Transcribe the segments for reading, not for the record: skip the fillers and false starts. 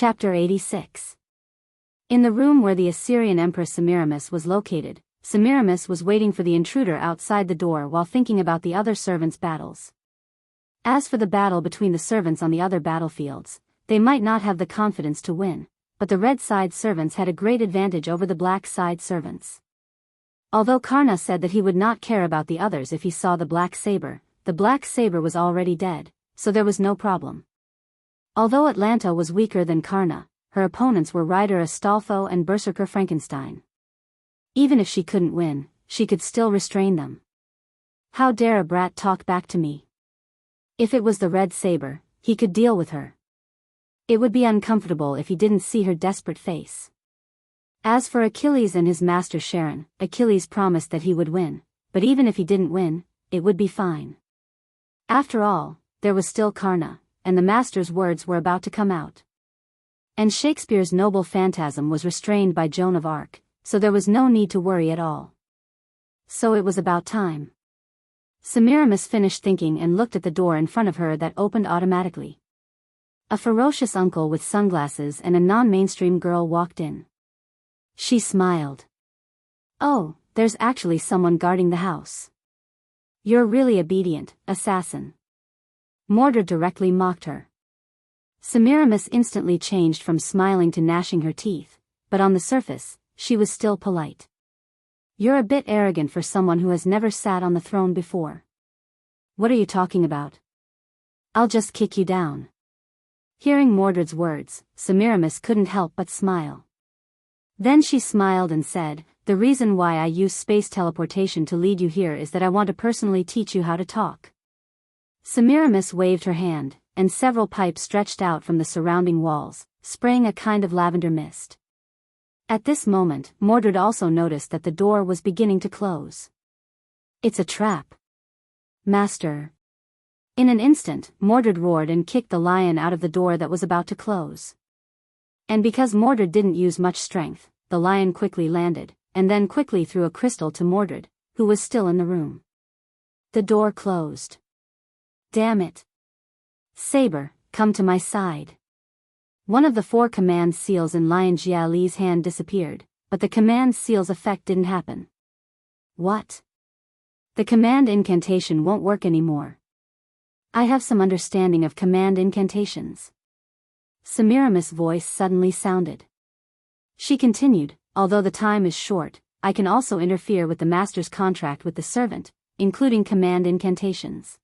Chapter 86. In the room where the Assyrian Empress Semiramis was located, Semiramis was waiting for the intruder outside the door while thinking about the other servants' battles. As for the battle between the servants on the other battlefields, they might not have the confidence to win, but the red side servants had a great advantage over the black side servants. Although Karna said that he would not care about the others if he saw the black saber was already dead, so there was no problem. Although Atlanta was weaker than Karna, her opponents were Rider Astolfo and Berserker Frankenstein. Even if she couldn't win, she could still restrain them. How dare a brat talk back to me? If it was the red saber, he could deal with her. It would be uncomfortable if he didn't see her desperate face. As for Achilles and his master Charon, Achilles promised that he would win, but even if he didn't win, it would be fine. After all, there was still Karna, and the master's words were about to come out. And Shakespeare's noble phantasm was restrained by Joan of Arc, so there was no need to worry at all. So it was about time. Semiramis finished thinking and looked at the door in front of her that opened automatically. A ferocious uncle with sunglasses and a non-mainstream girl walked in. She smiled. "Oh, there's actually someone guarding the house. You're really obedient, assassin." Mordred directly mocked her. Semiramis instantly changed from smiling to gnashing her teeth, but on the surface, she was still polite. "You're a bit arrogant for someone who has never sat on the throne before. What are you talking about? I'll just kick you down." Hearing Mordred's words, Semiramis couldn't help but smile. Then she smiled and said, "The reason why I use space teleportation to lead you here is that I want to personally teach you how to talk." Semiramis waved her hand, and several pipes stretched out from the surrounding walls, spraying a kind of lavender mist. At this moment, Mordred also noticed that the door was beginning to close. "It's a trap. Master." In an instant, Mordred roared and kicked the lion out of the door that was about to close. And because Mordred didn't use much strength, the lion quickly landed, and then quickly threw a crystal to Mordred, who was still in the room. The door closed. "Damn it. Saber, come to my side." One of the 4 command seals in Lion Jiali's hand disappeared, but the command seal's effect didn't happen. "What? The command incantation won't work anymore. I have some understanding of command incantations." Semiramis' voice suddenly sounded. She continued, "Although the time is short, I can also interfere with the master's contract with the servant, including command incantations."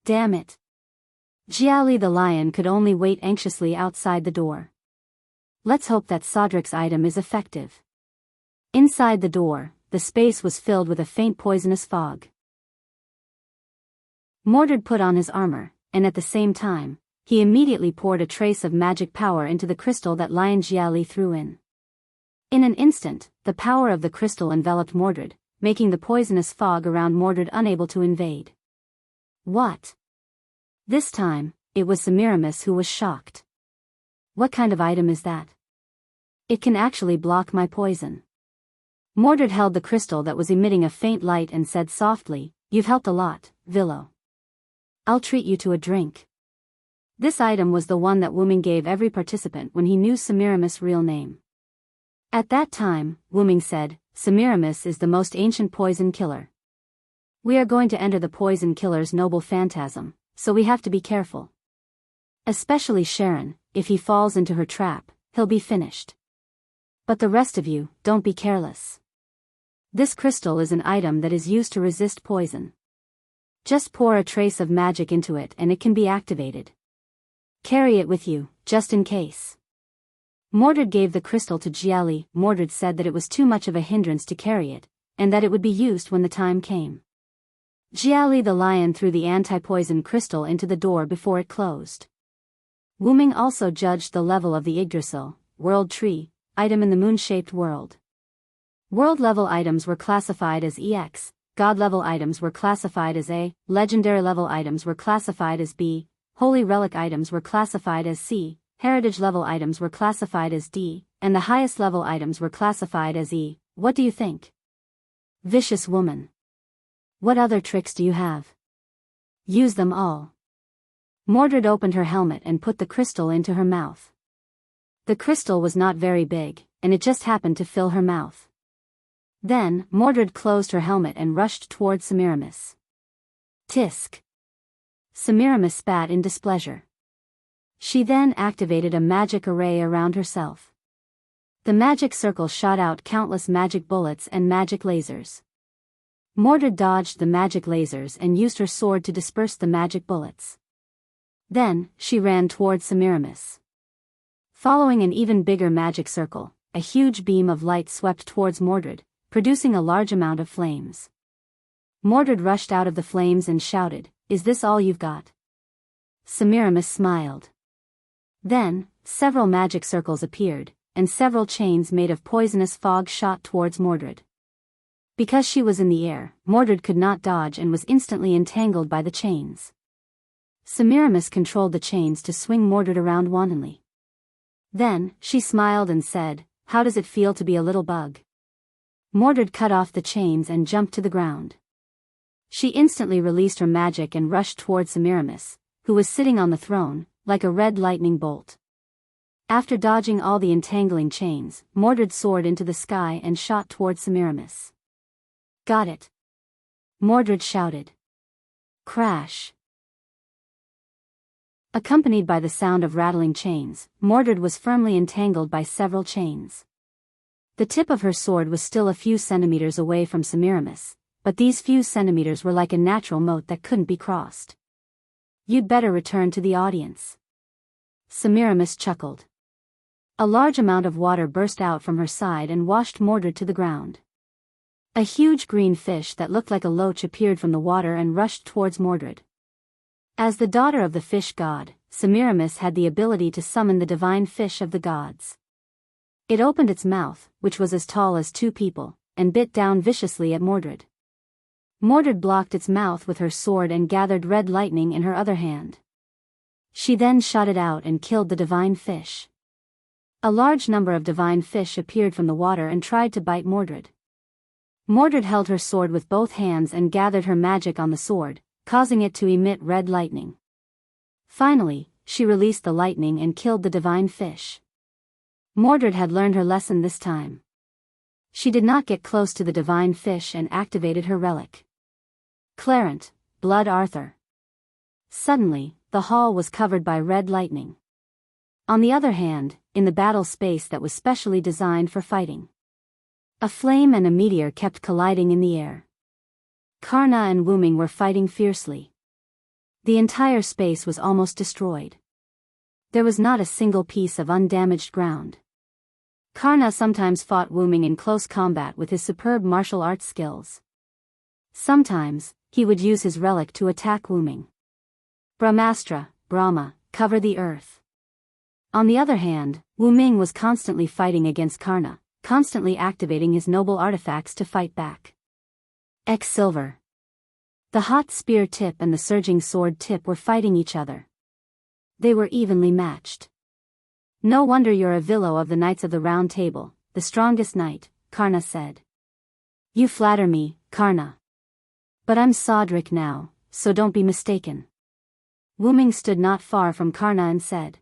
Damn it. Jiali the lion could only wait anxiously outside the door. Let's hope that Sodric's item is effective. Inside the door, the space was filled with a faint poisonous fog. Mordred put on his armor, and at the same time, he immediately poured a trace of magic power into the crystal that Lion Jiali threw in. In an instant, the power of the crystal enveloped Mordred, making the poisonous fog around Mordred unable to invade. What? This time, it was Semiramis who was shocked. "What kind of item is that? It can actually block my poison." Mordred held the crystal that was emitting a faint light and said softly, "You've helped a lot, Villo. I'll treat you to a drink." This item was the one that Wuming gave every participant when he knew Semiramis' real name. At that time, Wuming said, "Semiramis is the most ancient poison killer. We are going to enter the poison killer's noble phantasm, so we have to be careful. Especially Charon, if he falls into her trap, he'll be finished. But the rest of you, don't be careless. This crystal is an item that is used to resist poison. Just pour a trace of magic into it and it can be activated. Carry it with you, just in case." Mordred gave the crystal to Jiali. Mordred said that it was too much of a hindrance to carry it, and that it would be used when the time came. Jiali the lion threw the anti-poison crystal into the door before it closed. Wuming also judged the level of the Yggdrasil, world tree, item in the moon-shaped world. World-level items were classified as EX, God-level items were classified as A, legendary-level items were classified as B, holy relic items were classified as C, heritage-level items were classified as D, and the highest-level items were classified as E. What do you think? Vicious woman. What other tricks do you have? Use them all. Mordred opened her helmet and put the crystal into her mouth. The crystal was not very big, and it just happened to fill her mouth. Then, Mordred closed her helmet and rushed toward Semiramis. Tisk! Semiramis spat in displeasure. She then activated a magic array around herself. The magic circle shot out countless magic bullets and magic lasers. Mordred dodged the magic lasers and used her sword to disperse the magic bullets. Then, she ran toward Semiramis. Following an even bigger magic circle, a huge beam of light swept towards Mordred, producing a large amount of flames. Mordred rushed out of the flames and shouted, "Is this all you've got?" Semiramis smiled. Then, several magic circles appeared, and several chains made of poisonous fog shot towards Mordred. Because she was in the air, Mordred could not dodge and was instantly entangled by the chains. Semiramis controlled the chains to swing Mordred around wantonly. Then, she smiled and said, "How does it feel to be a little bug?" Mordred cut off the chains and jumped to the ground. She instantly released her magic and rushed toward Semiramis, who was sitting on the throne, like a red lightning bolt. After dodging all the entangling chains, Mordred soared into the sky and shot toward Semiramis. "Got it!" Mordred shouted. Crash! Accompanied by the sound of rattling chains, Mordred was firmly entangled by several chains. The tip of her sword was still a few centimeters away from Semiramis, but these few centimeters were like a natural moat that couldn't be crossed. "You'd better return to the audience." Semiramis chuckled. A large amount of water burst out from her side and washed Mordred to the ground. A huge green fish that looked like a loach appeared from the water and rushed towards Mordred. As the daughter of the fish god, Semiramis had the ability to summon the divine fish of the gods. It opened its mouth, which was as tall as two people, and bit down viciously at Mordred. Mordred blocked its mouth with her sword and gathered red lightning in her other hand. She then shot it out and killed the divine fish. A large number of divine fish appeared from the water and tried to bite Mordred. Mordred held her sword with both hands and gathered her magic on the sword, causing it to emit red lightning. Finally, she released the lightning and killed the divine fish. Mordred had learned her lesson this time. She did not get close to the divine fish and activated her relic. Clarent, Blood Arthur. Suddenly, the hall was covered by red lightning. On the other hand, in the battle space that was specially designed for fighting, a flame and a meteor kept colliding in the air. Karna and Wuming were fighting fiercely. The entire space was almost destroyed. There was not a single piece of undamaged ground. Karna sometimes fought Wuming in close combat with his superb martial arts skills. Sometimes, he would use his relic to attack Wuming. Brahmastra, Brahma, cover the earth. On the other hand, Wuming was constantly fighting against Karna, constantly activating his noble artifacts to fight back. Silver. The hot spear tip and the surging sword tip were fighting each other. They were evenly matched. "No wonder you're a Villo of the Knights of the Round Table, the strongest knight," Karna said. "You flatter me, Karna. But I'm Sodric now, so don't be mistaken." Wuming stood not far from Karna and said,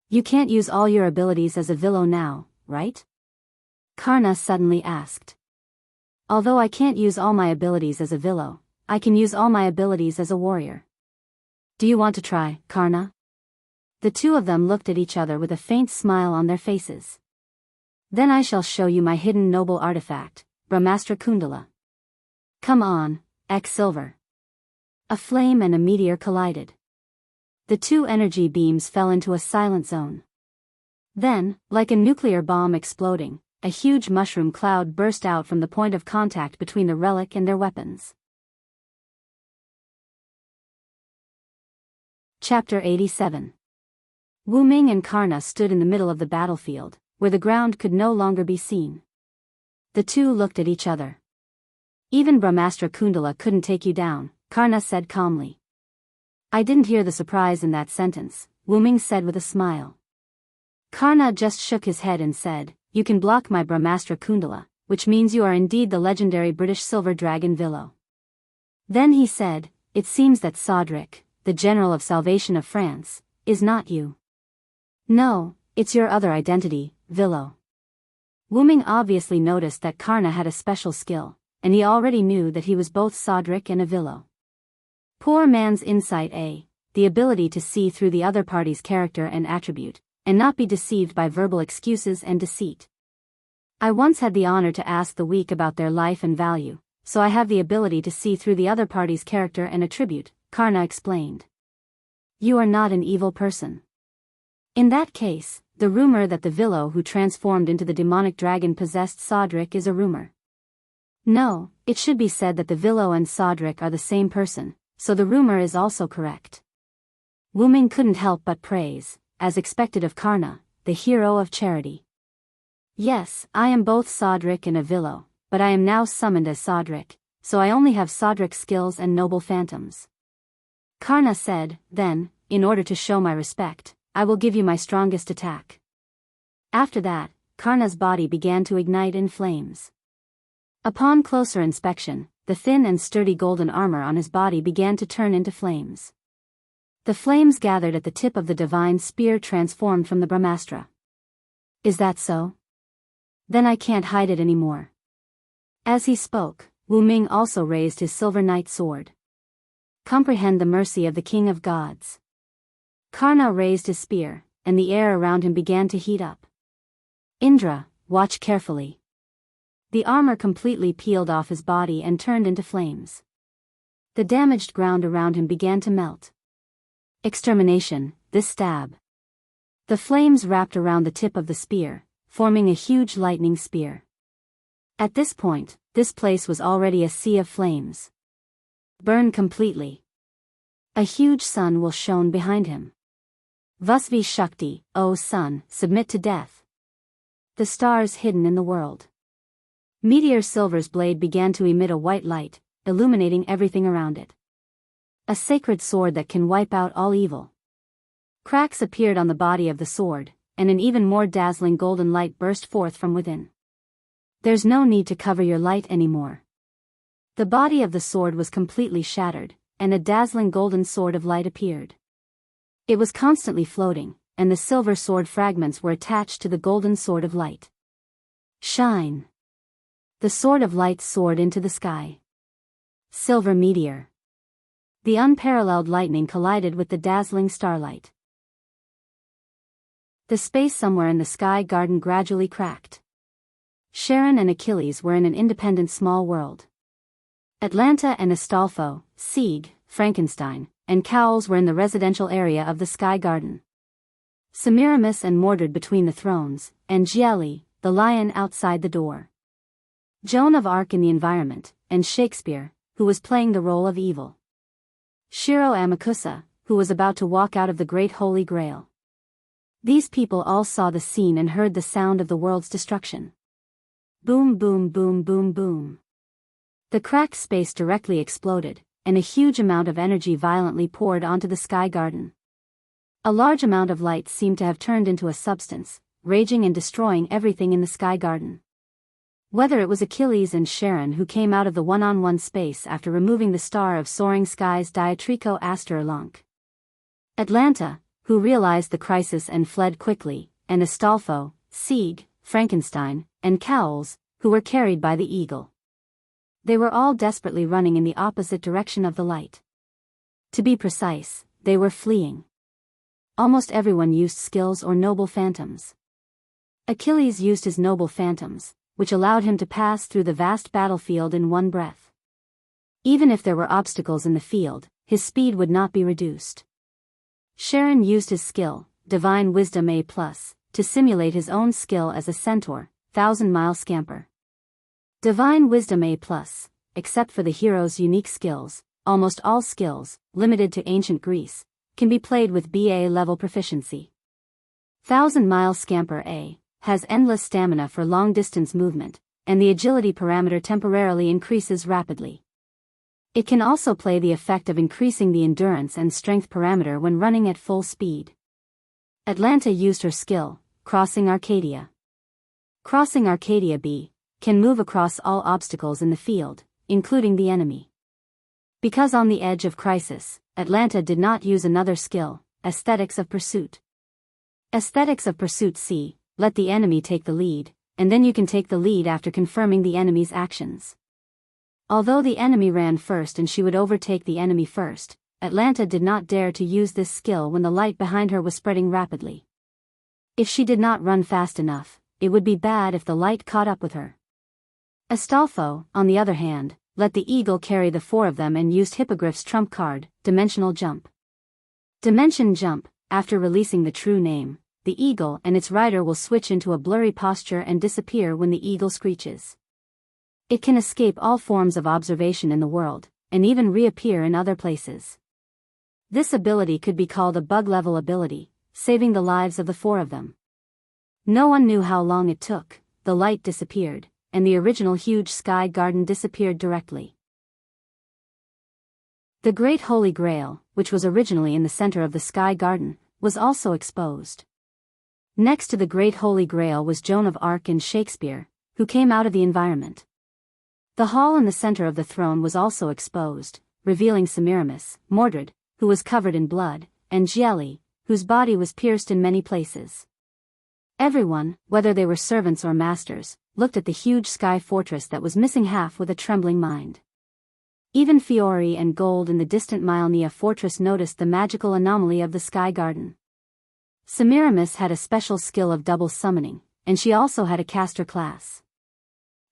"You can't use all your abilities as a Villo now, right?" Karna suddenly asked. "Although I can't use all my abilities as a Villo, I can use all my abilities as a warrior. Do you want to try, Karna?" The two of them looked at each other with a faint smile on their faces. "Then I shall show you my hidden noble artifact, Brahmastra Kundala. Come on, Silver." A flame and a meteor collided. The two energy beams fell into a silent zone. Then, like a nuclear bomb exploding, a huge mushroom cloud burst out from the point of contact between the relic and their weapons. Chapter 87. Wuming and Karna stood in the middle of the battlefield, where the ground could no longer be seen. The two looked at each other. "Even Brahmastra Kundala couldn't take you down," Karna said calmly. "I didn't hear the surprise in that sentence," Wuming said with a smile. Karna just shook his head and said, "You can block my Brahmastra Kundala, which means you are indeed the legendary British silver dragon Villo." Then he said, "It seems that Sodric, the General of Salvation of France, is not you." "No, it's your other identity, Villo. Wuming obviously noticed that Karna had a special skill, and he already knew that he was both Sodric and a Villo. Poor man's insight the ability to see through the other party's character and attribute, and not be deceived by verbal excuses and deceit. I once had the honor to ask the weak about their life and value, so I have the ability to see through the other party's character and attribute, Karna explained. You are not an evil person. In that case, the rumor that the Villo who transformed into the demonic dragon possessed Sodric is a rumor. No, it should be said that the Villo and Sodric are the same person, so the rumor is also correct. Wuming couldn't help but praise, as expected of Karna, the hero of charity. Yes, I am both Sodric and a Villo, but I am now summoned as Sodric, so I only have Sodric skills and noble phantoms. Karna said, then, in order to show my respect, I will give you my strongest attack. After that, Karna's body began to ignite in flames. Upon closer inspection, the thin and sturdy golden armor on his body began to turn into flames. The flames gathered at the tip of the divine spear transformed from the Brahmastra. Is that so? Then I can't hide it anymore. As he spoke, Wuming also raised his silver knight sword. Comprehend the mercy of the King of Gods. Karna raised his spear, and the air around him began to heat up. Indra, watch carefully. The armor completely peeled off his body and turned into flames. The damaged ground around him began to melt. Extermination, this stab. The flames wrapped around the tip of the spear, forming a huge lightning spear. At this point, this place was already a sea of flames. Burn completely. A huge sun will shone behind him. Vasvi Shakti, O sun, submit to death. The stars hidden in the world. Meteor Silver's blade began to emit a white light, illuminating everything around it. A sacred sword that can wipe out all evil. Cracks appeared on the body of the sword, and an even more dazzling golden light burst forth from within. There's no need to cover your light anymore. The body of the sword was completely shattered, and a dazzling golden sword of light appeared. It was constantly floating, and the silver sword fragments were attached to the golden sword of light. Shine! The sword of light soared into the sky. Silver meteor. The unparalleled lightning collided with the dazzling starlight. The space somewhere in the sky garden gradually cracked. Charon and Achilles were in an independent small world. Atlanta and Astolfo, Sieg, Frankenstein, and Cowles were in the residential area of the Sky Garden. Semiramis and Mordred between the thrones, and Gielli, the lion outside the door. Joan of Arc in the environment, and Shakespeare, who was playing the role of evil. Shiro Amakusa, who was about to walk out of the Great Holy Grail. These people all saw the scene and heard the sound of the world's destruction. Boom boom boom boom boom. The cracked space directly exploded, and a huge amount of energy violently poured onto the Sky Garden. A large amount of light seemed to have turned into a substance, raging and destroying everything in the Sky Garden. Whether it was Achilles and Charon who came out of the one-on-one space after removing the star of soaring skies Diatrico Aster-Lonk. Atlanta, who realized the crisis and fled quickly, and Astolfo, Sieg, Frankenstein, and Cowles, who were carried by the eagle. They were all desperately running in the opposite direction of the light. To be precise, they were fleeing. Almost everyone used skills or noble phantoms. Achilles used his noble phantoms, which allowed him to pass through the vast battlefield in one breath. Even if there were obstacles in the field, his speed would not be reduced. Charon used his skill, Divine Wisdom A+, to simulate his own skill as a centaur, 1,000-mile scamper. Divine Wisdom A+, except for the hero's unique skills, almost all skills, limited to ancient Greece, can be played with BA level proficiency. 1,000-mile scamper A has endless stamina for long-distance movement, and the agility parameter temporarily increases rapidly. It can also play the effect of increasing the endurance and strength parameter when running at full speed. Atlanta used her skill, Crossing Arcadia. Crossing Arcadia B can move across all obstacles in the field, including the enemy. Because on the edge of crisis, Atlanta did not use another skill, Aesthetics of Pursuit. Aesthetics of Pursuit C. Let the enemy take the lead, and then you can take the lead after confirming the enemy's actions. Although the enemy ran first and she would overtake the enemy first, Atlanta did not dare to use this skill when the light behind her was spreading rapidly. If she did not run fast enough, it would be bad if the light caught up with her. Astolfo, on the other hand, let the eagle carry the four of them and used Hippogriff's trump card, Dimensional Jump. Dimension Jump. After releasing the true name, the eagle and its rider will switch into a blurry posture and disappear when the eagle screeches. It can escape all forms of observation in the world, and even reappear in other places. This ability could be called a bug-level ability, saving the lives of the four of them. No one knew how long it took, the light disappeared, and the original huge sky garden disappeared directly. The Great Holy Grail, which was originally in the center of the sky garden, was also exposed. Next to the Great Holy Grail was Joan of Arc and Shakespeare, who came out of the environment. The hall in the center of the throne was also exposed, revealing Semiramis, Mordred, who was covered in blood, and Gielli, whose body was pierced in many places. Everyone, whether they were servants or masters, looked at the huge sky fortress that was missing half with a trembling mind. Even Fiori and Gold in the distant Mylnia fortress noticed the magical anomaly of the sky garden. Semiramis had a special skill of double summoning, and she also had a caster class.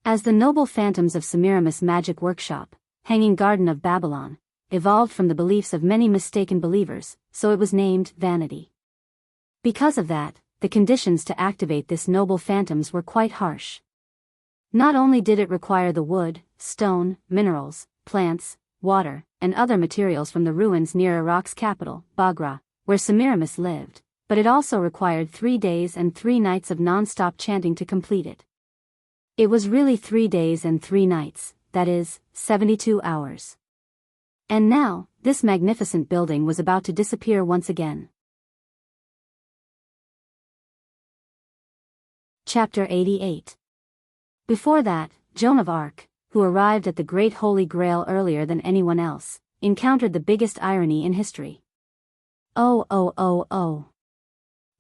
As the noble phantoms of Semiramis' magic workshop, Hanging Garden of Babylon, evolved from the beliefs of many mistaken believers, so it was named Vanity. Because of that, the conditions to activate this noble phantoms were quite harsh. Not only did it require the wood, stone, minerals, plants, water, and other materials from the ruins near Iraq's capital, Baghra, where Semiramis lived, but it also required 3 days and 3 nights of non-stop chanting to complete it. It was really 3 days and 3 nights, that is, 72 hours. And now, this magnificent building was about to disappear once again. Chapter 88. Before that, Joan of Arc, who arrived at the Great Holy Grail earlier than anyone else, encountered the biggest irony in history. Oh.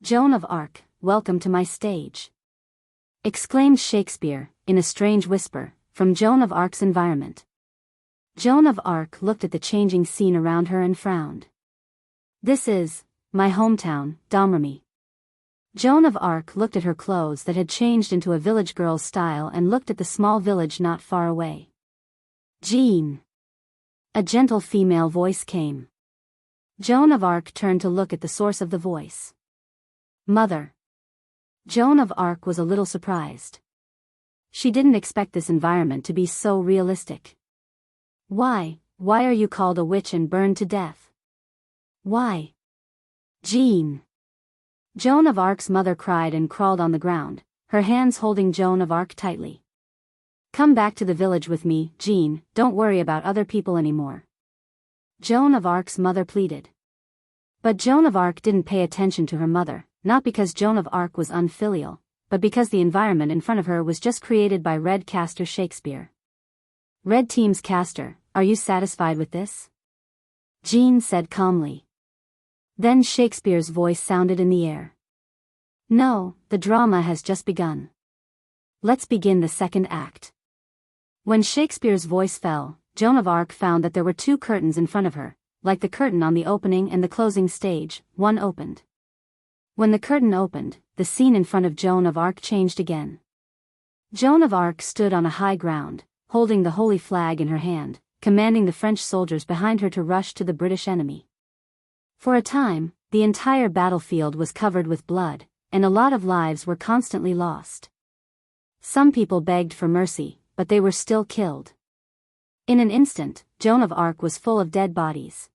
Joan of Arc, welcome to my stage, exclaimed Shakespeare, in a strange whisper, from Joan of Arc's environment. Joan of Arc looked at the changing scene around her and frowned. This is my hometown, Domremy. Joan of Arc looked at her clothes that had changed into a village girl's style and looked at the small village not far away. Jean. A gentle female voice came. Joan of Arc turned to look at the source of the voice. Mother. Joan of Arc was a little surprised. She didn't expect this environment to be so realistic. Why are you called a witch and burned to death? Why? Jean. Joan of Arc's mother cried and crawled on the ground, her hands holding Joan of Arc tightly. Come back to the village with me, Jean, don't worry about other people anymore. Joan of Arc's mother pleaded. But Joan of Arc didn't pay attention to her mother, not because Joan of Arc was unfilial, but because the environment in front of her was just created by Red Caster Shakespeare. Red Team's caster, are you satisfied with this? Jean said calmly. Then Shakespeare's voice sounded in the air. No, the drama has just begun. Let's begin the second act. When Shakespeare's voice fell, Joan of Arc found that there were 2 curtains in front of her, like the curtain on the opening and the closing stage, one opened. When the curtain opened, the scene in front of Joan of Arc changed again. Joan of Arc stood on a high ground, holding the holy flag in her hand, commanding the French soldiers behind her to rush to the British enemy. For a time, the entire battlefield was covered with blood, and a lot of lives were constantly lost. Some people begged for mercy, but they were still killed. In an instant, Joan of Arc was full of dead bodies.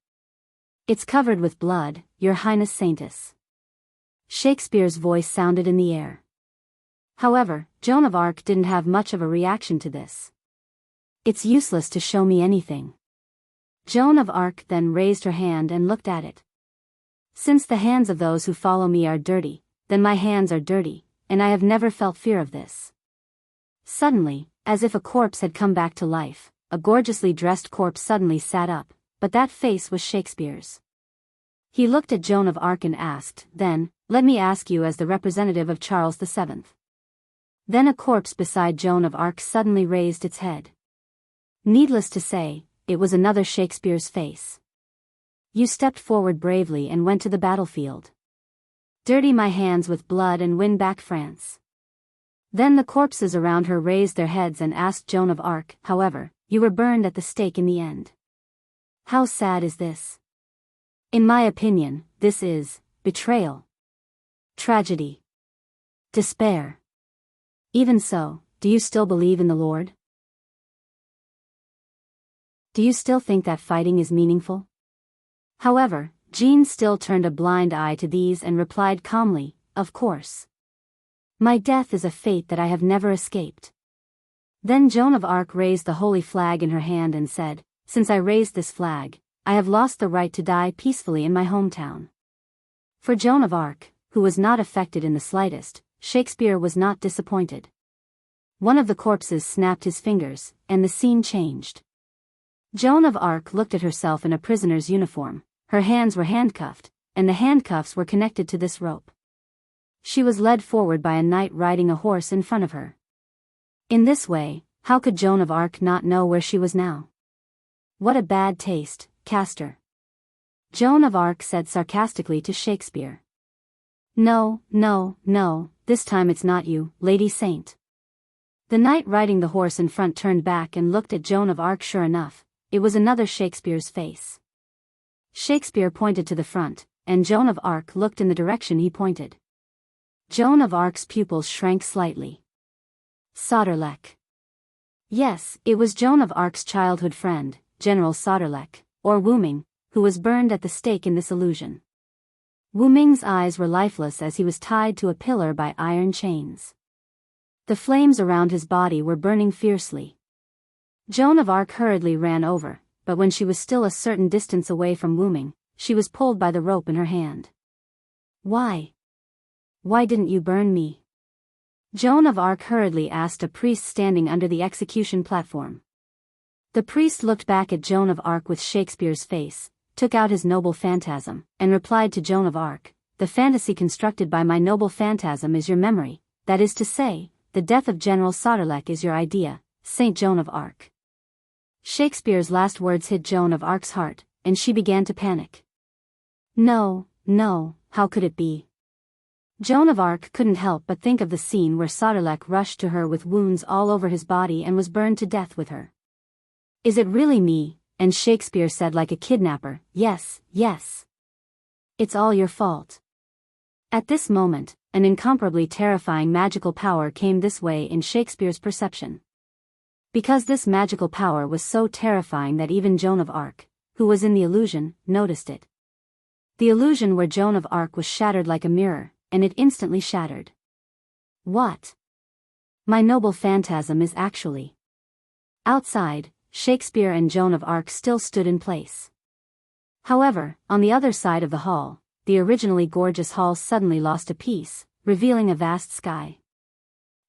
It's covered with blood, Your Highness Saintess. Shakespeare's voice sounded in the air. However, Joan of Arc didn't have much of a reaction to this. It's useless to show me anything. Joan of Arc then raised her hand and looked at it. Since the hands of those who follow me are dirty, then my hands are dirty, and I have never felt fear of this. Suddenly, as if a corpse had come back to life, a gorgeously dressed corpse suddenly sat up, but that face was Shakespeare's. He looked at Joan of Arc and asked, "Then, let me ask you as the representative of Charles VII." Then a corpse beside Joan of Arc suddenly raised its head. Needless to say, it was another Shakespeare's face. "You stepped forward bravely and went to the battlefield. Dirty my hands with blood and win back France." Then the corpses around her raised their heads and asked Joan of Arc, "However, you were burned at the stake in the end. How sad is this? In my opinion, this is betrayal, tragedy, despair. Even so, do you still believe in the Lord? Do you still think that fighting is meaningful?" However, Jean still turned a blind eye to these and replied calmly, "Of course. My death is a fate that I have never escaped." Then Joan of Arc raised the holy flag in her hand and said, "Since I raised this flag, I have lost the right to die peacefully in my hometown." For Joan of Arc, who was not affected in the slightest, Shakespeare was not disappointed. One of the corpses snapped his fingers, and the scene changed. Joan of Arc looked at herself in a prisoner's uniform. Her hands were handcuffed, and the handcuffs were connected to this rope. She was led forward by a knight riding a horse in front of her. In this way, how could Joan of Arc not know where she was now? "What a bad taste, Castor," Joan of Arc said sarcastically to Shakespeare. "No, no, no, this time it's not you, Lady Saint." The knight riding the horse in front turned back and looked at Joan of Arc. Sure enough, it was another Shakespeare's face. Shakespeare pointed to the front, and Joan of Arc looked in the direction he pointed. Joan of Arc's pupils shrank slightly. Sauterlech. Yes, it was Joan of Arc's childhood friend, General Sauterlech, or Wu Ming, who was burned at the stake in this illusion. Wu Ming's eyes were lifeless as he was tied to a pillar by iron chains. The flames around his body were burning fiercely. Joan of Arc hurriedly ran over, but when she was still a certain distance away from Wu Ming, she was pulled by the rope in her hand. "Why? Why didn't you burn me?" Joan of Arc hurriedly asked a priest standing under the execution platform. The priest looked back at Joan of Arc with Shakespeare's face, took out his noble phantasm, and replied to Joan of Arc, "The fantasy constructed by my noble phantasm is your memory, that is to say, the death of General Sauterlech is your idea, Saint Joan of Arc." Shakespeare's last words hit Joan of Arc's heart, and she began to panic. No, no, how could it be? Joan of Arc couldn't help but think of the scene where Sauterlech rushed to her with wounds all over his body and was burned to death with her. "Is it really me?" And Shakespeare said like a kidnapper, "Yes, yes. It's all your fault." At this moment, an incomparably terrifying magical power came this way in Shakespeare's perception. Because this magical power was so terrifying that even Joan of Arc, who was in the illusion, noticed it. The illusion where Joan of Arc was shattered like a mirror, and it instantly shattered. "What? My noble phantasm is actually..." Outside, Shakespeare and Joan of Arc still stood in place. However, on the other side of the hall, the originally gorgeous hall suddenly lost a piece, revealing a vast sky.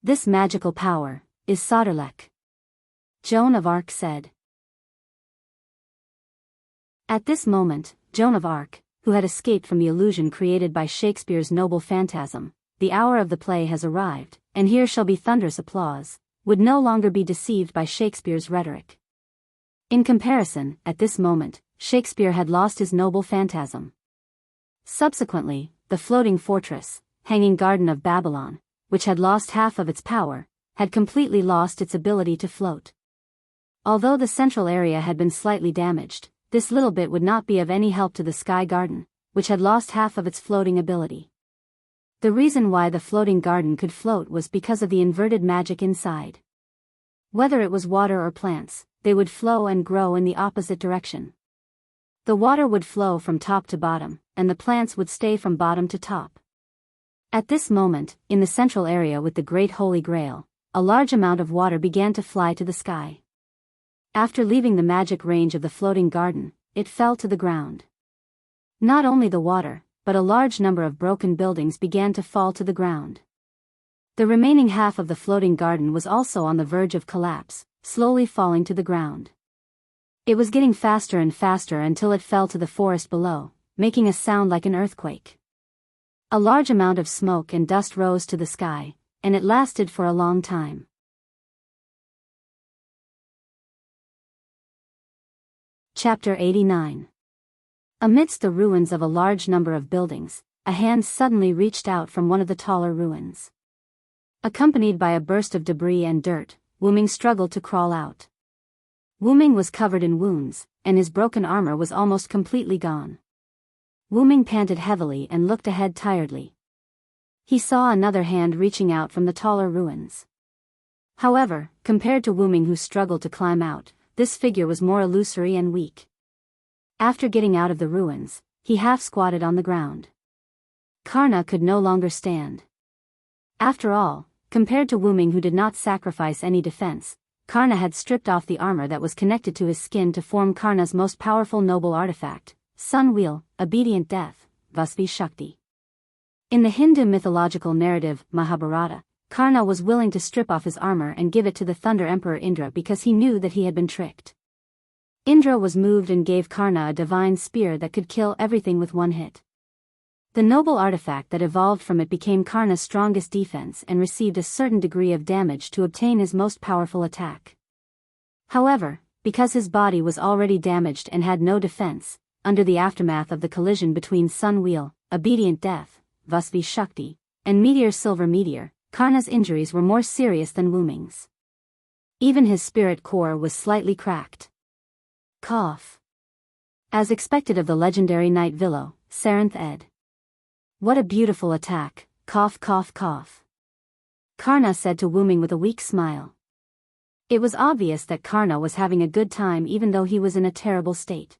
"This magical power is Sauterlech," Joan of Arc said. At this moment, Joan of Arc, who had escaped from the illusion created by Shakespeare's noble phantasm, "The hour of the play has arrived, and here shall be thunderous applause," would no longer be deceived by Shakespeare's rhetoric. In comparison, at this moment, Shakespeare had lost his noble phantasm. Subsequently, the floating fortress, hanging garden of Babylon, which had lost half of its power, had completely lost its ability to float. Although the central area had been slightly damaged, this little bit would not be of any help to the Sky Garden, which had lost half of its floating ability. The reason why the floating garden could float was because of the inverted magic inside. Whether it was water or plants, they would flow and grow in the opposite direction. The water would flow from top to bottom, and the plants would stay from bottom to top. At this moment, in the central area with the Great Holy Grail, a large amount of water began to fly to the sky. After leaving the magic range of the floating garden, it fell to the ground. Not only the water, but a large number of broken buildings began to fall to the ground. The remaining half of the floating garden was also on the verge of collapse, slowly falling to the ground. It was getting faster and faster until it fell to the forest below, making a sound like an earthquake. A large amount of smoke and dust rose to the sky, and it lasted for a long time. Chapter 89. Amidst the ruins of a large number of buildings, a hand suddenly reached out from one of the taller ruins. Accompanied by a burst of debris and dirt, Wuming struggled to crawl out. Wuming was covered in wounds, and his broken armor was almost completely gone. Wuming panted heavily and looked ahead tiredly. He saw another hand reaching out from the taller ruins. However, compared to Wuming who struggled to climb out, this figure was more illusory and weak. After getting out of the ruins, he half-squatted on the ground. Karna could no longer stand. After all, compared to Wuming who did not sacrifice any defense, Karna had stripped off the armor that was connected to his skin to form Karna's most powerful noble artifact, Sun Wheel, Obedient Death, Vasvi Shakti. In the Hindu mythological narrative, Mahabharata, Karna was willing to strip off his armor and give it to the Thunder Emperor Indra because he knew that he had been tricked. Indra was moved and gave Karna a divine spear that could kill everything with one hit. The noble artifact that evolved from it became Karna's strongest defense and received a certain degree of damage to obtain his most powerful attack. However, because his body was already damaged and had no defense, under the aftermath of the collision between Sun Wheel, Obedient Death, Vasvi Shakti, and Meteor Silver Meteor, Karna's injuries were more serious than Wuming's. Even his spirit core was slightly cracked. Cough. As expected of the legendary Knight Vilo, Saranth Ed. What a beautiful attack, cough cough cough. Karna said to Wuming with a weak smile. It was obvious that Karna was having a good time even though he was in a terrible state.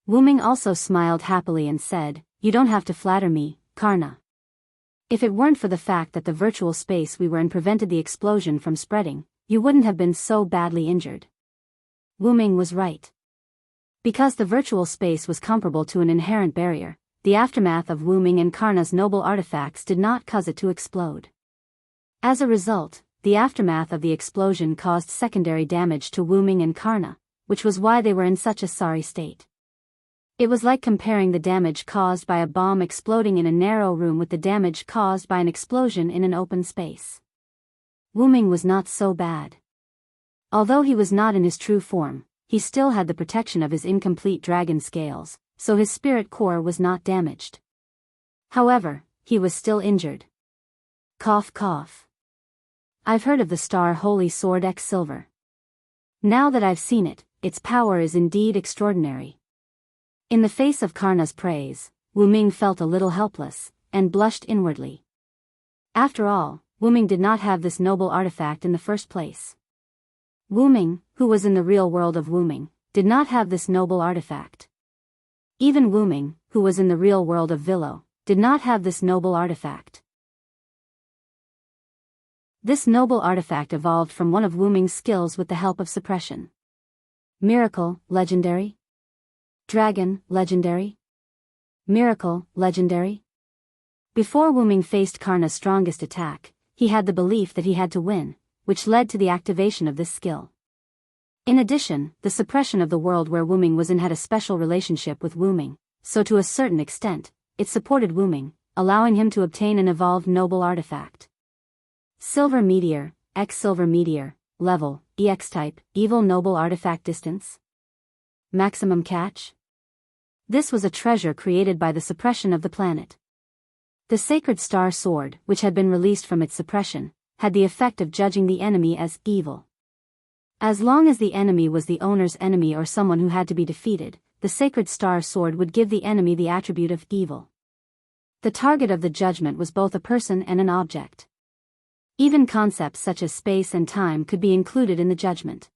Wuming also smiled happily and said, "You don't have to flatter me, Karna. If it weren't for the fact that the virtual space we were in prevented the explosion from spreading, you wouldn't have been so badly injured." Wuming was right. Because the virtual space was comparable to an inherent barrier, the aftermath of Wuming and Karna's noble artifacts did not cause it to explode. As a result, the aftermath of the explosion caused secondary damage to Wuming and Karna, which was why they were in such a sorry state. It was like comparing the damage caused by a bomb exploding in a narrow room with the damage caused by an explosion in an open space. Wuming was not so bad. Although he was not in his true form, he still had the protection of his incomplete dragon scales, so his spirit core was not damaged. However, he was still injured. Cough cough. I've heard of the Star Holy Sword X Silver. Now that I've seen it, its power is indeed extraordinary. In the face of Karna's praise, Wuming felt a little helpless, and blushed inwardly. After all, Wuming did not have this noble artifact in the first place. Wuming, who was in the real world of Wuming, did not have this noble artifact. Even Wuming, who was in the real world of Vilo, did not have this noble artifact. This noble artifact evolved from one of Wuming's skills with the help of suppression. Miracle, legendary. Dragon, legendary. Miracle, legendary. Before Wuming faced Karna's strongest attack, he had the belief that he had to win, which led to the activation of this skill. In addition, the suppression of the world where Wuming was in had a special relationship with Wuming, so to a certain extent, it supported Wuming, allowing him to obtain an evolved noble artifact. Silver Meteor, X Silver Meteor, Level, EX Type, Evil Noble Artifact Distance. Maximum Catch. This was a treasure created by the suppression of the planet. The Sacred Star Sword, which had been released from its suppression, had the effect of judging the enemy as evil. As long as the enemy was the owner's enemy or someone who had to be defeated, the Sacred Star Sword would give the enemy the attribute of evil. The target of the judgment was both a person and an object. Even concepts such as space and time could be included in the judgment.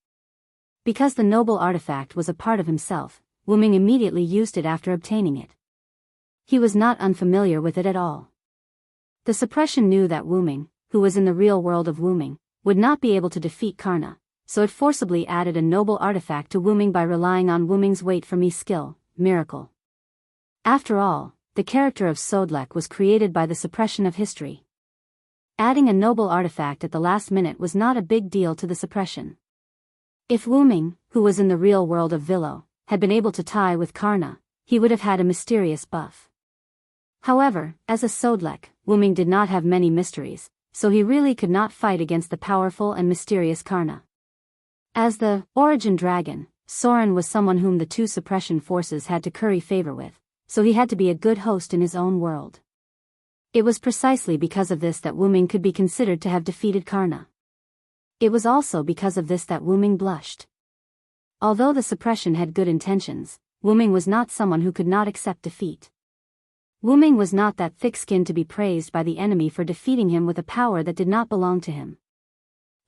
Because the noble artifact was a part of himself, Wuming immediately used it after obtaining it. He was not unfamiliar with it at all. The suppression knew that Wuming, who was in the real world of Wuming, would not be able to defeat Karna, so it forcibly added a noble artifact to Wuming by relying on Wuming's wait-for-me skill, Miracle. After all, the character of Sodlek was created by the suppression of history. Adding a noble artifact at the last minute was not a big deal to the suppression. If Wuming, who was in the real world of Vilo, had been able to tie with Karna, he would have had a mysterious buff. However, as a Sodlek, Wuming did not have many mysteries, so he really could not fight against the powerful and mysterious Karna. As the origin dragon, Soren was someone whom the two suppression forces had to curry favor with, so he had to be a good host in his own world. It was precisely because of this that Wuming could be considered to have defeated Karna. It was also because of this that Wuming blushed. Although the suppression had good intentions, Wuming was not someone who could not accept defeat. Wuming was not that thick-skinned to be praised by the enemy for defeating him with a power that did not belong to him.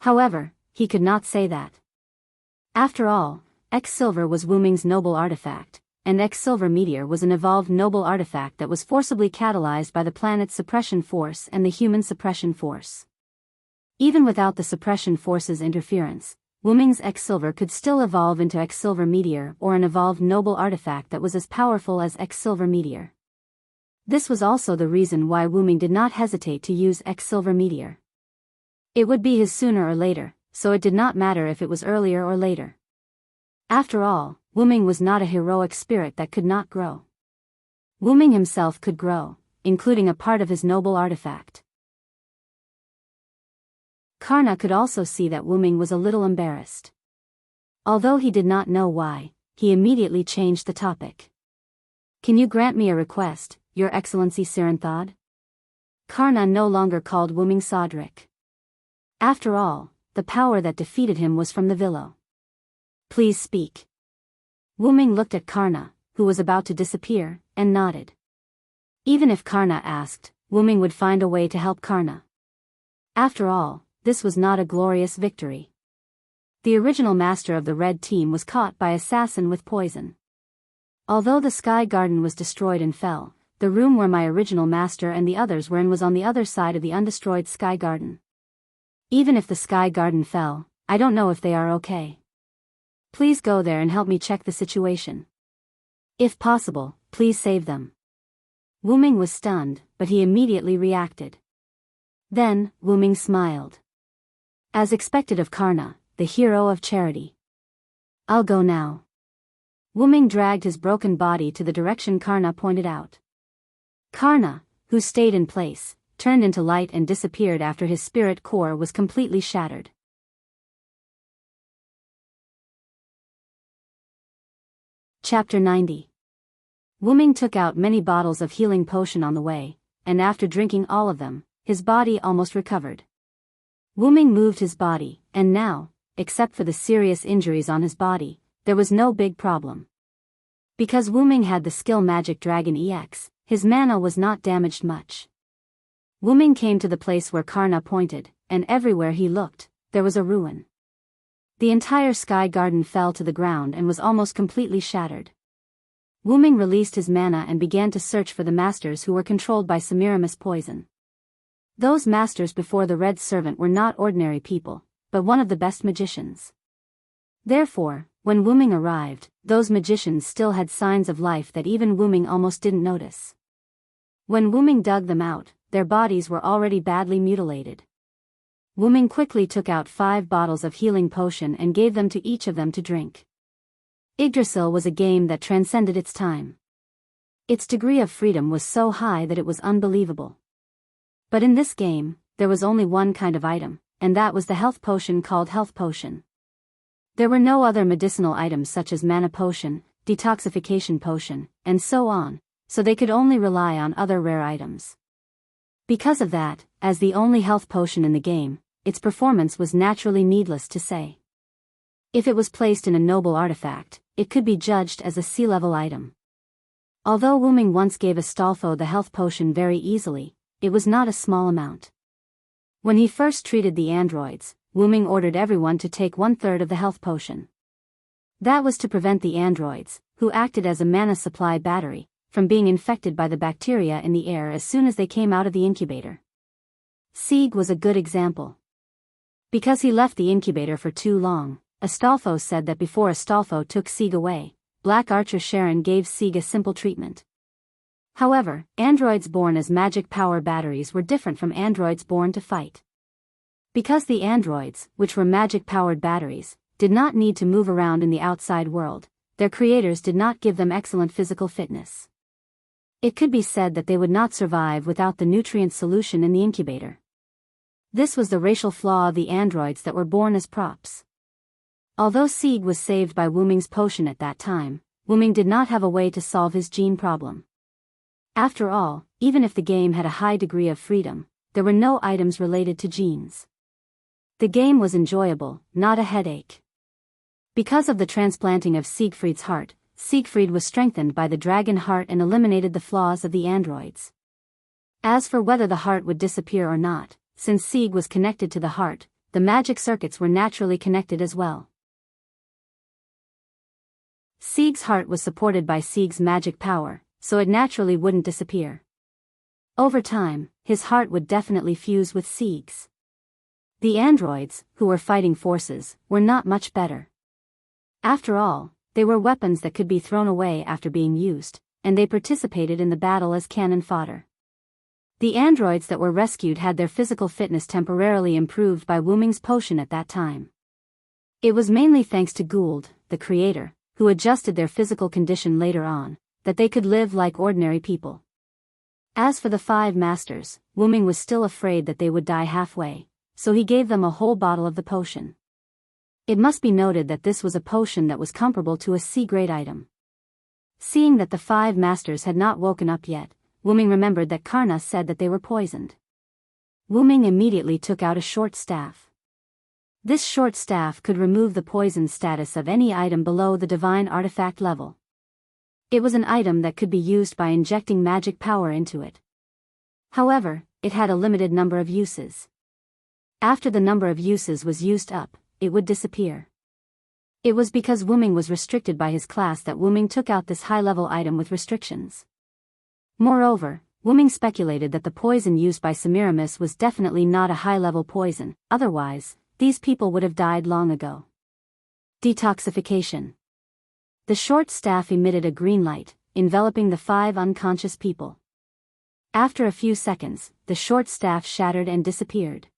However, he could not say that. After all, X-Silver was Wuming's noble artifact, and X-Silver Meteor was an evolved noble artifact that was forcibly catalyzed by the planet's suppression force and the human suppression force. Even without the suppression force's interference, Wuming's X-Silver could still evolve into X-Silver Meteor or an evolved noble artifact that was as powerful as X-Silver Meteor. This was also the reason why Wuming did not hesitate to use X-Silver Meteor. It would be his sooner or later, so it did not matter if it was earlier or later. After all, Wuming was not a heroic spirit that could not grow. Wuming himself could grow, including a part of his noble artifact. Karna could also see that Wuming was a little embarrassed. Although he did not know why, he immediately changed the topic. "Can you grant me a request, Your Excellency Sirenthod?" Karna no longer called Wuming Sodric. After all, the power that defeated him was from the Villo. "Please speak." Wuming looked at Karna, who was about to disappear, and nodded. Even if Karna asked, Wuming would find a way to help Karna. After all, this was not a glorious victory. The original master of the red team was caught by assassin with poison. Although the Sky Garden was destroyed and fell, the room where my original master and the others were in was on the other side of the undestroyed Sky Garden. Even if the Sky Garden fell, I don't know if they are okay. Please go there and help me check the situation. If possible, please save them. Wuming was stunned, but he immediately reacted. Then, Wuming smiled. As expected of Karna, the hero of charity. "I'll go now." Wuming dragged his broken body to the direction Karna pointed out. Karna, who stayed in place, turned into light and disappeared after his spirit core was completely shattered. Chapter 90. Wuming took out many bottles of healing potion on the way, and after drinking all of them, his body almost recovered. Wuming moved his body, and now, except for the serious injuries on his body, there was no big problem. Because Wuming had the skill Magic Dragon EX, his mana was not damaged much. Wuming came to the place where Karna pointed, and everywhere he looked, there was a ruin. The entire Sky Garden fell to the ground and was almost completely shattered. Wuming released his mana and began to search for the masters who were controlled by Semiramis poison. Those masters before the Red Servant were not ordinary people, but one of the best magicians. Therefore, when Wuming arrived, those magicians still had signs of life that even Wuming almost didn't notice. When Wuming dug them out, their bodies were already badly mutilated. Wuming quickly took out 5 bottles of healing potion and gave them to each of them to drink. Yggdrasil was a game that transcended its time. Its degree of freedom was so high that it was unbelievable. But in this game, there was only one kind of item, and that was the health potion called Health Potion. There were no other medicinal items such as Mana Potion, Detoxification Potion, and so on, so they could only rely on other rare items. Because of that, as the only health potion in the game, its performance was naturally needless to say. If it was placed in a noble artifact, it could be judged as a sea-level item. Although Wuming once gave Astolfo the health potion very easily, it was not a small amount. When he first treated the androids, Wuming ordered everyone to take 1/3 of the health potion. That was to prevent the androids, who acted as a mana supply battery, from being infected by the bacteria in the air as soon as they came out of the incubator. Sieg was a good example. Because he left the incubator for too long, Astolfo said that before Astolfo took Sieg away, Black Archer Sharon gave Sieg a simple treatment. However, androids born as magic power batteries were different from androids born to fight. Because the androids, which were magic-powered batteries, did not need to move around in the outside world, their creators did not give them excellent physical fitness. It could be said that they would not survive without the nutrient solution in the incubator. This was the racial flaw of the androids that were born as props. Although Sieg was saved by Wuming's potion at that time, Wuming did not have a way to solve his gene problem. After all, even if the game had a high degree of freedom, there were no items related to genes. The game was enjoyable, not a headache. Because of the transplanting of Siegfried's heart, Siegfried was strengthened by the dragon heart and eliminated the flaws of the androids. As for whether the heart would disappear or not, since Sieg was connected to the heart, the magic circuits were naturally connected as well. Sieg's heart was supported by Sieg's magic power, so it naturally wouldn't disappear. Over time, his heart would definitely fuse with Sieg's. The androids, who were fighting forces, were not much better. After all, they were weapons that could be thrown away after being used, and they participated in the battle as cannon fodder. The androids that were rescued had their physical fitness temporarily improved by Wuming's potion at that time. It was mainly thanks to Gould, the creator, who adjusted their physical condition later on, that they could live like ordinary people. As for the 5 masters, Wuming was still afraid that they would die halfway, so he gave them a whole bottle of the potion. It must be noted that this was a potion that was comparable to a C-grade item. Seeing that the 5 masters had not woken up yet, Wuming remembered that Karna said that they were poisoned. Wuming immediately took out a short staff. This short staff could remove the poison status of any item below the divine artifact level. It was an item that could be used by injecting magic power into it. However, it had a limited number of uses. After the number of uses was used up, it would disappear. It was because Wuming was restricted by his class that Wuming took out this high-level item with restrictions. Moreover, Wuming speculated that the poison used by Semiramis was definitely not a high-level poison, otherwise, these people would have died long ago. Detoxification. The short staff emitted a green light, enveloping the 5 unconscious people. After a few seconds, the short staff shattered and disappeared.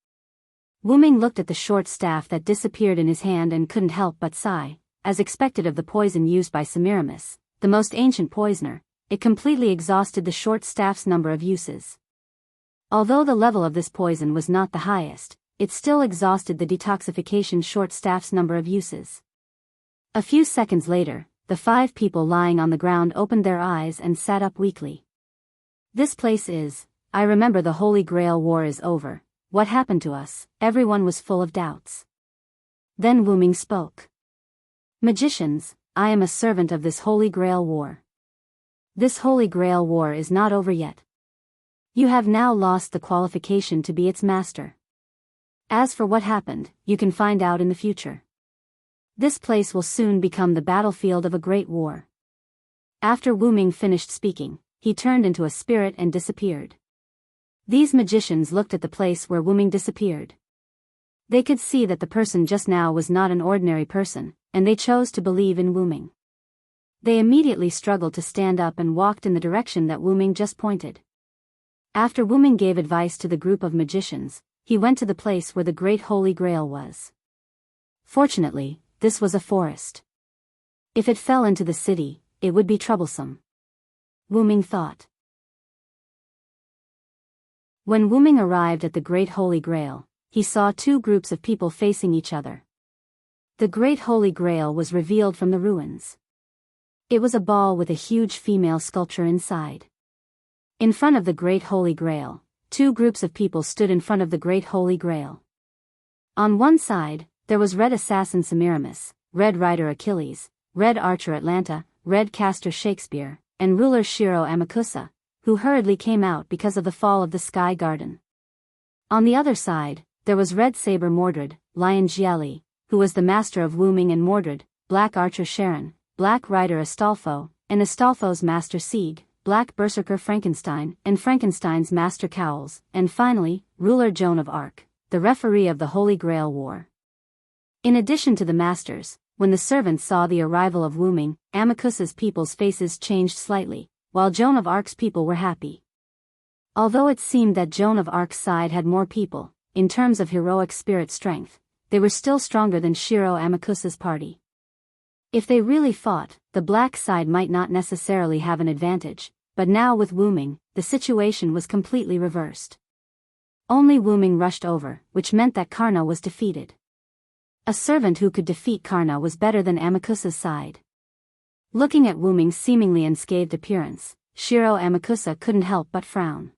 Wuming looked at the short staff that disappeared in his hand and couldn't help but sigh. As expected of the poison used by Semiramis, the most ancient poisoner, it completely exhausted the short staff's number of uses. Although the level of this poison was not the highest, it still exhausted the detoxification short staff's number of uses. A few seconds later, the 5 people lying on the ground opened their eyes and sat up weakly. This place is, I remember the Holy Grail War is over. What happened to us? Everyone was full of doubts. Then Wuming spoke. Magicians, I am a servant of this Holy Grail War. This Holy Grail War is not over yet. You have now lost the qualification to be its master. As for what happened, you can find out in the future. This place will soon become the battlefield of a great war. After Wuming finished speaking, he turned into a spirit and disappeared. These magicians looked at the place where Wuming disappeared. They could see that the person just now was not an ordinary person, and they chose to believe in Wuming. They immediately struggled to stand up and walked in the direction that Wuming just pointed. After Wuming gave advice to the group of magicians, he went to the place where the Great Holy Grail was. Fortunately, this was a forest. If it fell into the city, it would be troublesome. Wuming thought. When Wuming arrived at the Great Holy Grail, he saw 2 groups of people facing each other. The Great Holy Grail was revealed from the ruins. It was a ball with a huge female sculpture inside. In front of the Great Holy Grail, 2 groups of people stood in front of the Great Holy Grail. On one side, there was Red Assassin Semiramis, Red Rider Achilles, Red Archer Atlanta, Red Caster Shakespeare, and Ruler Shiro Amakusa, who hurriedly came out because of the fall of the Sky Garden. On the other side, there was Red Saber Mordred, Lion Gielli, who was the master of Wuming and Mordred, Black Archer Sharon, Black Rider Astolfo, and Astolfo's master Sieg, Black Berserker Frankenstein, and Frankenstein's master Cowles, and finally, Ruler Joan of Arc, the referee of the Holy Grail War. In addition to the masters, when the servants saw the arrival of Wuming, Amakusa's people's faces changed slightly, while Joan of Arc's people were happy. Although it seemed that Joan of Arc's side had more people, in terms of heroic spirit strength, they were still stronger than Shiro Amakusa's party. If they really fought, the black side might not necessarily have an advantage, but now with Wu Ming, the situation was completely reversed. Only Wu Ming rushed over, which meant that Karna was defeated. A servant who could defeat Karna was better than Amakusa's side. Looking at Wu Ming's seemingly unscathed appearance, Shiro Amakusa couldn't help but frown.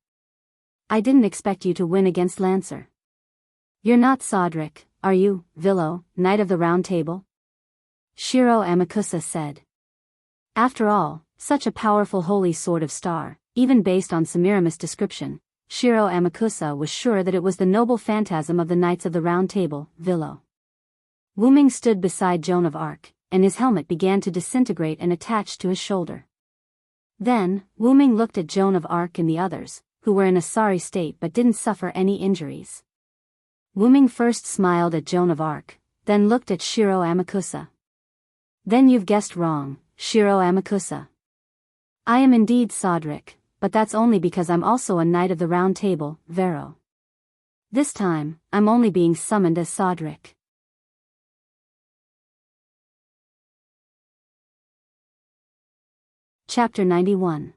I didn't expect you to win against Lancer. You're not Sodric, are you, Villo, Knight of the Round Table? Shiro Amakusa said. After all, such a powerful holy sword of star, even based on Semiramis' description, Shiro Amakusa was sure that it was the noble phantasm of the Knights of the Round Table, Villo. Wu Ming stood beside Joan of Arc, and his helmet began to disintegrate and attach to his shoulder. Then, Wu Ming looked at Joan of Arc and the others, who were in a sorry state but didn't suffer any injuries. Wu Ming first smiled at Joan of Arc, then looked at Shiro Amakusa. Then you've guessed wrong, Shiro Amakusa. I am indeed Sodric, but that's only because I'm also a Knight of the Round Table, Vero. This time, I'm only being summoned as Sodric. Chapter 91.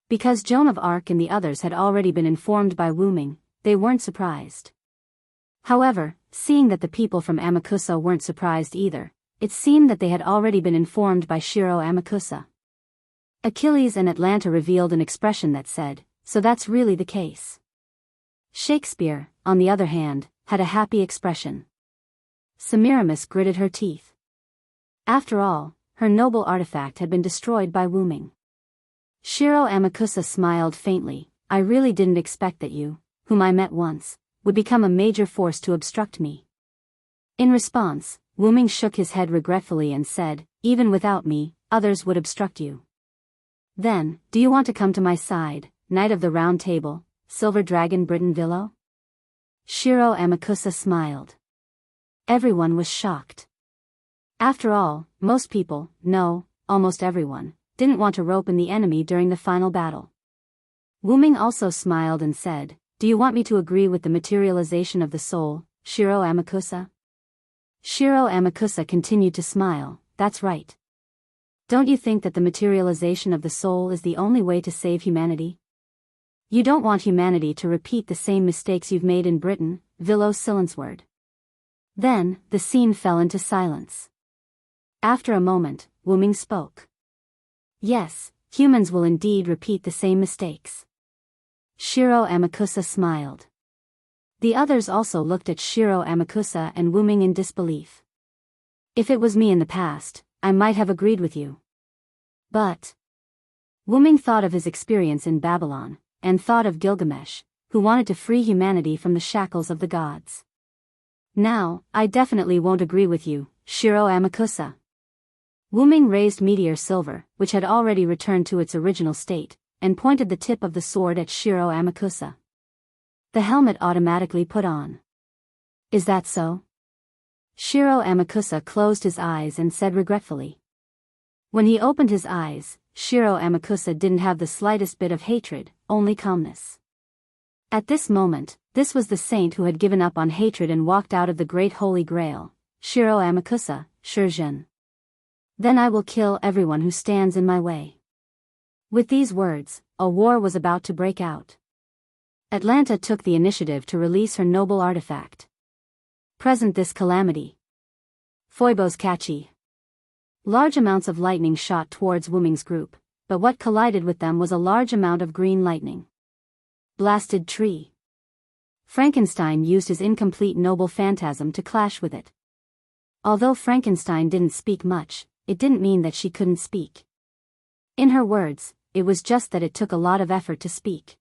Because Joan of Arc and the others had already been informed by Wu Ming, they weren't surprised. However, seeing that the people from Amakusa weren't surprised either, it seemed that they had already been informed by Shiro Amakusa. Achilles and Atlanta revealed an expression that said, so that's really the case. Shakespeare, on the other hand, had a happy expression. Semiramis gritted her teeth. After all, her noble artifact had been destroyed by Wu Ming. Shiro Amakusa smiled faintly. I really didn't expect that you, whom I met once, would become a major force to obstruct me. In response, Wu Ming shook his head regretfully and said, even without me, others would obstruct you. Then, do you want to come to my side, Knight of the Round Table, Silver Dragon Britain Villo? Shiro Amakusa smiled. Everyone was shocked. After all, most people, no, almost everyone, didn't want to rope in the enemy during the final battle. Wu Ming also smiled and said, do you want me to agree with the materialization of the soul, Shiro Amakusa? Shiro Amakusa continued to smile, that's right. Don't you think that the materialization of the soul is the only way to save humanity? You don't want humanity to repeat the same mistakes you've made in Britain, Villo Silensword. Then, the scene fell into silence. After a moment, Wu Ming spoke. Yes, humans will indeed repeat the same mistakes. Shiro Amakusa smiled. The others also looked at Shiro Amakusa and Wu Ming in disbelief. If it was me in the past, I might have agreed with you. But Wu Ming thought of his experience in Babylon, and thought of Gilgamesh, who wanted to free humanity from the shackles of the gods. Now, I definitely won't agree with you, Shiro Amakusa. Wu Ming raised Meteor Silver, which had already returned to its original state, and pointed the tip of the sword at Shiro Amakusa. The helmet automatically put on. Is that so? Shiro Amakusa closed his eyes and said regretfully. When he opened his eyes, Shiro Amakusa didn't have the slightest bit of hatred, only calmness. At this moment, this was the saint who had given up on hatred and walked out of the Great Holy Grail, Shiro Amakusa, Shurjin. Then I will kill everyone who stands in my way. With these words, a war was about to break out. Atlanta took the initiative to release her noble artifact. Present this calamity. Foibos Kachi. Large amounts of lightning shot towards Wu Ming's group, but what collided with them was a large amount of green lightning. Blasted tree. Frankenstein used his incomplete noble phantasm to clash with it. Although Frankenstein didn't speak much, it didn't mean that she couldn't speak. In her words, it was just that it took a lot of effort to speak.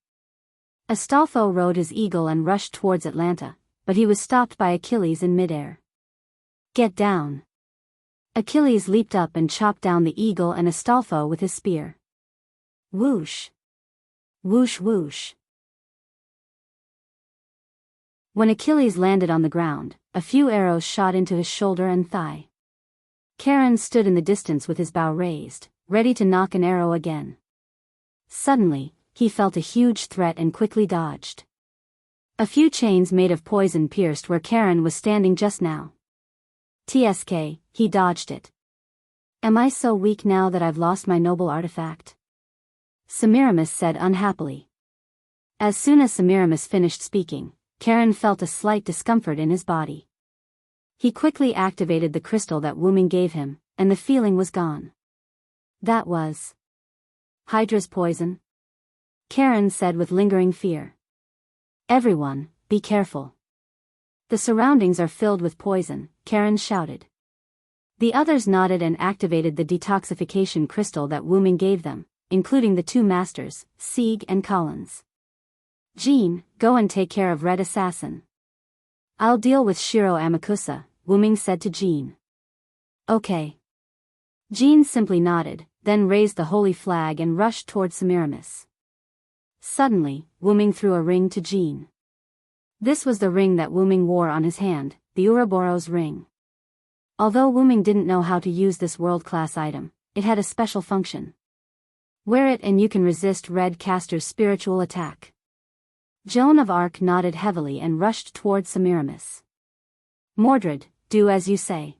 Astolfo rode his eagle and rushed towards Atlanta, but he was stopped by Achilles in midair. Get down. Achilles leaped up and chopped down the eagle and Astolfo with his spear. Whoosh. Whoosh whoosh. When Achilles landed on the ground, a few arrows shot into his shoulder and thigh. Charon stood in the distance with his bow raised, ready to knock an arrow again. Suddenly, he felt a huge threat and quickly dodged. A few chains made of poison pierced where Charon was standing just now. TSK, he dodged it. Am I so weak now that I've lost my noble artifact? Semiramis said unhappily. As soon as Semiramis finished speaking, Karen felt a slight discomfort in his body. He quickly activated the crystal that Wu Ming gave him, and the feeling was gone. That was Hydra's poison? Karen said with lingering fear. Everyone, be careful. The surroundings are filled with poison, Karen shouted. The others nodded and activated the detoxification crystal that Wu Ming gave them, including the two masters, Sieg and Collins. Jean, go and take care of Red Assassin. I'll deal with Shiro Amakusa, Wu Ming said to Jean. Okay. Jean simply nodded, then raised the holy flag and rushed toward Semiramis. Suddenly, Wu Ming threw a ring to Jean. This was the ring that Wu Ming wore on his hand, the Ouroboros ring. Although Wu Ming didn't know how to use this world-class item, it had a special function. Wear it and you can resist Red Caster's spiritual attack. Joan of Arc nodded heavily and rushed toward Semiramis. Mordred, do as you say.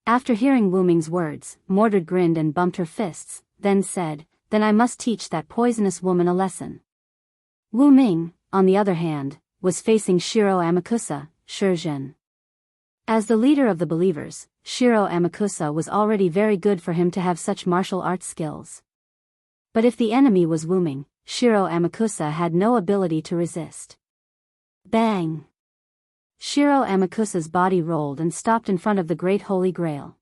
After hearing Wu Ming's words, Mordred grinned and bumped her fists, then said, then I must teach that poisonous woman a lesson. Wu Ming, on the other hand, was facing Shiro Amakusa, Shurjin. As the leader of the believers, Shiro Amakusa was already very good for him to have such martial arts skills. But if the enemy was Wu Ming, Shiro Amakusa had no ability to resist. Bang! Shiro Amakusa's body rolled and stopped in front of the Great Holy Grail.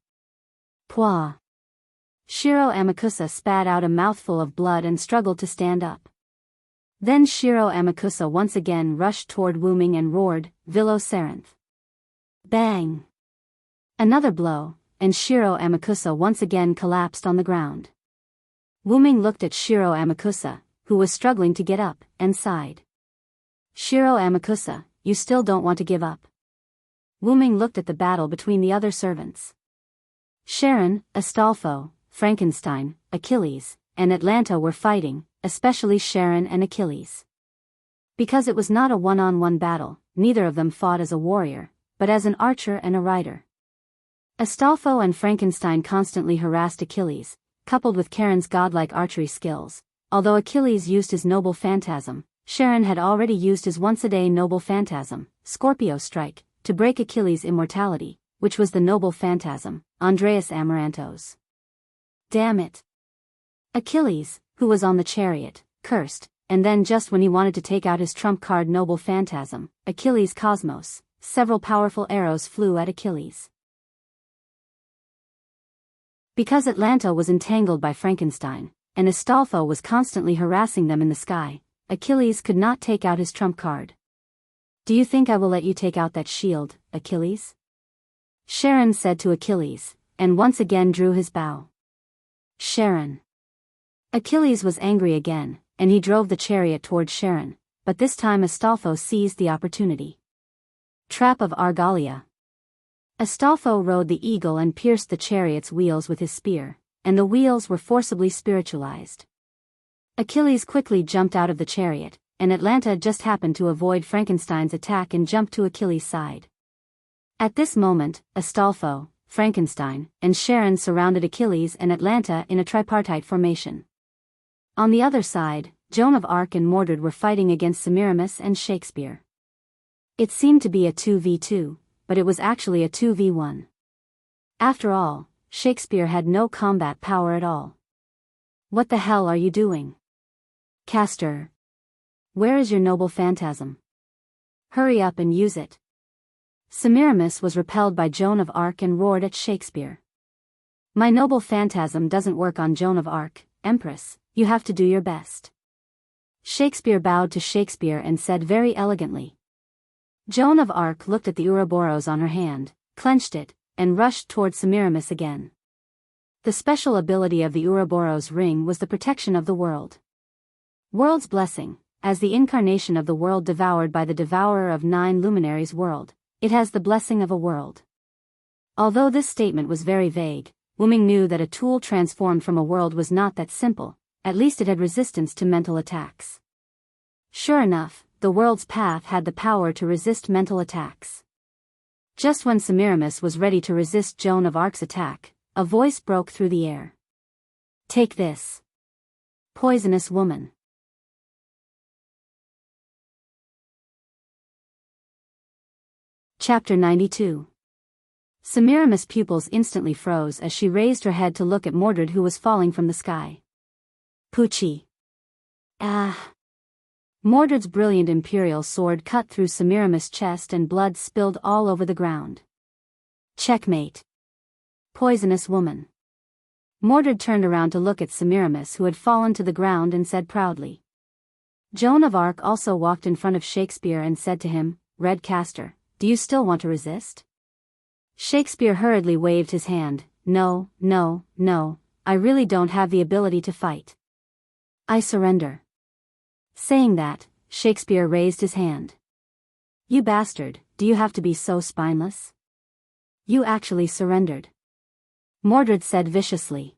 Pwah! Shiro Amakusa spat out a mouthful of blood and struggled to stand up. Then Shiro Amakusa once again rushed toward Wu Ming and roared, Vilo Saranth. Bang! Another blow, and Shiro Amakusa once again collapsed on the ground. Wu Ming looked at Shiro Amakusa, who was struggling to get up, and sighed. Shiro Amakusa, you still don't want to give up. Wu Ming looked at the battle between the other servants. Sharon, Astolfo, Frankenstein, Achilles, and Atlanta were fighting, especially Sharon and Achilles. Because it was not a one-on-one battle, neither of them fought as a warrior, but as an archer and a rider. Astolfo and Frankenstein constantly harassed Achilles, coupled with Charon's godlike archery skills. Although Achilles used his noble phantasm, Charon had already used his once-a-day noble phantasm, Scorpio Strike, to break Achilles' immortality, which was the noble phantasm, Andreas Amarantos. Damn it! Achilles, who was on the chariot, cursed, and then just when he wanted to take out his trump card noble phantasm, Achilles Cosmos, several powerful arrows flew at Achilles. Because Atlanta was entangled by Frankenstein, and Astolfo was constantly harassing them in the sky, Achilles could not take out his trump card. Do you think I will let you take out that shield, Achilles? Charon said to Achilles, and once again drew his bow. Charon. Achilles was angry again, and he drove the chariot toward Charon, but this time Astolfo seized the opportunity. Trap of Argalia. Astolfo rode the eagle and pierced the chariot's wheels with his spear, and the wheels were forcibly spiritualized. Achilles quickly jumped out of the chariot, and Atlanta just happened to avoid Frankenstein's attack and jumped to Achilles' side. At this moment, Astolfo, Frankenstein, and Charon surrounded Achilles and Atlanta in a tripartite formation. On the other side, Joan of Arc and Mordred were fighting against Semiramis and Shakespeare. It seemed to be a 2v2, but it was actually a 2v1. After all, Shakespeare had no combat power at all. What the hell are you doing? Castor. Where is your noble phantasm? Hurry up and use it. Semiramis was repelled by Joan of Arc and roared at Shakespeare. My noble phantasm doesn't work on Joan of Arc, Empress, you have to do your best. Shakespeare bowed to Shakespeare and said very elegantly. Joan of Arc looked at the Ouroboros on her hand, clenched it, and rushed toward Semiramis again. The special ability of the Ouroboros ring was the protection of the world. World's blessing, as the incarnation of the world devoured by the devourer of 9 luminaries world, it has the blessing of a world. Although this statement was very vague, Wu Ming knew that a tool transformed from a world was not that simple, at least it had resistance to mental attacks. Sure enough, the world's path had the power to resist mental attacks. Just when Semiramis was ready to resist Joan of Arc's attack, a voice broke through the air. Take this. Poisonous woman. Chapter 92. Semiramis' pupils instantly froze as she raised her head to look at Mordred, who was falling from the sky. Poochie. Ah. Mordred's brilliant imperial sword cut through Semiramis' chest and blood spilled all over the ground. Checkmate. Poisonous woman. Mordred turned around to look at Semiramis, who had fallen to the ground, and said proudly. Joan of Arc also walked in front of Shakespeare and said to him, Redcaster, do you still want to resist? Shakespeare hurriedly waved his hand. No, no, no, I really don't have the ability to fight. I surrender. Saying that, Shakespeare raised his hand. You bastard, do you have to be so spineless? You actually surrendered. Mordred said viciously.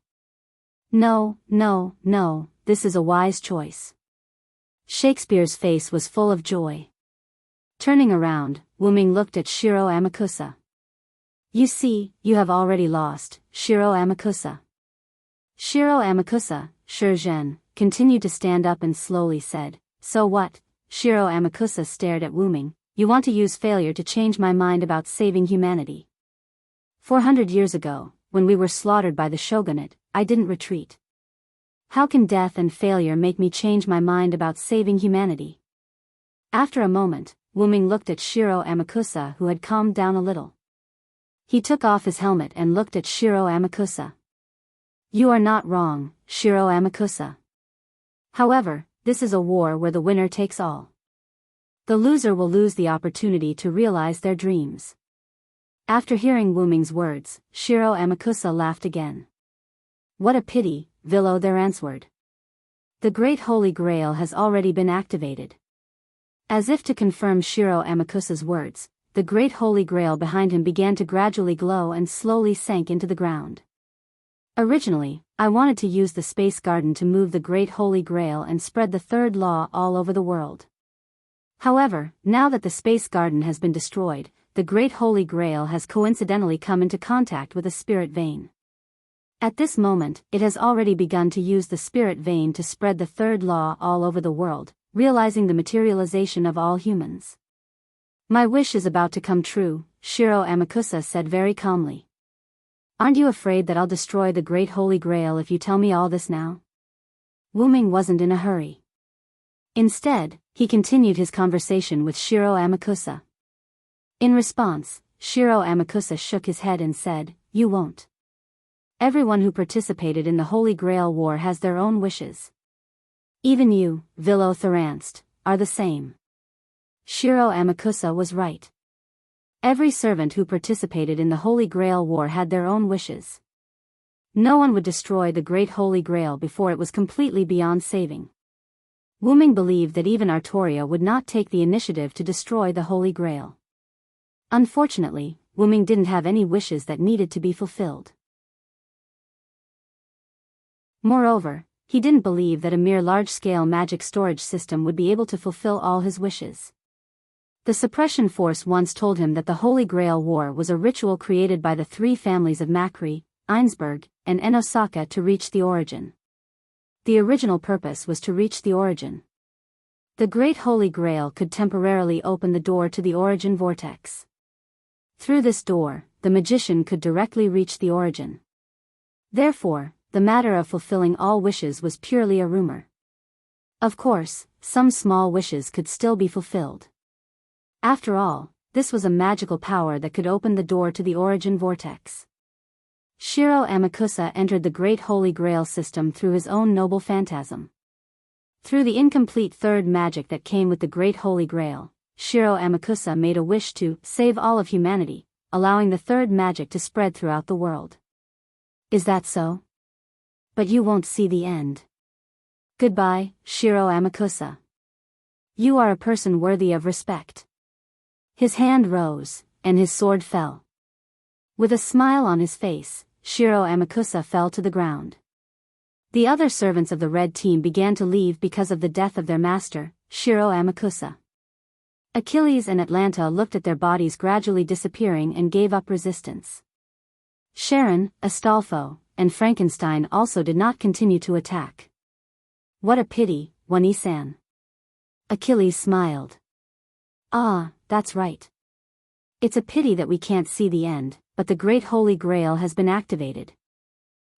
No, no, no, this is a wise choice. Shakespeare's face was full of joy. Turning around, Wuming looked at Shiro Amakusa. You see, you have already lost, Shiro Amakusa. Shiro Amakusa, Shurgen, continued to stand up and slowly said, So what? Shiro Amakusa stared at Wuming. You want to use failure to change my mind about saving humanity. 400 years ago, when we were slaughtered by the shogunate, I didn't retreat. How can death and failure make me change my mind about saving humanity? After a moment, Wuming looked at Shiro Amakusa, who had calmed down a little. He took off his helmet and looked at Shiro Amakusa. You are not wrong, Shiro Amakusa. However, this is a war where the winner takes all. The loser will lose the opportunity to realize their dreams. After hearing Wuming's words, Shiro Amakusa laughed again. What a pity, Vilo there answered. The Great Holy Grail has already been activated. As if to confirm Shiro Amakusa's words, the Great Holy Grail behind him began to gradually glow and slowly sank into the ground. Originally, I wanted to use the Space Garden to move the Great Holy Grail and spread the third law all over the world. However, now that the Space Garden has been destroyed, the Great Holy Grail has coincidentally come into contact with a spirit vein. At this moment, it has already begun to use the spirit vein to spread the third law all over the world, realizing the materialization of all humans. My wish is about to come true, Shiro Amakusa said very calmly. Aren't you afraid that I'll destroy the Great Holy Grail if you tell me all this now? Wuming wasn't in a hurry. Instead, he continued his conversation with Shiro Amakusa. In response, Shiro Amakusa shook his head and said, You won't. Everyone who participated in the Holy Grail War has their own wishes. Even you, Vilo Thoranst, are the same. Shiro Amakusa was right. Every servant who participated in the Holy Grail War had their own wishes. No one would destroy the Great Holy Grail before it was completely beyond saving. Wuming believed that even Artoria would not take the initiative to destroy the Holy Grail. Unfortunately, Wuming didn't have any wishes that needed to be fulfilled. Moreover, he didn't believe that a mere large-scale magic storage system would be able to fulfill all his wishes. The suppression force once told him that the Holy Grail War was a ritual created by the three families of Macri, Einsberg, and Enosaka to reach the origin. The original purpose was to reach the origin. The Great Holy Grail could temporarily open the door to the origin vortex. Through this door, the magician could directly reach the origin. Therefore, the matter of fulfilling all wishes was purely a rumor. Of course, some small wishes could still be fulfilled. After all, this was a magical power that could open the door to the origin vortex. Shiro Amakusa entered the Great Holy Grail system through his own noble phantasm. Through the incomplete third magic that came with the Great Holy Grail, Shiro Amakusa made a wish to save all of humanity, allowing the third magic to spread throughout the world. Is that so? But you won't see the end. Goodbye, Shiro Amakusa. You are a person worthy of respect. His hand rose, and his sword fell. With a smile on his face, Shiro Amakusa fell to the ground. The other servants of the Red Team began to leave because of the death of their master, Shiro Amakusa. Achilles and Atlanta looked at their bodies gradually disappearing and gave up resistance. Sharon, Astolfo, and Frankenstein also did not continue to attack. What a pity, Wani-san. Achilles smiled. Ah, that's right. It's a pity that we can't see the end, but the Great Holy Grail has been activated.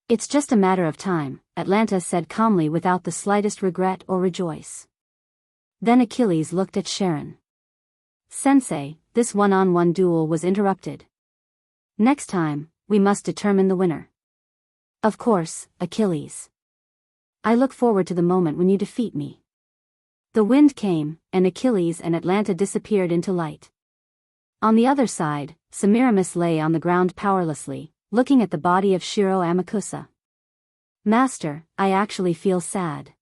It's just a matter of time, Atlanta said calmly without the slightest regret or rejoice. Then Achilles looked at Sharon. Sensei, this one-on-one duel was interrupted. Next time, we must determine the winner. Of course, Achilles. I look forward to the moment when you defeat me. The wind came, and Achilles and Atlanta disappeared into light. On the other side, Semiramis lay on the ground powerlessly, looking at the body of Shiro Amakusa. Master, I actually feel sad.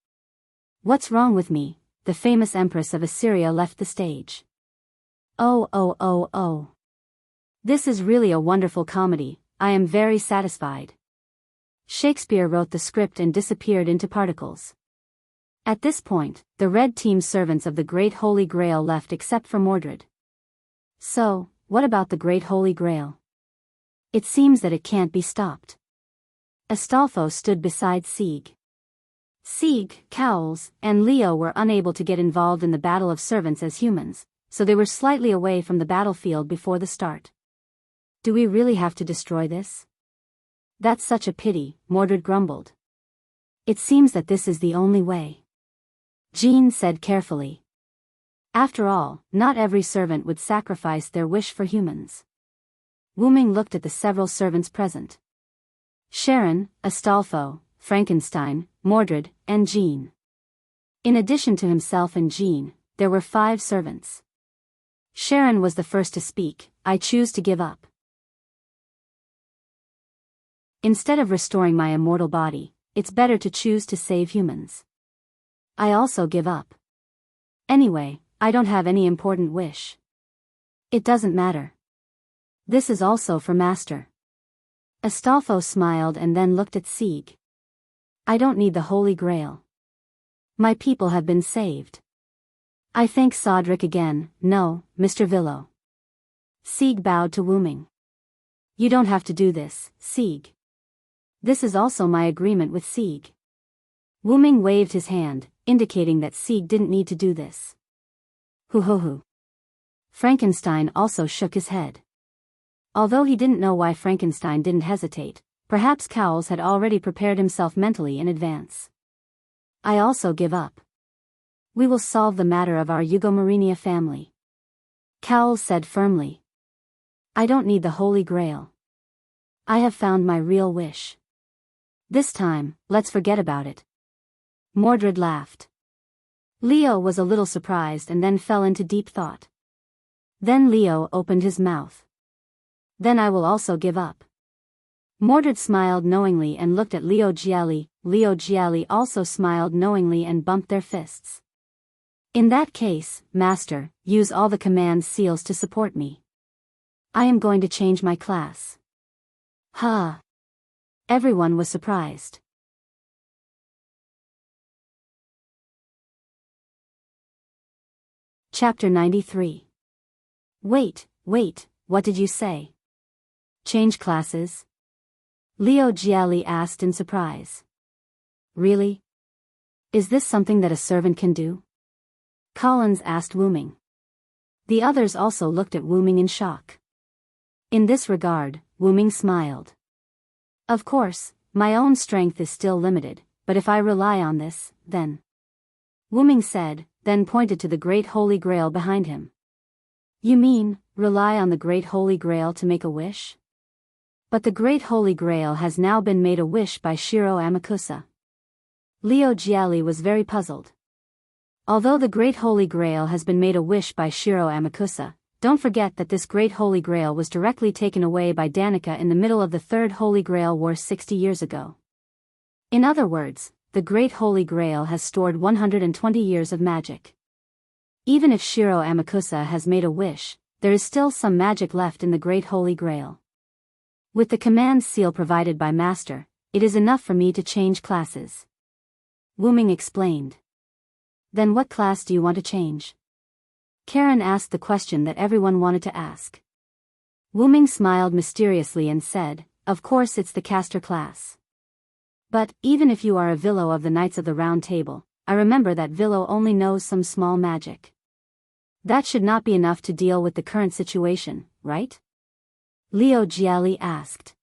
What's wrong with me? The famous Empress of Assyria left the stage. Oh. This is really a wonderful comedy, I am very satisfied. Shakespeare wrote the script and disappeared into particles. At this point, the red team's servants of the Great Holy Grail left except for Mordred. So, what about the Great Holy Grail? It seems that it can't be stopped. Astolfo stood beside Sieg. Sieg, Cowles, and Leo were unable to get involved in the Battle of Servants as humans, so they were slightly away from the battlefield before the start. Do we really have to destroy this? That's such a pity, Mordred grumbled. It seems that this is the only way. Jean said carefully. After all, not every servant would sacrifice their wish for humans. Wu Ming looked at the several servants present. Sharon, Astolfo, Frankenstein, Mordred, and Jean. In addition to himself and Jean, there were 5 servants. Sharon was the first to speak. I choose to give up. Instead of restoring my immortal body, it's better to choose to save humans. I also give up. Anyway, I don't have any important wish. It doesn't matter. This is also for Master. Astolfo smiled and then looked at Sieg. I don't need the Holy Grail. My people have been saved. I thank Sodric again. No, Mr. Villo. Sieg bowed to Wu Ming. You don't have to do this, Sieg. This is also my agreement with Sieg. Wu Ming waved his hand, indicating that Sieg didn't need to do this. Hoo. Frankenstein also shook his head. Although he didn't know why Frankenstein didn't hesitate, perhaps Cowles had already prepared himself mentally in advance. I also give up. We will solve the matter of our Eugomarinia family. Cowles said firmly. I don't need the Holy Grail. I have found my real wish. This time, let's forget about it. Mordred laughed. Leo was a little surprised and then fell into deep thought. Then Leo opened his mouth. Then I will also give up. Mordred smiled knowingly and looked at Leo Gialli. Leo Gialli also smiled knowingly and bumped their fists. In that case, Master, use all the command seals to support me. I am going to change my class. Ha! Everyone was surprised. Chapter 93. Wait, what did you say? Change classes? Leo Gialli asked in surprise. Really? Is this something that a servant can do? Collins asked Wu Ming. The others also looked at Wu Ming in shock. In this regard, Wu Ming smiled. Of course, my own strength is still limited, but if I rely on this, then... Wu Ming said, then pointed to the Great Holy Grail behind him. You mean, rely on the Great Holy Grail to make a wish? But the Great Holy Grail has now been made a wish by Shiro Amakusa. Leo Gialli was very puzzled. Although the Great Holy Grail has been made a wish by Shiro Amakusa, don't forget that this Great Holy Grail was directly taken away by Danica in the middle of the Third Holy Grail War 60 years ago. In other words, the Great Holy Grail has stored 120 years of magic. Even if Shiro Amakusa has made a wish, there is still some magic left in the Great Holy Grail. With the command seal provided by Master, it is enough for me to change classes. Wu Ming explained. Then what class do you want to change? Karen asked the question that everyone wanted to ask. Wu Ming smiled mysteriously and said, of course it's the caster class. But, even if you are a Villo of the Knights of the Round Table, I remember that Villo only knows some small magic. That should not be enough to deal with the current situation, right? Liu Jiali asked.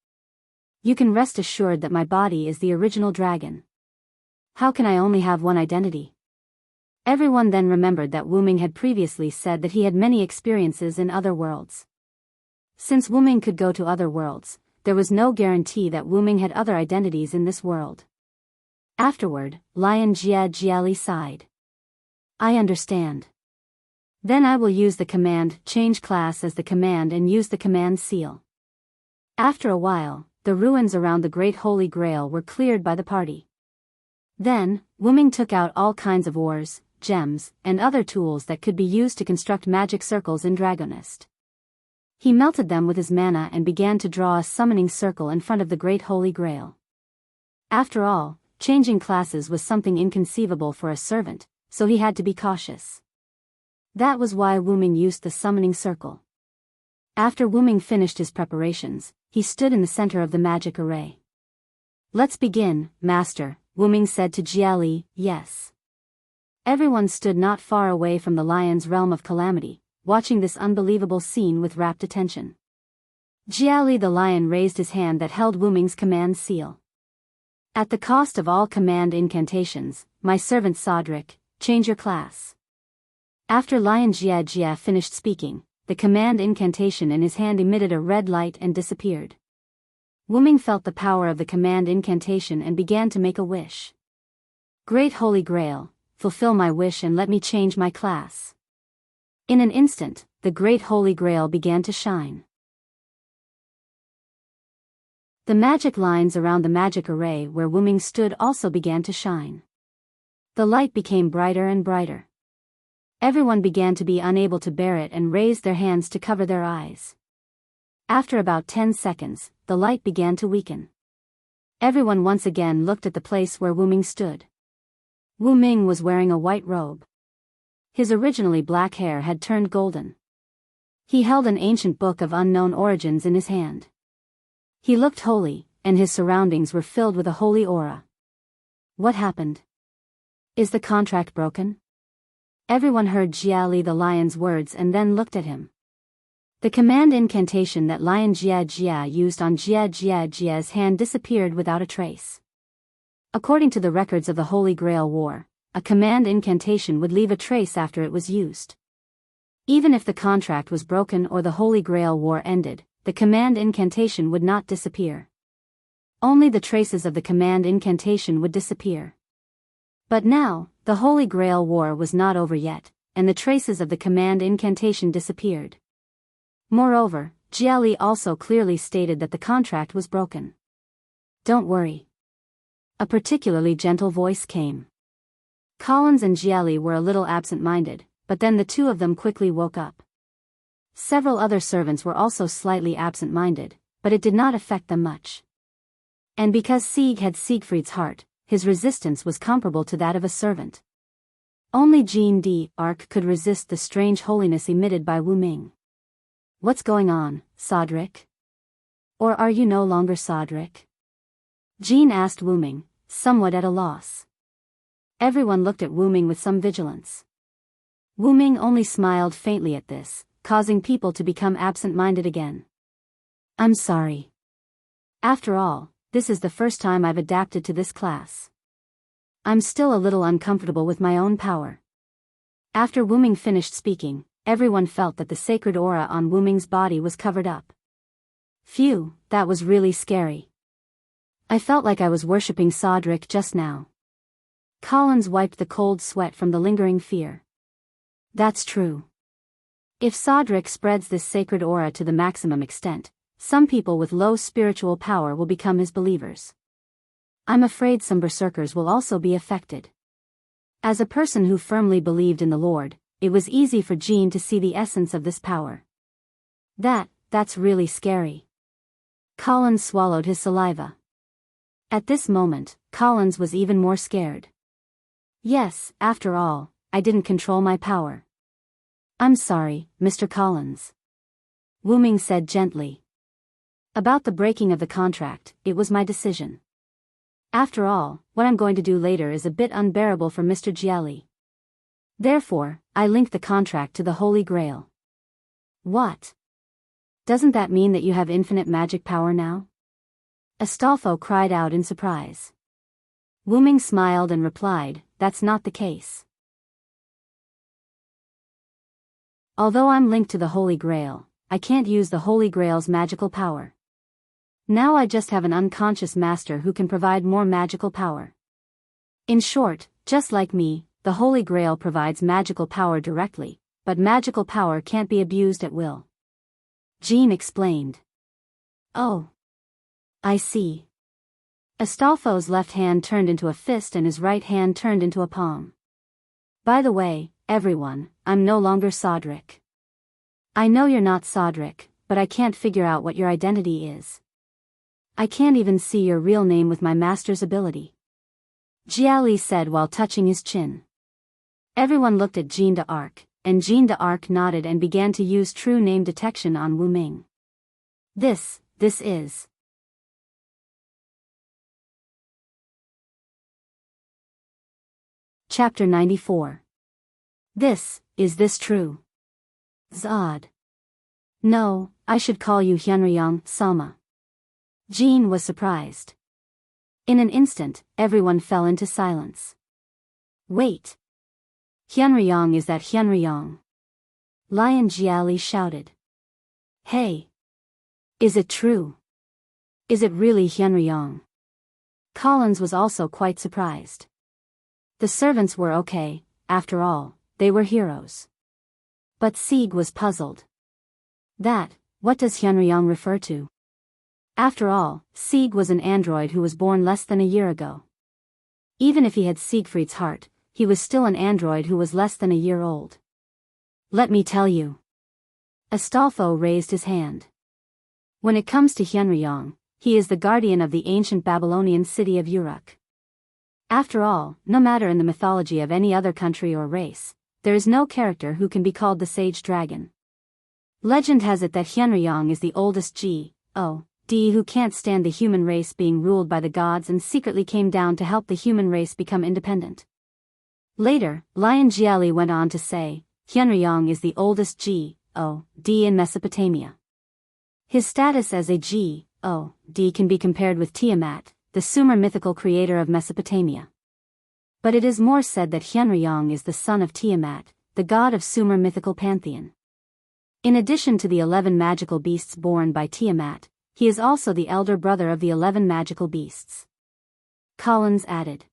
You can rest assured that my body is the original dragon. How can I only have one identity? Everyone then remembered that Wu Ming had previously said that he had many experiences in other worlds. Since Wu Ming could go to other worlds, there was no guarantee that Wu Ming had other identities in this world. Afterward, Lion Jia Jiali sighed. I understand. Then I will use the command change class as the command and use the command seal. After a while, the ruins around the Great Holy Grail were cleared by the party. Then, Wu Ming took out all kinds of ores, gems, and other tools that could be used to construct magic circles in Dragonist. He melted them with his mana and began to draw a summoning circle in front of the Great Holy Grail. After all, changing classes was something inconceivable for a servant, so he had to be cautious. That was why Wu Ming used the summoning circle. After Wu Ming finished his preparations, he stood in the center of the magic array. Let's begin, Master, Wu Ming said to Jiali. Yes. Everyone stood not far away from the lion's realm of calamity, watching this unbelievable scene with rapt attention. Jiali the lion raised his hand that held Wu Ming's command seal. At the cost of all command incantations, my servant Sodric, change your class. After Lion Jia Jia finished speaking, the command incantation in his hand emitted a red light and disappeared. Wu Ming felt the power of the command incantation and began to make a wish. Great Holy Grail, fulfill my wish and let me change my class. In an instant, the Great Holy Grail began to shine. The magic lines around the magic array where Wu Ming stood also began to shine. The light became brighter and brighter. Everyone began to be unable to bear it and raised their hands to cover their eyes. After about 10 seconds, the light began to weaken. Everyone once again looked at the place where Wu Ming stood. Wu Ming was wearing a white robe. His originally black hair had turned golden. He held an ancient book of unknown origins in his hand. He looked holy, and his surroundings were filled with a holy aura. What happened? Is the contract broken? Everyone heard Jiali the lion's words and then looked at him. The command incantation that Lion Jia Jia used on Jia Jia Jia's hand disappeared without a trace. According to the records of the Holy Grail War, a command incantation would leave a trace after it was used. Even if the contract was broken or the Holy Grail War ended, the command incantation would not disappear. Only the traces of the command incantation would disappear. But now, the Holy Grail War was not over yet, and the traces of the command incantation disappeared. Moreover, Jiali also clearly stated that the contract was broken. Don't worry. A particularly gentle voice came. Collins and Jiali were a little absent-minded, but then the two of them quickly woke up. Several other servants were also slightly absent-minded, but it did not affect them much. And because Sieg had Siegfried's heart, his resistance was comparable to that of a servant. Only Jean d'Arc could resist the strange holiness emitted by Wu Ming. What's going on, Sodric? Or are you no longer Sodric? Jean asked Wu Ming, somewhat at a loss. Everyone looked at Wu Ming with some vigilance. Wu Ming only smiled faintly at this, causing people to become absent-minded again. I'm sorry. After all, this is the first time I've adapted to this class. I'm still a little uncomfortable with my own power. After Wu Ming finished speaking, everyone felt that the sacred aura on Wu Ming's body was covered up. Phew, that was really scary. I felt like I was worshipping Sodric just now. Collins wiped the cold sweat from the lingering fear. That's true. If Sodric spreads this sacred aura to the maximum extent, some people with low spiritual power will become his believers. I'm afraid some berserkers will also be affected. As a person who firmly believed in the Lord, it was easy for Jean to see the essence of this power. That's really scary. Collins swallowed his saliva. At this moment, Collins was even more scared. Yes, after all, I didn't control my power. I'm sorry, Mr. Collins. Wu Ming said gently. About the breaking of the contract, it was my decision. After all, what I'm going to do later is a bit unbearable for Mr. Gialli. Therefore, I linked the contract to the Holy Grail. What? Doesn't that mean that you have infinite magic power now? Astolfo cried out in surprise. Wu Ming smiled and replied, that's not the case. Although I'm linked to the Holy Grail, I can't use the Holy Grail's magical power. Now I just have an unconscious master who can provide more magical power. In short, just like me, the Holy Grail provides magical power directly, but magical power can't be abused at will. Jean explained. Oh. I see. Astolfo's left hand turned into a fist and his right hand turned into a palm. By the way, everyone, I'm no longer Sodric. I know you're not Sodric, but I can't figure out what your identity is. I can't even see your real name with my master's ability. Gialli said while touching his chin. Everyone looked at Jean d'Arc, and Jean d'Arc nodded and began to use true name detection on Wu Ming. This is... Chapter 94. Is this true? Zod. No, I should call you Hyunryong, Sama. Jean was surprised. In an instant, everyone fell into silence. Wait. Hyunryong, is that Hyunryong? Lion Gialli shouted. Hey. Is it true? Is it really Hyunryong? Collins was also quite surprised. The servants were okay, after all, they were heroes. But Sieg was puzzled. What does Hyunryong refer to? After all, Sieg was an android who was born less than a year ago. Even if he had Siegfried's heart, he was still an android who was less than a year old. Let me tell you. Astolfo raised his hand. When it comes to Hyunryong, he is the guardian of the ancient Babylonian city of Uruk. After all, no matter in the mythology of any other country or race, there is no character who can be called the Sage Dragon. Legend has it that Hyunryong is the oldest God who can't stand the human race being ruled by the gods and secretly came down to help the human race become independent. Later, Lion Gialli went on to say, Hyunryong is the oldest God in Mesopotamia. His status as a God can be compared with Tiamat, the Sumer mythical creator of Mesopotamia. But it is more said that Hyunryong is the son of Tiamat, the god of Sumer mythical pantheon. In addition to the 11 magical beasts born by Tiamat, he is also the elder brother of the 11 magical beasts. Collins added.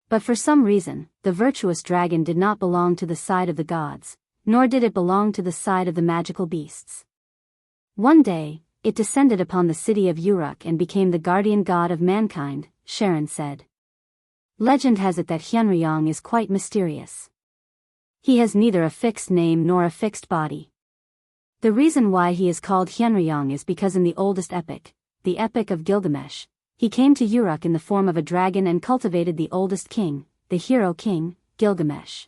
But for some reason, the virtuous dragon did not belong to the side of the gods, nor did it belong to the side of the magical beasts. One day, it descended upon the city of Uruk and became the guardian god of mankind, Sharon said. Legend has it that Hyunryong is quite mysterious. He has neither a fixed name nor a fixed body. The reason why he is called Hyunryong is because in the oldest epic, the Epic of Gilgamesh, he came to Uruk in the form of a dragon and cultivated the oldest king, the hero king, Gilgamesh.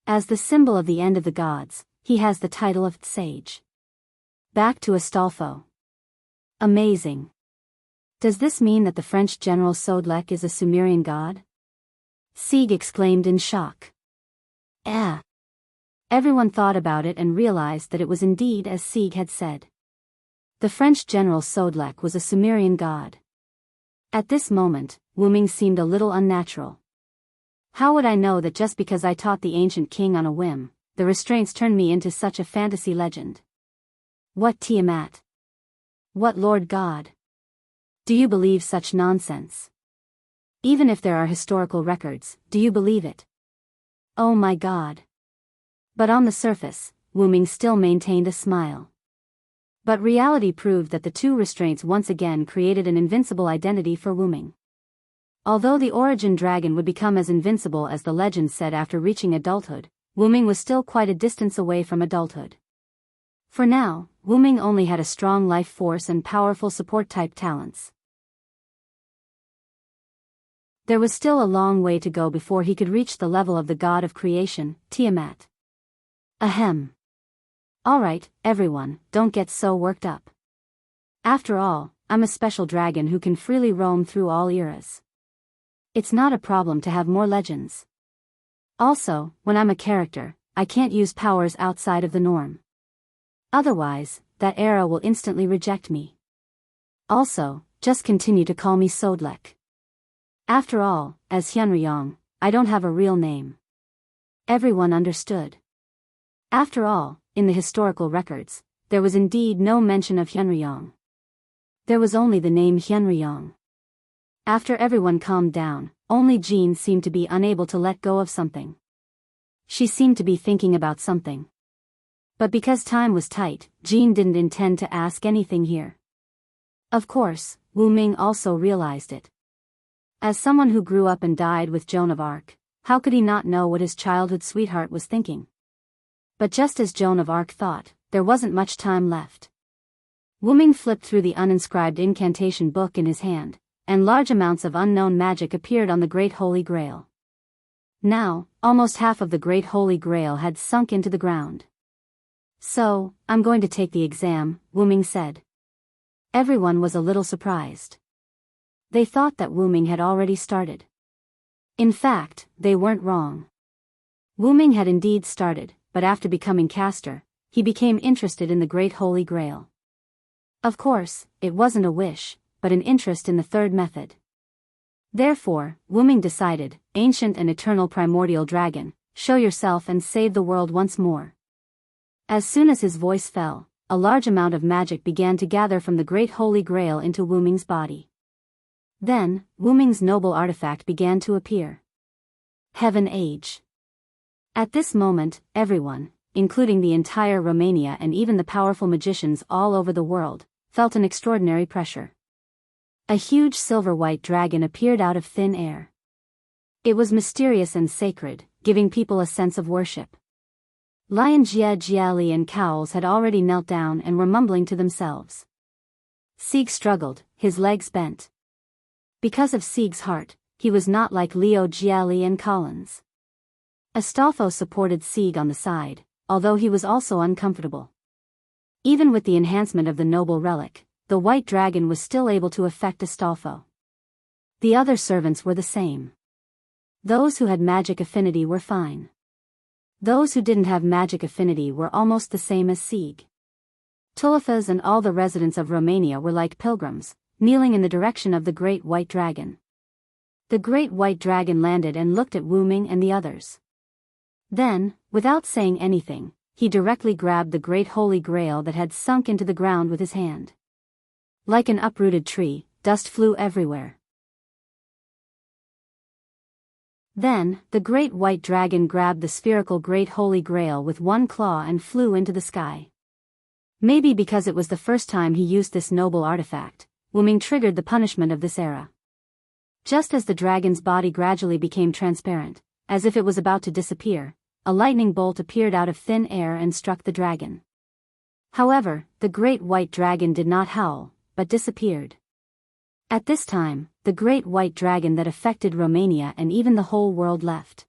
As the symbol of the end of the gods, he has the title of Sage. Back to Astolfo. Amazing. Does this mean that the French general Sodlek is a Sumerian god? Sieg exclaimed in shock. Everyone thought about it and realized that it was indeed as Sieg had said. The French general Sodlek was a Sumerian god. At this moment, Wu Ming seemed a little unnatural. How would I know that just because I taught the ancient king on a whim, the restraints turned me into such a fantasy legend? What Tiamat? What Lord God? Do you believe such nonsense? Even if there are historical records, do you believe it? Oh my God. But on the surface, Wu Ming still maintained a smile. But reality proved that the two restraints once again created an invincible identity for Wu Ming. Although the origin dragon would become as invincible as the legend said after reaching adulthood, Wu Ming was still quite a distance away from adulthood. For now, Wu Ming only had a strong life force and powerful support-type talents. There was still a long way to go before he could reach the level of the god of creation, Tiamat. Ahem. Alright, everyone, don't get so worked up. After all, I'm a special dragon who can freely roam through all eras. It's not a problem to have more legends. Also, when I'm a character, I can't use powers outside of the norm. Otherwise, that era will instantly reject me. Also, just continue to call me Sodlek. After all, as Hyunryong, I don't have a real name. Everyone understood. After all, in the historical records, there was indeed no mention of Hyunryong. There was only the name Hyunryong. After everyone calmed down, only Jean seemed to be unable to let go of something. She seemed to be thinking about something. But because time was tight, Jean didn't intend to ask anything here. Of course, Wu Ming also realized it. As someone who grew up and died with Joan of Arc, how could he not know what his childhood sweetheart was thinking? But just as Joan of Arc thought, there wasn't much time left. Wu Ming flipped through the uninscribed incantation book in his hand, and large amounts of unknown magic appeared on the Great Holy Grail. Now, almost half of the Great Holy Grail had sunk into the ground. So, I'm going to take the exam, Wu Ming said. Everyone was a little surprised. They thought that Wu Ming had already started. In fact, they weren't wrong. Wu Ming had indeed started, but after becoming caster, he became interested in the Great Holy Grail. Of course, it wasn't a wish, but an interest in the third method. Therefore, Wu Ming decided, ancient and eternal primordial dragon, show yourself and save the world once more. As soon as his voice fell, a large amount of magic began to gather from the Great Holy Grail into Wu Ming's body. Then, Wu Ming's noble artifact began to appear. Heaven Age. At this moment, everyone, including the entire Romania and even the powerful magicians all over the world, felt an extraordinary pressure. A huge silver-white dragon appeared out of thin air. It was mysterious and sacred, giving people a sense of worship. Lion Jia Jiali and Cowls had already knelt down and were mumbling to themselves. Sieg struggled, his legs bent. Because of Sieg's heart, he was not like Leo Jiali and Collins. Astolfo supported Sieg on the side, although he was also uncomfortable. Even with the enhancement of the noble relic, the white dragon was still able to affect Astolfo. The other servants were the same. Those who had magic affinity were fine. Those who didn't have magic affinity were almost the same as Sieg. Tulifas and all the residents of Romania were like pilgrims, kneeling in the direction of the great white dragon. The great white dragon landed and looked at Wu Ming and the others. Then, without saying anything, he directly grabbed the Great Holy Grail that had sunk into the ground with his hand. Like an uprooted tree, dust flew everywhere. Then, the great white dragon grabbed the spherical Great Holy Grail with one claw and flew into the sky. Maybe because it was the first time he used this noble artifact, Wu Ming triggered the punishment of this era. Just as the dragon's body gradually became transparent, as if it was about to disappear, a lightning bolt appeared out of thin air and struck the dragon. However, the great white dragon did not howl, but disappeared. At this time, the great white dragon that affected Romania and even the whole world left.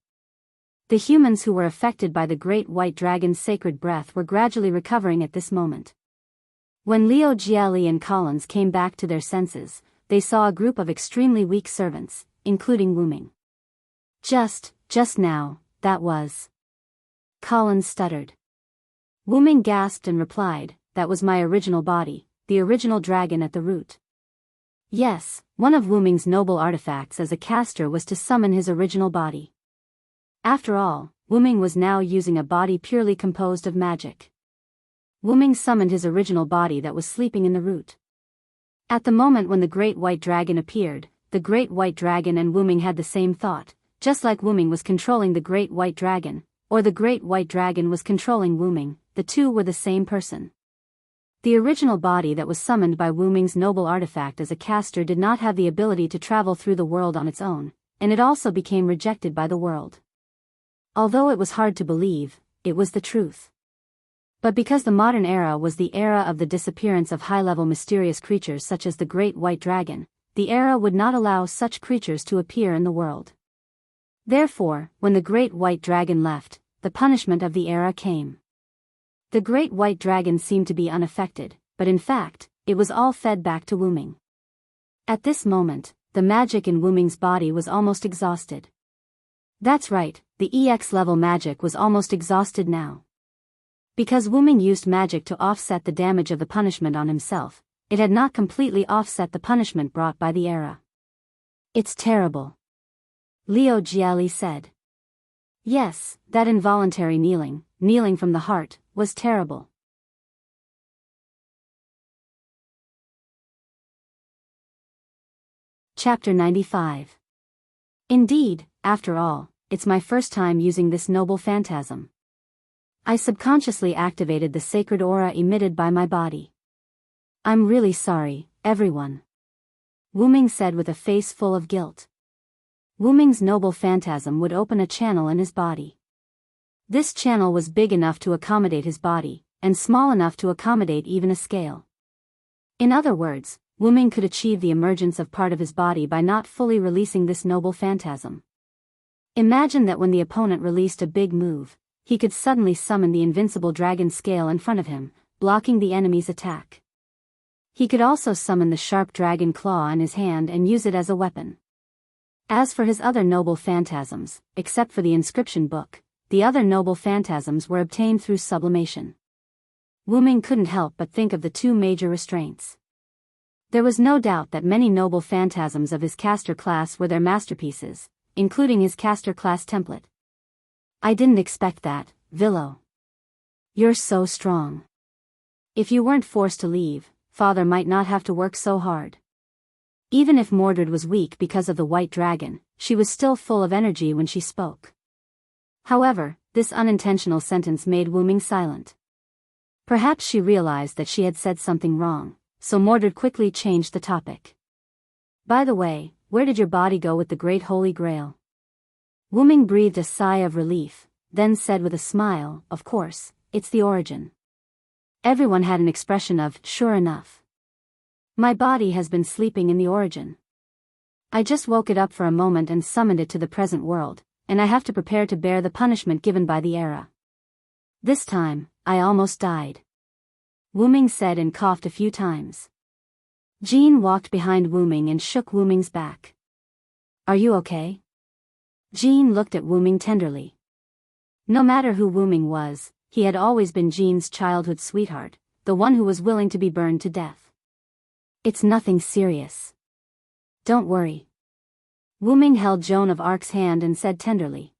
The humans who were affected by the great white dragon's sacred breath were gradually recovering at this moment. When Leo Jiali and Collins came back to their senses, they saw a group of extremely weak servants, including Wu Ming. Just now, that was. Collins stuttered. Wu Ming gasped and replied, that was my original body, the original dragon at the root. Yes, one of Wu Ming's noble artifacts as a caster was to summon his original body. After all, Wu Ming was now using a body purely composed of magic. Wu Ming summoned his original body that was sleeping in the root. At the moment when the great white dragon appeared, the great white dragon and Wu Ming had the same thought. Just like Wu Ming was controlling the great white dragon, or the great white dragon was controlling Wu Ming, the two were the same person. The original body that was summoned by Wu Ming's noble artifact as a caster did not have the ability to travel through the world on its own, and it also became rejected by the world. Although it was hard to believe, it was the truth. But because the modern era was the era of the disappearance of high-level mysterious creatures such as the great white dragon, the era would not allow such creatures to appear in the world. Therefore, when the great white dragon left, the punishment of the era came. The great white dragon seemed to be unaffected, but in fact, it was all fed back to Wu Ming. At this moment, the magic in Wu Ming's body was almost exhausted. That's right, the EX level magic was almost exhausted now. Because Wu Ming used magic to offset the damage of the punishment on himself, it had not completely offset the punishment brought by the era. It's terrible. Liu Jiali said. Yes, that involuntary kneeling from the heart, was terrible. Chapter 95. Indeed, after all, it's my first time using this noble phantasm. I subconsciously activated the sacred aura emitted by my body. I'm really sorry, everyone. Wu Ming said with a face full of guilt. Wu Ming's noble phantasm would open a channel in his body. This channel was big enough to accommodate his body, and small enough to accommodate even a scale. In other words, Wu Ming could achieve the emergence of part of his body by not fully releasing this noble phantasm. Imagine that when the opponent released a big move, he could suddenly summon the invincible dragon scale in front of him, blocking the enemy's attack. He could also summon the sharp dragon claw in his hand and use it as a weapon. As for his other noble phantasms, except for the inscription book, the other noble phantasms were obtained through sublimation. Wu Ming couldn't help but think of the two major restraints. There was no doubt that many noble phantasms of his caster class were their masterpieces, including his caster class template. I didn't expect that, Villo. You're so strong. If you weren't forced to leave, Father might not have to work so hard. Even if Mordred was weak because of the white dragon, she was still full of energy when she spoke. However, this unintentional sentence made Wu Ming silent. Perhaps she realized that she had said something wrong, so Mordred quickly changed the topic. By the way, where did your body go with the Great Holy Grail? Wu Ming breathed a sigh of relief, then said with a smile, of course, it's the origin. Everyone had an expression of, sure enough. My body has been sleeping in the origin. I just woke it up for a moment and summoned it to the present world, and I have to prepare to bear the punishment given by the era. This time, I almost died. Wu Ming said and coughed a few times. Jean walked behind Wu Ming and shook Wu Ming's back. Are you okay? Jean looked at Wu Ming tenderly. No matter who Wu Ming was, he had always been Jean's childhood sweetheart, the one who was willing to be burned to death. It's nothing serious. Don't worry. Wu Ming held Joan of Arc's hand and said tenderly.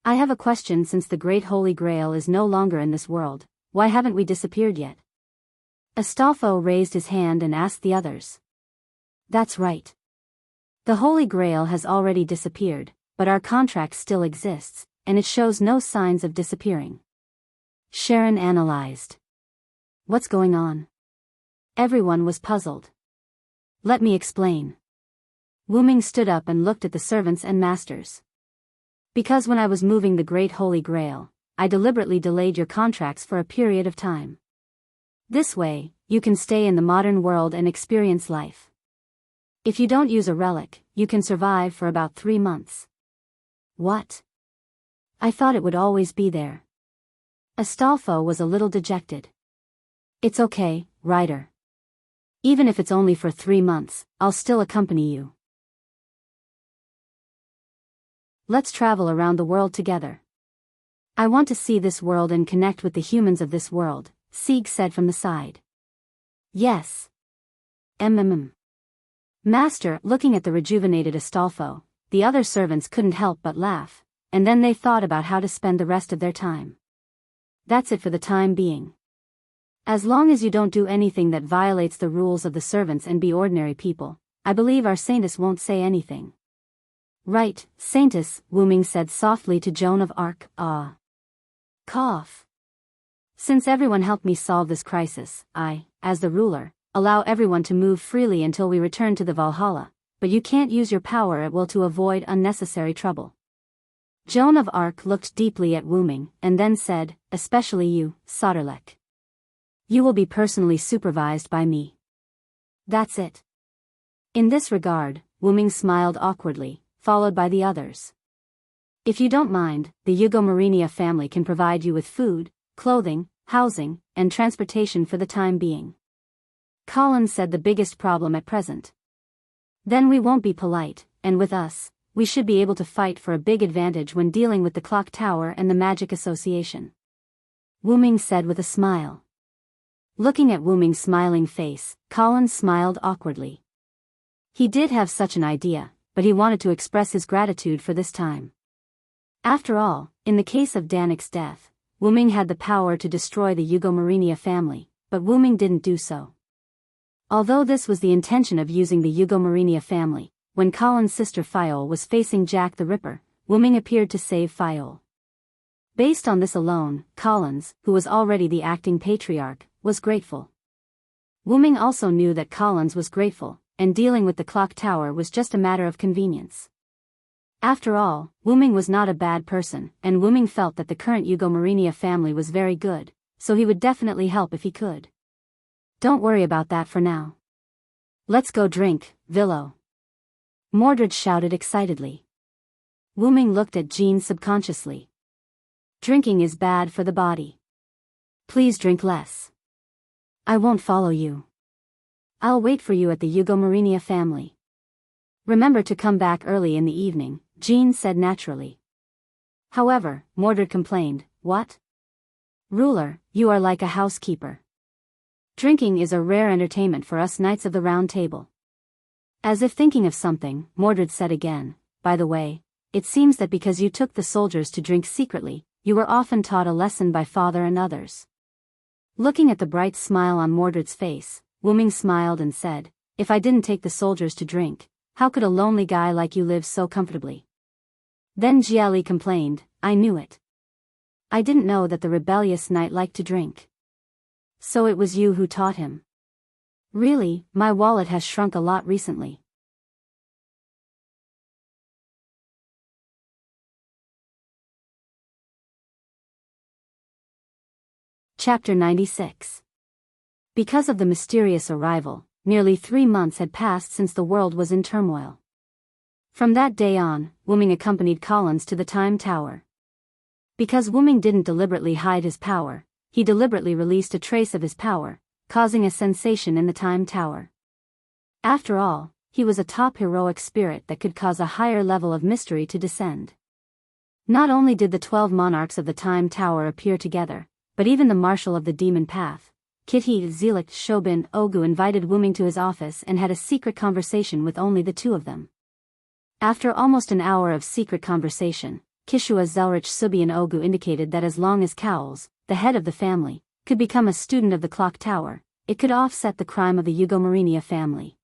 I have a question. Since the Great Holy Grail is no longer in this world, why haven't we disappeared yet? Astolfo raised his hand and asked the others. That's right. The Holy Grail has already disappeared, but our contract still exists, and it shows no signs of disappearing. Sharon analyzed. What's going on? Everyone was puzzled. Let me explain. Wu Ming stood up and looked at the servants and masters. Because when I was moving the Great Holy Grail, I deliberately delayed your contracts for a period of time. This way, you can stay in the modern world and experience life. If you don't use a relic, you can survive for about 3 months. What? I thought it would always be there. Astolfo was a little dejected. It's okay, Ryder. Even if it's only for 3 months, I'll still accompany you. Let's travel around the world together. I want to see this world and connect with the humans of this world, Sieg said from the side. Yes. Master, looking at the rejuvenated Astolfo, the other servants couldn't help but laugh, and then they thought about how to spend the rest of their time. That's it for the time being. As long as you don't do anything that violates the rules of the servants and be ordinary people, I believe our Saintess won't say anything. Right, Saintess, Wu Ming said softly to Joan of Arc. Cough. Since everyone helped me solve this crisis, I, as the ruler, allow everyone to move freely until we return to the Valhalla, but you can't use your power at will to avoid unnecessary trouble. Joan of Arc looked deeply at Wu Ming, and then said, especially you, Soderlek. You will be personally supervised by me. That's it. In this regard, Wu Ming smiled awkwardly, followed by the others. If you don't mind, the Yugomarinia family can provide you with food, clothing, housing, and transportation for the time being. Collins said, the biggest problem at present. Then we won't be polite, and with us, we should be able to fight for a big advantage when dealing with the clock tower and the magic association. Wu Ming said with a smile. Looking at Wu Ming's smiling face, Collins smiled awkwardly. He did have such an idea, but he wanted to express his gratitude for this time. After all, in the case of Danik's death, Wu Ming had the power to destroy the Eugomarinia family, but Wu Ming didn't do so. Although this was the intention of using the Eugomarinia family, when Collins' sister Fiole was facing Jack the Ripper, Wu Ming appeared to save Fiole. Based on this alone, Collins, who was already the acting patriarch, was grateful. Wu Ming also knew that Collins was grateful, and dealing with the clock tower was just a matter of convenience. After all, Wu Ming was not a bad person, and Wu Ming felt that the current Eugomarinia family was very good, so he would definitely help if he could. Don't worry about that for now. Let's go drink, Villo. Mordred shouted excitedly. Wu Ming looked at Jean subconsciously. Drinking is bad for the body. Please drink less. I won't follow you. I'll wait for you at the Eugomarinia family. Remember to come back early in the evening, Jean said naturally. However, Mordred complained, what? Ruler, you are like a housekeeper. Drinking is a rare entertainment for us Knights of the Round Table. As if thinking of something, Mordred said again, by the way, it seems that because you took the soldiers to drink secretly, you were often taught a lesson by father and others. Looking at the bright smile on Mordred's face, Wu Ming smiled and said, if I didn't take the soldiers to drink, how could a lonely guy like you live so comfortably? Then Jiali complained, I knew it. I didn't know that the rebellious knight liked to drink. So it was you who taught him. Really, my wallet has shrunk a lot recently. Chapter 96. Because of the mysterious arrival, nearly 3 months had passed since the world was in turmoil. From that day on, Wu Ming accompanied Collins to the Time Tower. Because Wu Ming didn't deliberately hide his power, he deliberately released a trace of his power, causing a sensation in the Time Tower. After all, he was a top heroic spirit that could cause a higher level of mystery to descend. Not only did the 12 monarchs of the Time Tower appear together, but even the Marshal of the Demon Path, Kitty Zelik Shobin Ogu, invited Wu Ming to his office and had a secret conversation with only the two of them. After almost an hour of secret conversation, Kishua Zelrich Subian Ogu indicated that as long as Cowles, the head of the family, could become a student of the clock tower, it could offset the crime of the Eugomarinia family.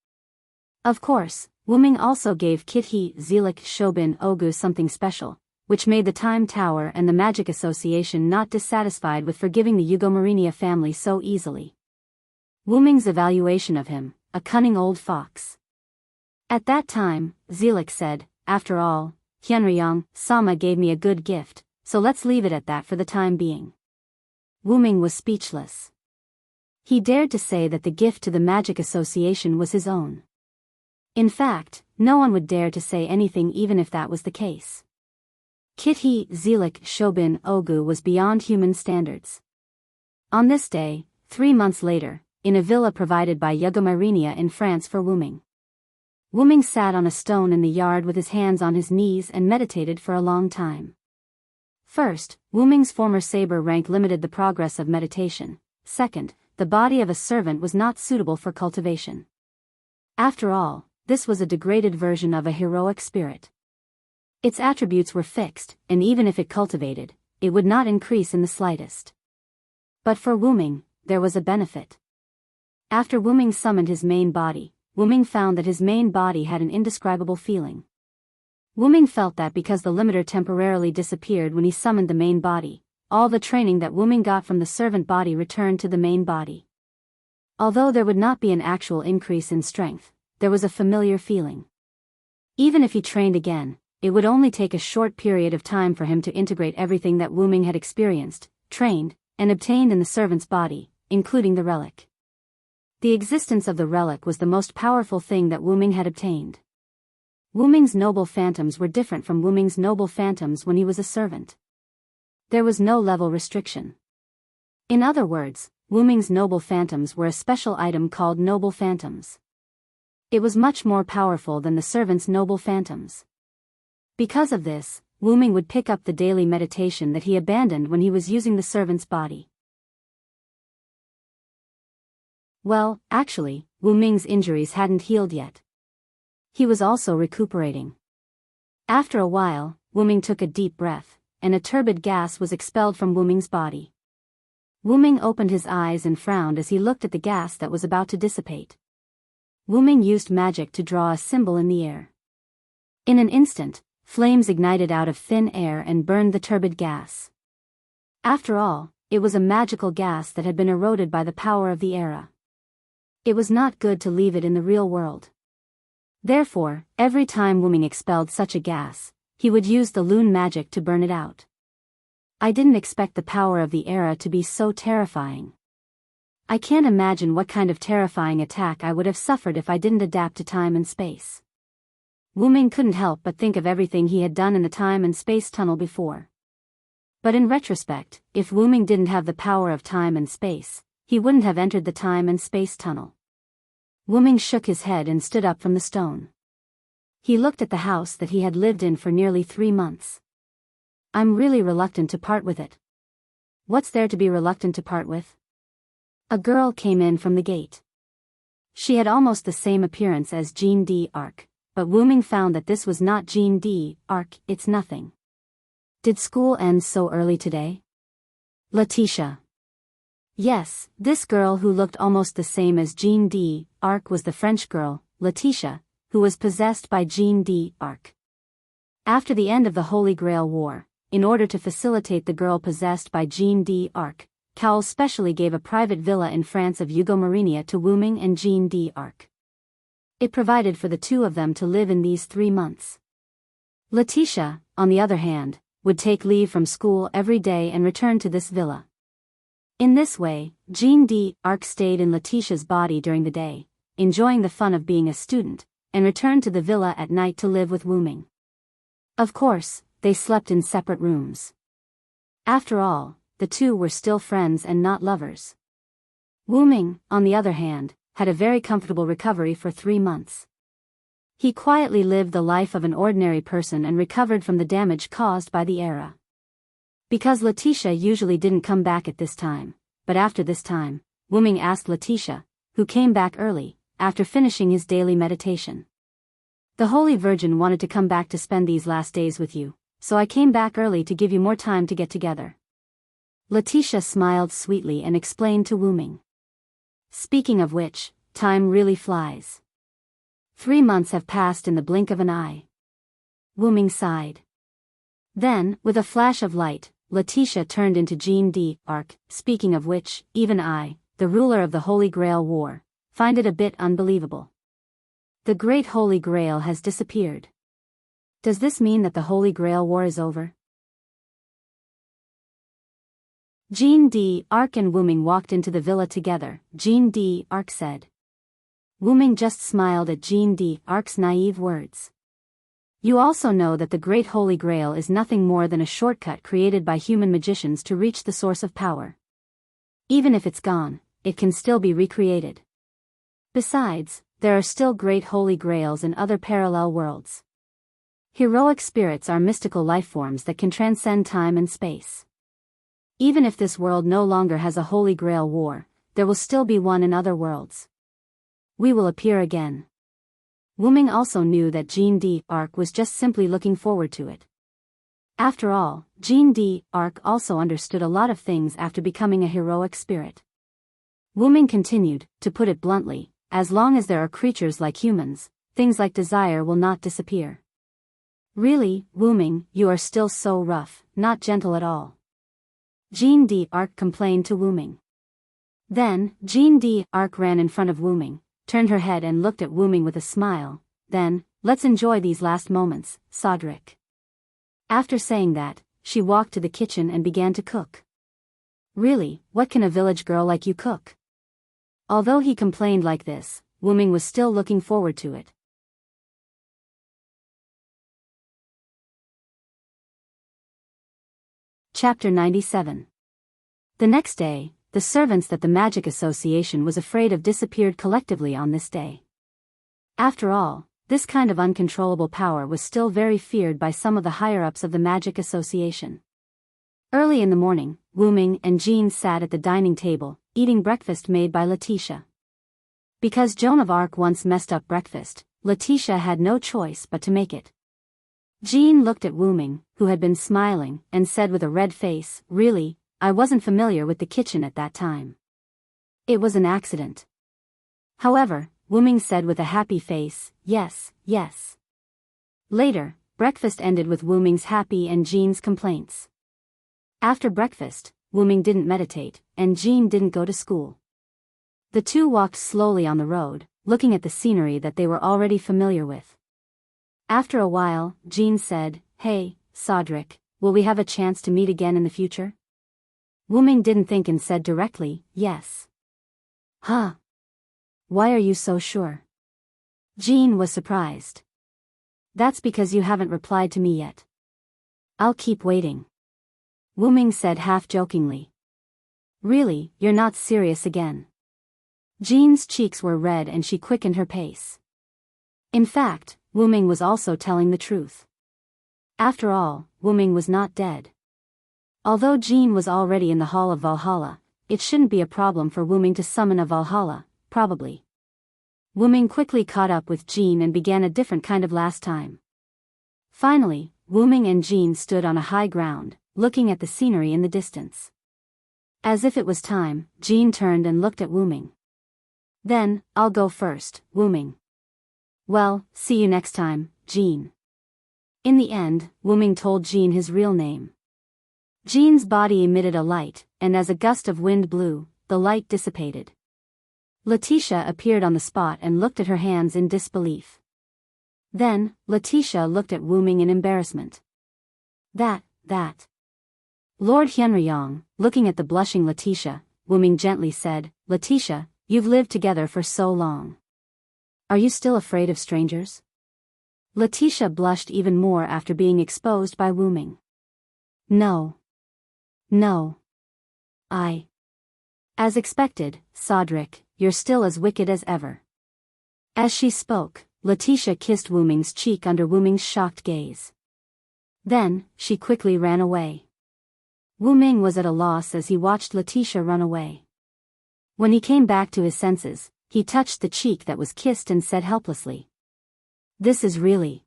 Of course, Wu Ming also gave Kitty Zelik Shobin Ogu something special, which made the Time Tower and the Magic Association not dissatisfied with forgiving the Eugomarinia family so easily. Wu Ming's evaluation of him, a cunning old fox. At that time, Zelik said, after all, Hyunryong Sama gave me a good gift, so let's leave it at that for the time being. Wu Ming was speechless. He dared to say that the gift to the Magic Association was his own. In fact, no one would dare to say anything even if that was the case. Kitty Zelik Shobin Ogu was beyond human standards. On this day, 3 months later, in a villa provided by Eugomarinia in France for Wu Ming. Wu Ming sat on a stone in the yard with his hands on his knees and meditated for a long time. First, Wu Ming's former saber rank limited the progress of meditation. Second, the body of a servant was not suitable for cultivation. After all, this was a degraded version of a heroic spirit. Its attributes were fixed, and even if it cultivated, it would not increase in the slightest. But for Wu Ming, there was a benefit. After Wu Ming summoned his main body, Wu Ming found that his main body had an indescribable feeling. Wu Ming felt that because the limiter temporarily disappeared when he summoned the main body, all the training that Wu Ming got from the servant body returned to the main body. Although there would not be an actual increase in strength, there was a familiar feeling. Even if he trained again, it would only take a short period of time for him to integrate everything that Wu Ming had experienced, trained, and obtained in the servant's body, including the relic. The existence of the relic was the most powerful thing that Wu Ming had obtained. Wu Ming's noble phantoms were different from Wu Ming's noble phantoms when he was a servant. There was no level restriction. In other words, Wu Ming's noble phantoms were a special item called noble phantoms. It was much more powerful than the servant's noble phantoms. Because of this, Wu Ming would pick up the daily meditation that he abandoned when he was using the servant's body. Well, actually, Wu Ming's injuries hadn't healed yet. He was also recuperating. After a while, Wu Ming took a deep breath, and a turbid gas was expelled from Wu Ming's body. Wu Ming opened his eyes and frowned as he looked at the gas that was about to dissipate. Wu Ming used magic to draw a symbol in the air. In an instant, flames ignited out of thin air and burned the turbid gas. After all, it was a magical gas that had been eroded by the power of the era. It was not good to leave it in the real world. Therefore, every time Wu Ming expelled such a gas, he would use the Lune magic to burn it out. I didn't expect the power of the era to be so terrifying. I can't imagine what kind of terrifying attack I would have suffered if I didn't adapt to time and space. Wu Ming couldn't help but think of everything he had done in the time and space tunnel before. But in retrospect, if Wu Ming didn't have the power of time and space, he wouldn't have entered the time and space tunnel. Wu Ming shook his head and stood up from the stone. He looked at the house that he had lived in for nearly 3 months. I'm really reluctant to part with it. What's there to be reluctant to part with? A girl came in from the gate. She had almost the same appearance as Jean d'Arc, but Wu Ming found that this was not Jean d'Arc. It's nothing. Did school end so early today? Letitia. Yes, this girl who looked almost the same as Jean d'Arc was the French girl, Letitia, who was possessed by Jean d'Arc. After the end of the Holy Grail War, in order to facilitate the girl possessed by Jean d'Arc, Cowles specially gave a private villa in France of Hugo Marinia to Wu Ming and Jean d'Arc. It provided for the two of them to live in these 3 months. Letitia, on the other hand, would take leave from school every day and return to this villa. In this way, Jean d'Arc stayed in Letitia's body during the day, enjoying the fun of being a student, and returned to the villa at night to live with Wu Ming. Of course, they slept in separate rooms. After all, the two were still friends and not lovers. Wu Ming, on the other hand, had a very comfortable recovery for 3 months. He quietly lived the life of an ordinary person and recovered from the damage caused by the era. Because Letitia usually didn't come back at this time, but after this time, Wu Ming asked Letitia, who came back early, after finishing his daily meditation. The Holy Virgin wanted to come back to spend these last days with you, so I came back early to give you more time to get together. Letitia smiled sweetly and explained to Wu Ming. Speaking of which, time really flies. 3 months have passed in the blink of an eye. Wu Ming sighed. Then, with a flash of light, Letitia turned into Jean d'Arc. Speaking of which, even I, the ruler of the Holy Grail War, find it a bit unbelievable. The Great Holy Grail has disappeared. Does this mean that the Holy Grail War is over? Jean d'Arc and Wu Ming walked into the villa together. Jean d'Arc said. Wu Ming just smiled at Jean d'Arc's naive words. You also know that the Great Holy Grail is nothing more than a shortcut created by human magicians to reach the source of power. Even if it's gone, it can still be recreated. Besides, there are still great holy grails in other parallel worlds. Heroic spirits are mystical lifeforms that can transcend time and space. Even if this world no longer has a Holy Grail war, there will still be one in other worlds. We will appear again. Wu Ming also knew that Jean d'Arc was just simply looking forward to it. After all, Jean d'Arc also understood a lot of things after becoming a heroic spirit. Wu Ming continued, to put it bluntly, as long as there are creatures like humans, things like desire will not disappear. Really, Wu Ming, you are still so rough, not gentle at all. Jean d'Arc complained to Wu Ming. Then, Jean d'Arc ran in front of Wu Ming, turned her head and looked at Wu Ming with a smile. Then, let's enjoy these last moments, Cedric. After saying that, she walked to the kitchen and began to cook. Really, what can a village girl like you cook? Although he complained like this, Wu Ming was still looking forward to it. Chapter 97. The next day, the servants that the Magic Association was afraid of disappeared collectively on this day. After all, this kind of uncontrollable power was still very feared by some of the higher-ups of the Magic Association. Early in the morning, Wu Ming and Jean sat at the dining table, eating breakfast made by Letitia. Because Joan of Arc once messed up breakfast, Letitia had no choice but to make it. Jean looked at Wu Ming, who had been smiling, and said with a red face, "Really, I wasn't familiar with the kitchen at that time. It was an accident." However, Wu Ming said with a happy face, "Yes, yes." Later, breakfast ended with Wu Ming's happy and Jean's complaints. After breakfast, Wu Ming didn't meditate, and Jean didn't go to school. The two walked slowly on the road, looking at the scenery that they were already familiar with. After a while, Jean said, "Hey, Cedric, will we have a chance to meet again in the future?" Wu Ming didn't think and said directly, "Yes." "Huh? Why are you so sure?" Jean was surprised. "That's because you haven't replied to me yet." "I'll keep waiting," Wu Ming said half-jokingly. "Really, you're not serious again?" Jean's cheeks were red and she quickened her pace. In fact, Wu Ming was also telling the truth. After all, Wu Ming was not dead. Although Jean was already in the Hall of Valhalla, it shouldn't be a problem for Wu Ming to summon a Valhalla, probably. Wu Ming quickly caught up with Jean and began a different kind of last time. Finally, Wu Ming and Jean stood on a high ground, looking at the scenery in the distance. As if it was time, Jean turned and looked at Wu Ming. "Then, I'll go first, Wu Ming." "Well, see you next time, Jean." In the end, Wu Ming told Jean his real name. Jean's body emitted a light, and as a gust of wind blew, the light dissipated. Letitia appeared on the spot and looked at her hands in disbelief. Then, Letitia looked at Wu Ming in embarrassment. That. Lord Hyunryong, looking at the blushing Letitia, Wu Ming gently said, "Letitia, you've lived together for so long. Are you still afraid of strangers?" Letitia blushed even more after being exposed by Wu Ming. No. As expected, Cedric, you're still as wicked as ever." As she spoke, Letitia kissed Wu Ming's cheek under Wu Ming's shocked gaze. Then, she quickly ran away. Wu Ming was at a loss as he watched Letitia run away. When he came back to his senses, he touched the cheek that was kissed and said helplessly, "This is really..."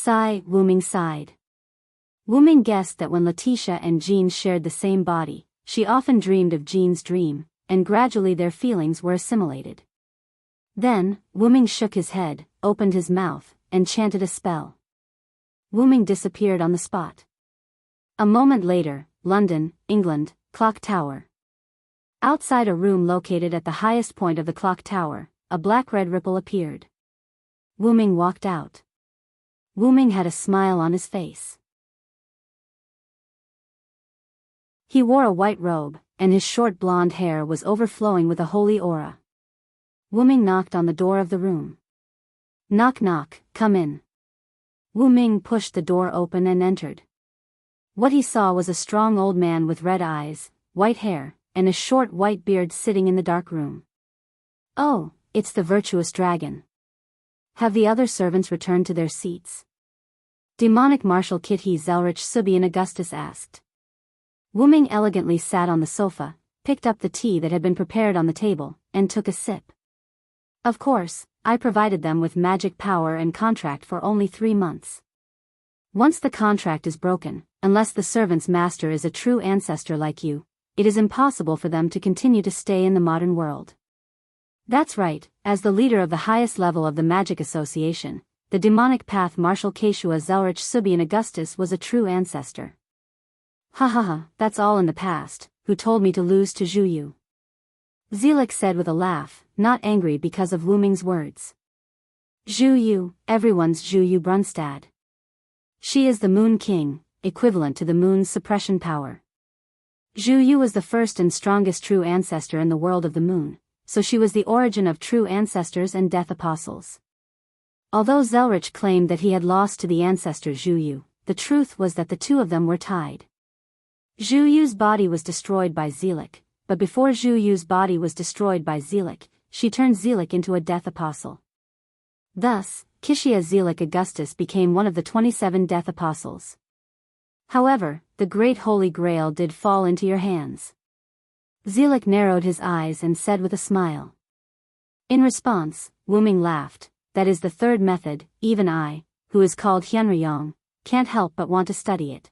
Wu Ming sighed. Wu Ming guessed that when Letitia and Jean shared the same body, she often dreamed of Jean's dream, and gradually their feelings were assimilated. Then, Wu Ming shook his head, opened his mouth, and chanted a spell. Wu Ming disappeared on the spot. A moment later, London, England, Clock Tower. Outside a room located at the highest point of the clock tower, a black-red ripple appeared. Wu Ming walked out. Wu Ming had a smile on his face. He wore a white robe, and his short blonde hair was overflowing with a holy aura. Wu Ming knocked on the door of the room. "Knock knock, come in." Wu Ming pushed the door open and entered. What he saw was a strong old man with red eyes, white hair, and a short white beard sitting in the dark room. "Oh, it's the virtuous dragon. Have the other servants returned to their seats?" Demonic Marshal Kitty Zelrich Subian Augustus asked. Wu Ming elegantly sat on the sofa, picked up the tea that had been prepared on the table, and took a sip. "Of course, I provided them with magic power and contract for only 3 months. Once the contract is broken, unless the servant's master is a true ancestor like you, it is impossible for them to continue to stay in the modern world." That's right, as the leader of the highest level of the Magic Association, the demonic path Marshal Keshua Zelrich Subian Augustus was a true ancestor. Ha, that's all in the past, who told me to lose to Zhu Yu?" Zelik said with a laugh, not angry because of Wu Ming's words. "Zhu Yu, everyone's Zhu Yu Brunstad. She is the Moon King, equivalent to the Moon's suppression power. Zhu Yu was the first and strongest true ancestor in the world of the Moon, so she was the origin of true ancestors and death apostles. Although Zelrich claimed that he had lost to the ancestor Zhu Yu, the truth was that the two of them were tied. Zhu Yu's body was destroyed by Zelik, but before Zhu Yu's body was destroyed by Zelik, she turned Zelik into a death apostle. Thus, Kishia Zelik Augustus became one of the 27 death apostles. However, the great Holy Grail did fall into your hands. Zelik narrowed his eyes and said with a smile. In response, Wuming laughed. That is the third method. Even I, who is called Hyunryong, can't help but want to study it.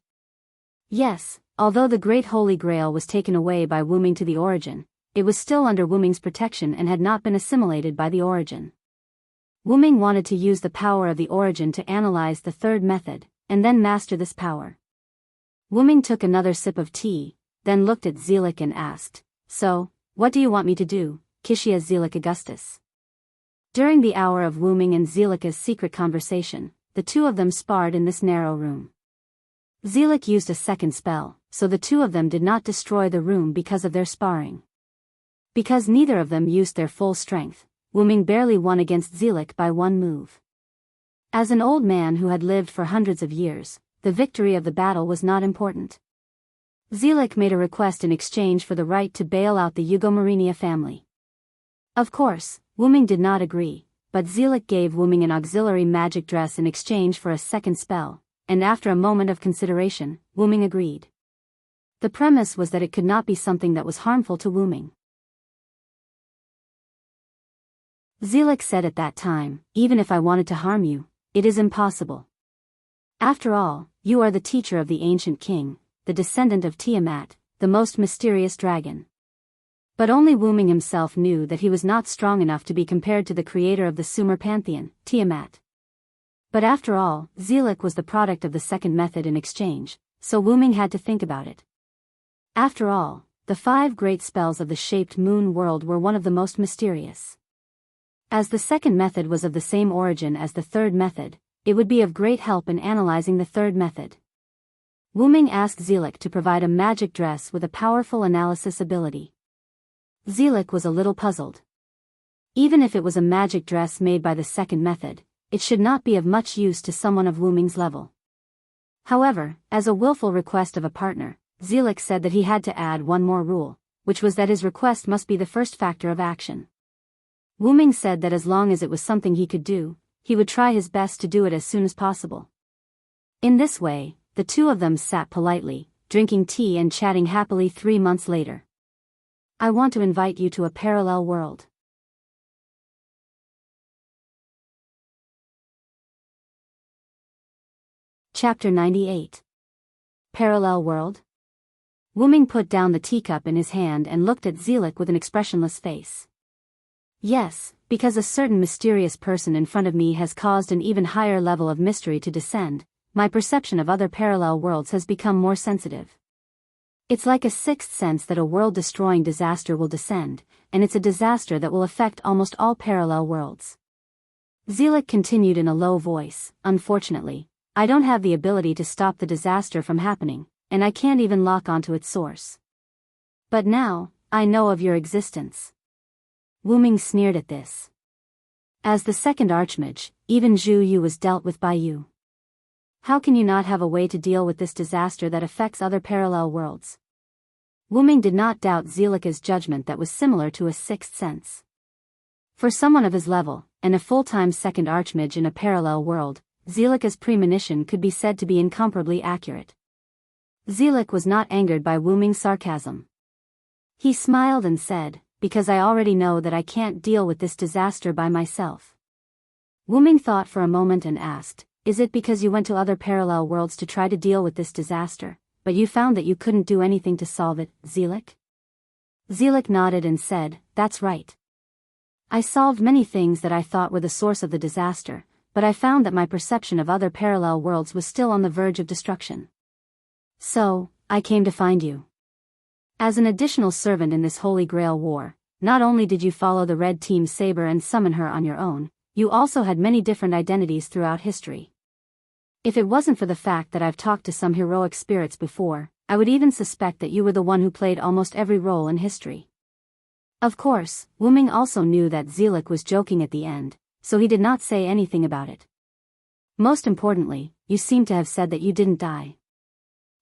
Yes, although the great Holy Grail was taken away by Wuming to the origin, it was still under Wuming's protection and had not been assimilated by the origin. Wuming wanted to use the power of the origin to analyze the third method, and then master this power. Wuming took another sip of tea, then looked at Zelik and asked, "So, what do you want me to do, Kishia Zelik Augustus?" During the hour of Wuming and Zelika's secret conversation, the two of them sparred in this narrow room. Zelik used a second spell, so the two of them did not destroy the room because of their sparring. Because neither of them used their full strength, Wuming barely won against Zelik by one move. As an old man who had lived for hundreds of years, the victory of the battle was not important. Zelik made a request in exchange for the right to bail out the Yugomarinia family. Of course, Wuming did not agree, but Zelik gave Wuming an auxiliary magic dress in exchange for a second spell, and after a moment of consideration, Wuming agreed. The premise was that it could not be something that was harmful to Wuming. Zelik said at that time, "Even if I wanted to harm you, it is impossible. After all, you are the teacher of the ancient king, the descendant of Tiamat, the most mysterious dragon." But only Wuming himself knew that he was not strong enough to be compared to the creator of the Sumer pantheon, Tiamat. But after all, Zelik was the product of the second method in exchange, so Wuming had to think about it. After all, the 5 great spells of the shaped moon world were one of the most mysterious. As the second method was of the same origin as the third method, it would be of great help in analyzing the third method. Wuming asked Zelik to provide a magic dress with a powerful analysis ability. Zelik was a little puzzled. Even if it was a magic dress made by the second method, it should not be of much use to someone of Wuming's level. However, as a willful request of a partner, Zelik said that he had to add one more rule, which was that his request must be the first factor of action. Wuming said that as long as it was something he could do, he would try his best to do it as soon as possible. In this way, the two of them sat politely, drinking tea and chatting happily 3 months later. I want to invite you to a parallel world. Chapter 98. Parallel World. Wuming put down the teacup in his hand and looked at Zelik with an expressionless face. Yes, because a certain mysterious person in front of me has caused an even higher level of mystery to descend, my perception of other parallel worlds has become more sensitive. It's like a sixth sense that a world-destroying disaster will descend, and it's a disaster that will affect almost all parallel worlds. Zelik continued in a low voice, "Unfortunately, I don't have the ability to stop the disaster from happening, and I can't even lock onto its source. But now, I know of your existence." Wuming sneered at this. As the second Archmage, even Zhu Yu was dealt with by you. How can you not have a way to deal with this disaster that affects other parallel worlds? Wuming did not doubt Zelika's judgment that was similar to a sixth sense. For someone of his level, and a full-time second Archmage in a parallel world, Zelika's premonition could be said to be incomparably accurate. Zelik was not angered by Wuming's sarcasm. He smiled and said, "Because I already know that I can't deal with this disaster by myself." Wuming thought for a moment and asked, "Is it because you went to other parallel worlds to try to deal with this disaster, but you found that you couldn't do anything to solve it, Zelik?" Zelik nodded and said, "That's right. I solved many things that I thought were the source of the disaster, but I found that my perception of other parallel worlds was still on the verge of destruction. So, I came to find you. As an additional servant in this Holy Grail war, not only did you follow the Red Team's saber and summon her on your own, you also had many different identities throughout history. If it wasn't for the fact that I've talked to some heroic spirits before, I would even suspect that you were the one who played almost every role in history." Of course, Wuming also knew that Zelik was joking at the end, so he did not say anything about it. "Most importantly, you seem to have said that you didn't die."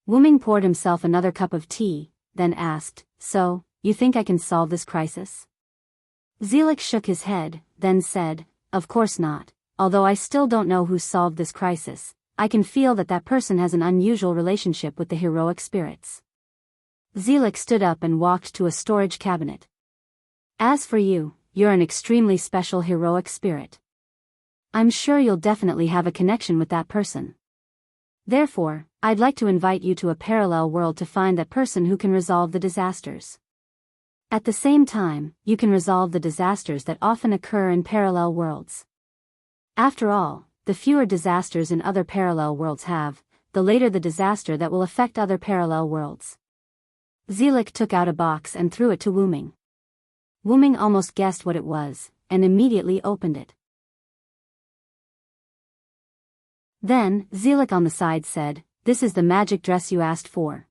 Wuming poured himself another cup of tea, then asked, "So, you think I can solve this crisis? Zelik shook his head, then said, of course not. Although I still don't know who solved this crisis, I can feel that that person has an unusual relationship with the heroic spirits. Zelik stood up and walked to a storage cabinet. As for you, you're an extremely special heroic spirit. I'm sure you'll definitely have a connection with that person. Therefore, I'd like to invite you to a parallel world to find that person who can resolve the disasters. At the same time, you can resolve the disasters that often occur in parallel worlds. After all, the fewer disasters in other parallel worlds have, the later the disaster that will affect other parallel worlds. Zelik took out a box and threw it to Wuming. Wuming almost guessed what it was, and immediately opened it. Then, Zelik on the side said, this is the magic dress you asked for.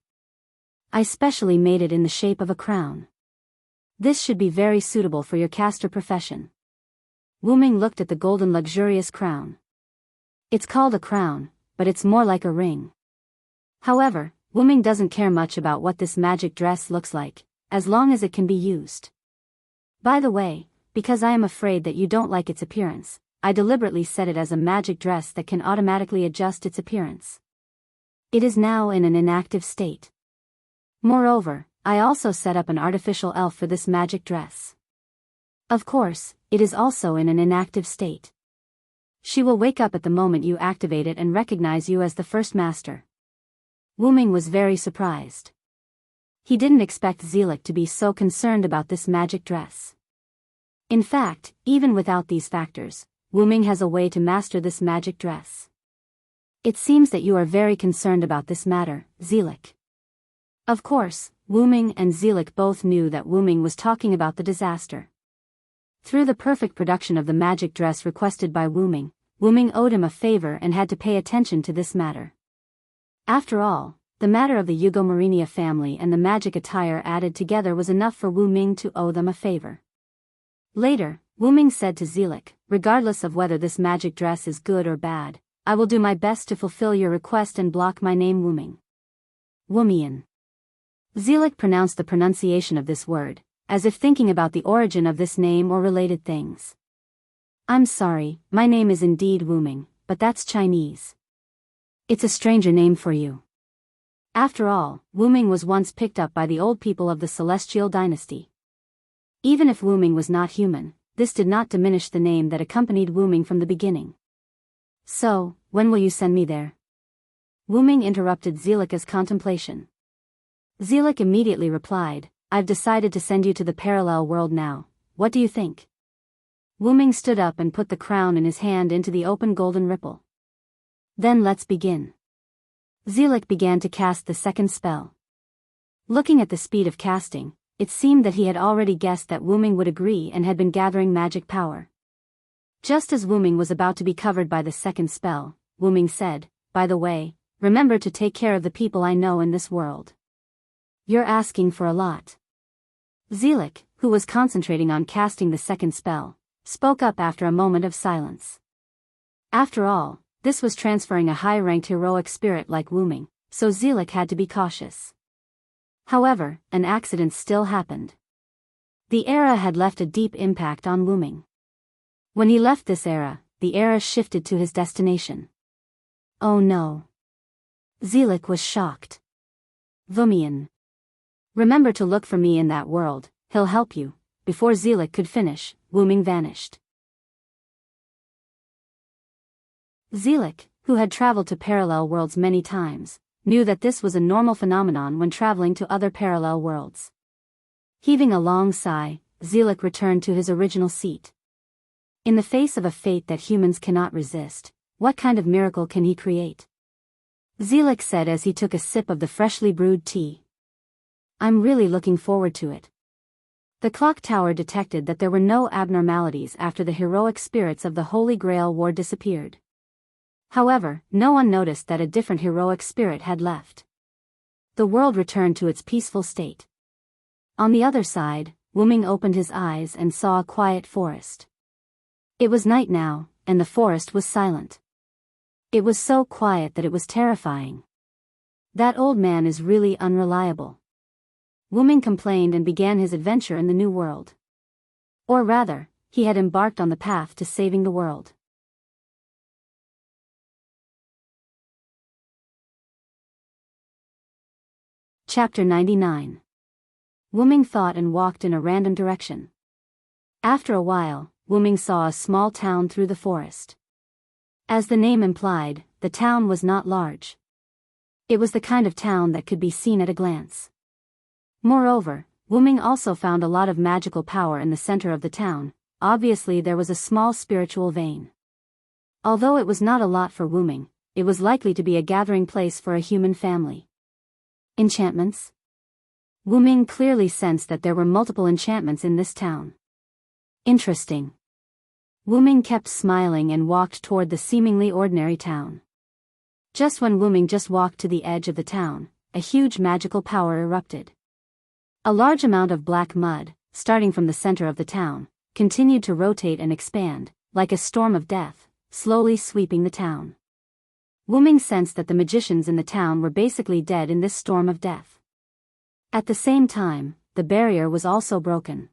I specially made it in the shape of a crown. This should be very suitable for your caster profession. Wuming looked at the golden luxurious crown. It's called a crown, but it's more like a ring. However, Wuming doesn't care much about what this magic dress looks like, as long as it can be used. By the way, because I am afraid that you don't like its appearance, I deliberately set it as a magic dress that can automatically adjust its appearance. It is now in an inactive state. Moreover, I also set up an artificial elf for this magic dress. Of course, it is also in an inactive state. She will wake up at the moment you activate it and recognize you as the first master. Wuming was very surprised. He didn't expect Zelik to be so concerned about this magic dress. In fact, even without these factors, Wuming has a way to master this magic dress. It seems that you are very concerned about this matter, Zelik. Of course, Wuming and Zelik both knew that Wuming was talking about the disaster. Through the perfect production of the magic dress requested by Wuming, Wuming owed him a favor and had to pay attention to this matter. After all, the matter of the Eugomarinia family and the magic attire added together was enough for Wuming to owe them a favor. Later, Wuming said to Zelik, regardless of whether this magic dress is good or bad, I will do my best to fulfill your request and block my name Wuming. Wumian. Zelik pronounced the pronunciation of this word, as if thinking about the origin of this name or related things. I'm sorry, my name is indeed Wuming, but that's Chinese. It's a stranger name for you. After all, Wuming was once picked up by the old people of the Celestial Dynasty. Even if Wuming was not human, this did not diminish the name that accompanied Wuming from the beginning. So, when will you send me there? Wuming interrupted Zelika's contemplation. Zelik immediately replied, I've decided to send you to the parallel world now, what do you think? Wuming stood up and put the crown in his hand into the open golden ripple. Then let's begin. Zelik began to cast the second spell. Looking at the speed of casting, it seemed that he had already guessed that Wuming would agree and had been gathering magic power. Just as Wuming was about to be covered by the second spell, Wuming said, by the way, remember to take care of the people I know in this world. You're asking for a lot. Zelik, who was concentrating on casting the second spell, spoke up after a moment of silence. After all, this was transferring a high-ranked heroic spirit like Wuming, so Zelik had to be cautious. However, an accident still happened. The era had left a deep impact on Wuming. When he left this era, the era shifted to his destination. Oh no. Zelik was shocked. Wumian. Remember to look for me in that world, he'll help you. Before Zelik could finish, Wuming vanished. Zelik, who had traveled to parallel worlds many times, knew that this was a normal phenomenon when traveling to other parallel worlds. Heaving a long sigh, Zelik returned to his original seat. In the face of a fate that humans cannot resist, what kind of miracle can he create? Zelik said as he took a sip of the freshly brewed tea. I'm really looking forward to it. The clock tower detected that there were no abnormalities after the heroic spirits of the Holy Grail War disappeared. However, no one noticed that a different heroic spirit had left. The world returned to its peaceful state. On the other side, Wuming opened his eyes and saw a quiet forest. It was night now, and the forest was silent. It was so quiet that it was terrifying. That old man is really unreliable. Wu-ming complained and began his adventure in the new world. Or rather, he had embarked on the path to saving the world. Chapter 99. Wu-ming thought and walked in a random direction. After a while, Wu-ming saw a small town through the forest. As the name implied, the town was not large. It was the kind of town that could be seen at a glance. Moreover, Wu-ming also found a lot of magical power in the center of the town. Obviously there was a small spiritual vein. Although it was not a lot for Wu-ming, it was likely to be a gathering place for a human family. Enchantments? Wu-ming clearly sensed that there were multiple enchantments in this town. Interesting. Wu-ming kept smiling and walked toward the seemingly ordinary town. Just when Wu-ming just walked to the edge of the town, a huge magical power erupted. A large amount of black mud, starting from the center of the town, continued to rotate and expand, like a storm of death, slowly sweeping the town. Wu-ming sensed that the magicians in the town were basically dead in this storm of death. At the same time, the barrier was also broken.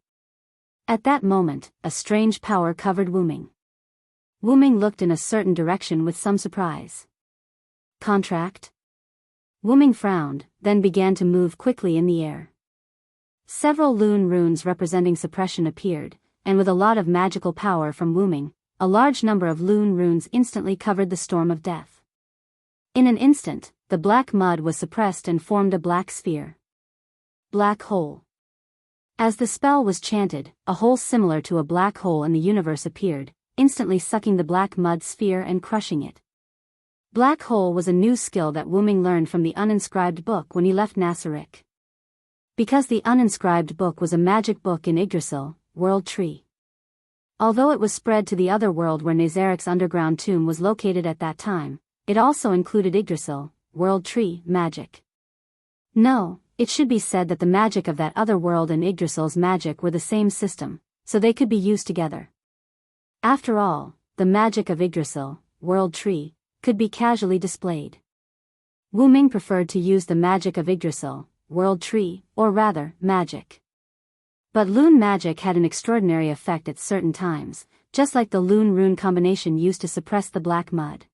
At that moment, a strange power covered Wu-ming. Wu-ming looked in a certain direction with some surprise. Contract? Wu-ming frowned, then began to move quickly in the air. Several Lune runes representing suppression appeared, and with a lot of magical power from Wu-ming, a large number of Lune runes instantly covered the storm of death. In an instant, the black mud was suppressed and formed a black sphere. Black hole. As the spell was chanted, a hole similar to a black hole in the universe appeared, instantly sucking the black mud sphere and crushing it. Black hole was a new skill that Wu-ming learned from the uninscribed book when he left Nasarick. Because the uninscribed book was a magic book in Yggdrasil, World Tree. Although it was spread to the other world where Nazarick's underground tomb was located at that time, it also included Yggdrasil, World Tree, magic. No, it should be said that the magic of that other world and Yggdrasil's magic were the same system, so they could be used together. After all, the magic of Yggdrasil, World Tree, could be casually displayed. Wu-ming preferred to use the magic of Yggdrasil, World Tree, or rather, magic. But Lune magic had an extraordinary effect at certain times, just like the Lune rune combination used to suppress the black mud.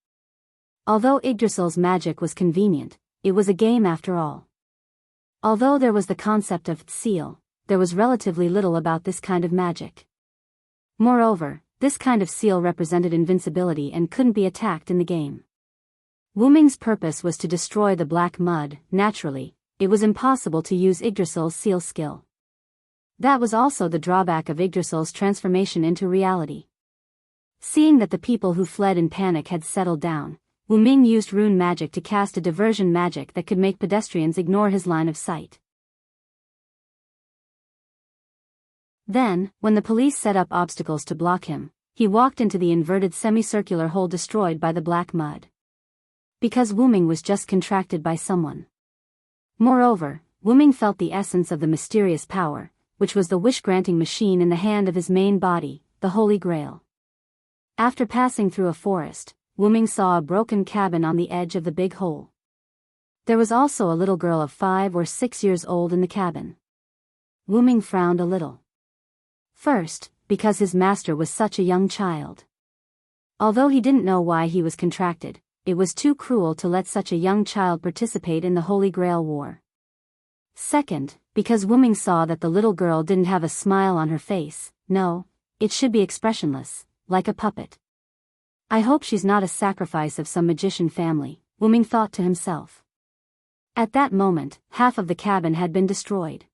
Although Yggdrasil's magic was convenient, it was a game after all. Although there was the concept of seal, there was relatively little about this kind of magic. Moreover, this kind of seal represented invincibility and couldn't be attacked in the game. Wu-ming's purpose was to destroy the black mud. Naturally, it was impossible to use Yggdrasil's seal skill. That was also the drawback of Yggdrasil's transformation into reality. Seeing that the people who fled in panic had settled down, Wu-ming used rune magic to cast a diversion magic that could make pedestrians ignore his line of sight. Then, when the police set up obstacles to block him, he walked into the inverted semicircular hole destroyed by the black mud. Because Wu-ming was just contracted by someone. Moreover, Wu-ming felt the essence of the mysterious power, which was the wish-granting machine in the hand of his main body, the Holy Grail. After passing through a forest, Wu-ming saw a broken cabin on the edge of the big hole. There was also a little girl of 5 or 6 years old in the cabin. Wu-ming frowned a little. First, because his master was such a young child. Although he didn't know why he was contracted, it was too cruel to let such a young child participate in the Holy Grail War. Second, because Wu-ming saw that the little girl didn't have a smile on her face. No, it should be expressionless, like a puppet. I hope she's not a sacrifice of some magician family, Wu-ming thought to himself. At that moment, half of the cabin had been destroyed.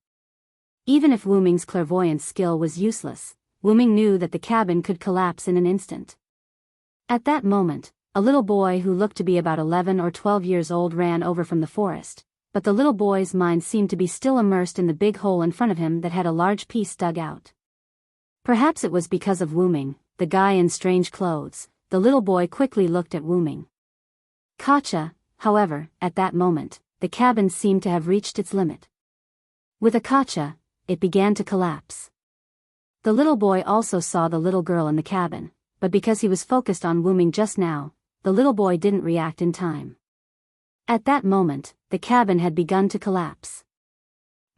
Even if Wu-ming's clairvoyance skill was useless, Wu-ming knew that the cabin could collapse in an instant. At that moment, a little boy who looked to be about 11 or 12 years old ran over from the forest, but the little boy's mind seemed to be still immersed in the big hole in front of him that had a large piece dug out. Perhaps it was because of Wu-ming, the guy in strange clothes. The little boy quickly looked at Wu-ming. Gotcha. However, at that moment, the cabin seemed to have reached its limit. With a gotcha, it began to collapse. The little boy also saw the little girl in the cabin, but because he was focused on Wu-ming just now, the little boy didn't react in time. At that moment, the cabin had begun to collapse.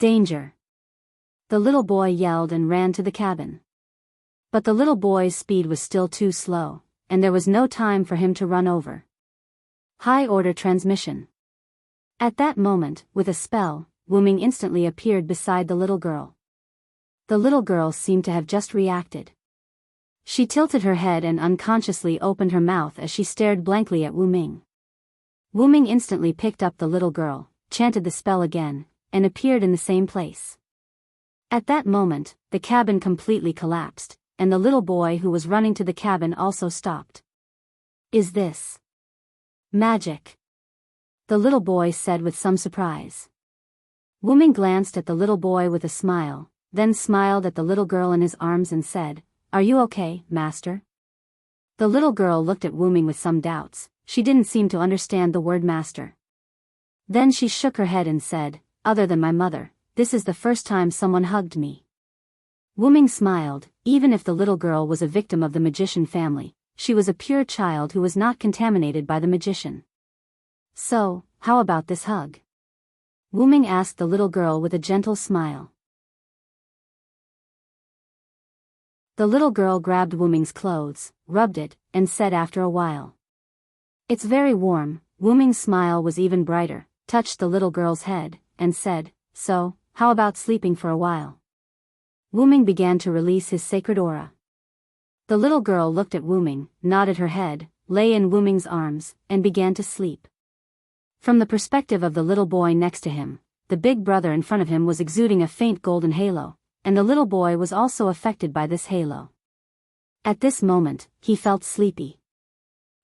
Danger! The little boy yelled and ran to the cabin. But the little boy's speed was still too slow, and there was no time for him to run over. High-order transmission. At that moment, with a spell, Wu-Ming instantly appeared beside the little girl. The little girl seemed to have just reacted. She tilted her head and unconsciously opened her mouth as she stared blankly at Wu-Ming. Wu-Ming instantly picked up the little girl, chanted the spell again, and appeared in the same place. At that moment, the cabin completely collapsed, and the little boy who was running to the cabin also stopped. Is this magic? The little boy said with some surprise. Wu-Ming glanced at the little boy with a smile, then smiled at the little girl in his arms and said, "Are you okay, master?" The little girl looked at Wu-Ming with some doubts. She didn't seem to understand the word master. Then she shook her head and said, "Other than my mother, this is the first time someone hugged me." Wu-Ming smiled. Even if the little girl was a victim of the magician family, she was a pure child who was not contaminated by the magician. "So, how about this hug?" Wu-Ming asked the little girl with a gentle smile. The little girl grabbed Wu-Ming's clothes, rubbed it, and said after a while, "It's very warm." Wu-Ming's smile was even brighter, touched the little girl's head, and said, "So, how about sleeping for a while?" Wu-Ming began to release his sacred aura. The little girl looked at Wu-Ming, nodded her head, lay in Wu-Ming's arms, and began to sleep. From the perspective of the little boy next to him, the big brother in front of him was exuding a faint golden halo, and the little boy was also affected by this halo. At this moment, he felt sleepy.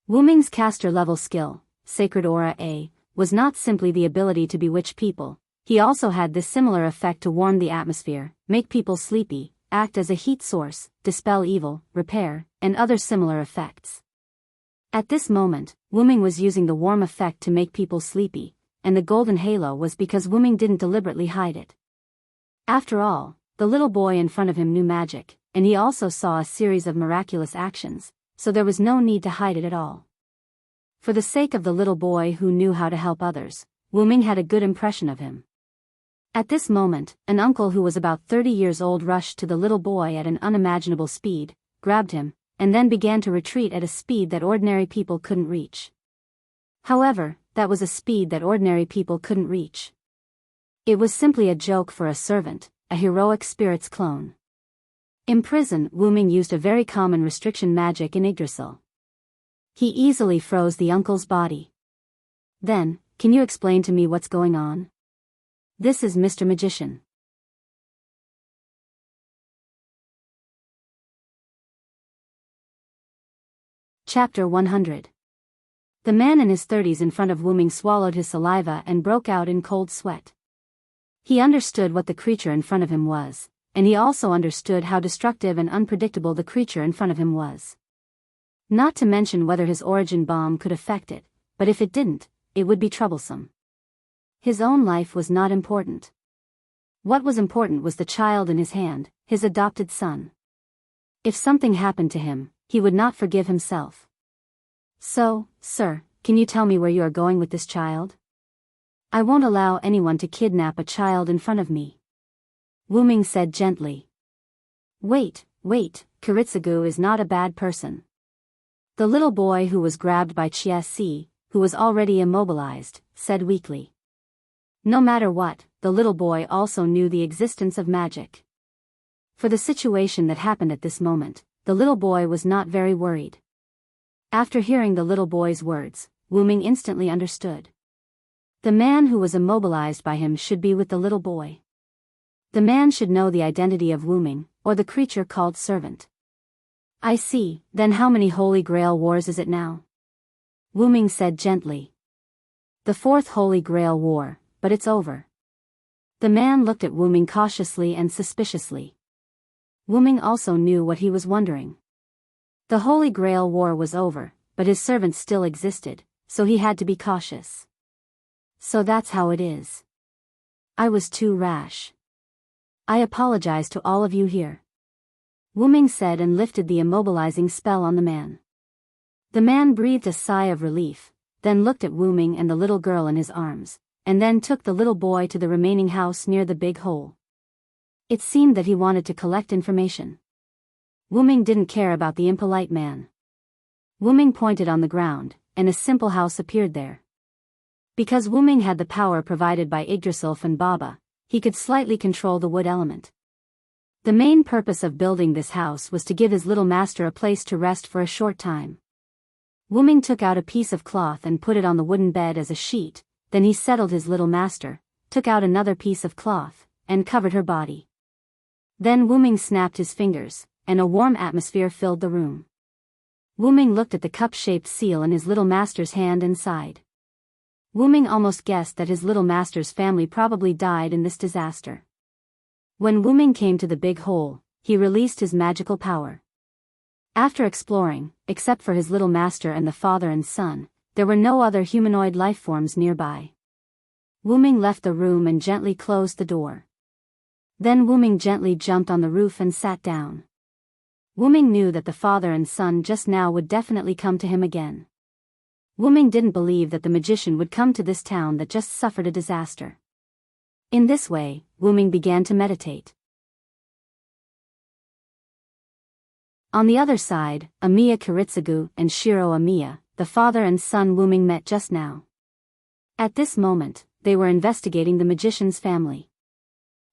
Wu-Ming's caster-level skill, Sacred Aura A, was not simply the ability to bewitch people. He also had this similar effect to warm the atmosphere, make people sleepy, act as a heat source, dispel evil, repair, and other similar effects. At this moment, Wu-Ming was using the warm effect to make people sleepy, and the golden halo was because Wu-Ming didn't deliberately hide it. After all, the little boy in front of him knew magic, and he also saw a series of miraculous actions, so there was no need to hide it at all. For the sake of the little boy who knew how to help others, Wu-Ming had a good impression of him. At this moment, an uncle who was about 30 years old rushed to the little boy at an unimaginable speed, grabbed him, and then began to retreat at a speed that ordinary people couldn't reach. However, that was a speed that ordinary people couldn't reach. It was simply a joke for a servant, a heroic spirit's clone. In prison, Wu-Ming used a very common restriction magic in Yggdrasil. He easily froze the uncle's body. "Then, can you explain to me what's going on? This is Mr. Magician." Chapter 100. The man in his 30s in front of Wu-Ming swallowed his saliva and broke out in cold sweat. He understood what the creature in front of him was, and he also understood how destructive and unpredictable the creature in front of him was. Not to mention whether his origin bomb could affect it, but if it didn't, it would be troublesome. His own life was not important. What was important was the child in his hand, his adopted son. If something happened to him, he would not forgive himself. "So, sir, can you tell me where you are going with this child? I won't allow anyone to kidnap a child in front of me," Wu-Ming said gently. Wait, Kiritsugu is not a bad person." The little boy who was grabbed by Chia-Si, who was already immobilized, said weakly. No matter what, the little boy also knew the existence of magic. For the situation that happened at this moment, the little boy was not very worried. After hearing the little boy's words, Wu-Ming instantly understood. The man who was immobilized by him should be with the little boy. The man should know the identity of Wu-Ming, or the creature called servant. "I see, then how many Holy Grail Wars is it now?" Wu-Ming said gently. "The 4th Holy Grail War, but it's over." The man looked at Wu-Ming cautiously and suspiciously. Wu-Ming also knew what he was wondering. The Holy Grail War was over, but his servant still existed, so he had to be cautious. "So that's how it is. I was too rash. I apologize to all of you here," Wu-Ming said and lifted the immobilizing spell on the man. The man breathed a sigh of relief, then looked at Wu-Ming and the little girl in his arms, and then took the little boy to the remaining house near the big hole. It seemed that he wanted to collect information. Wu-ming didn't care about the impolite man. Wu-ming pointed on the ground, and a simple house appeared there. Because Wu-ming had the power provided by Yggdrasil and Baba, he could slightly control the wood element. The main purpose of building this house was to give his little master a place to rest for a short time. Wu-ming took out a piece of cloth and put it on the wooden bed as a sheet, then he settled his little master, took out another piece of cloth, and covered her body. Then Wu-ming snapped his fingers, and a warm atmosphere filled the room. Wu-ming looked at the cup-shaped seal in his little master's hand and sighed. Wu-ming almost guessed that his little master's family probably died in this disaster. When Wu-ming came to the big hole, he released his magical power. After exploring, except for his little master and the father and son, there were no other humanoid life forms nearby. Wu-ming left the room and gently closed the door. Then Wu-ming gently jumped on the roof and sat down. Wu-ming knew that the father and son just now would definitely come to him again. Wu-ming didn't believe that the magician would come to this town that just suffered a disaster. In this way, Wu-ming began to meditate. On the other side, Amiya Kiritsugu and Shiro Amiya, the father and son Wu-ming met just now. At this moment, they were investigating the magician's family.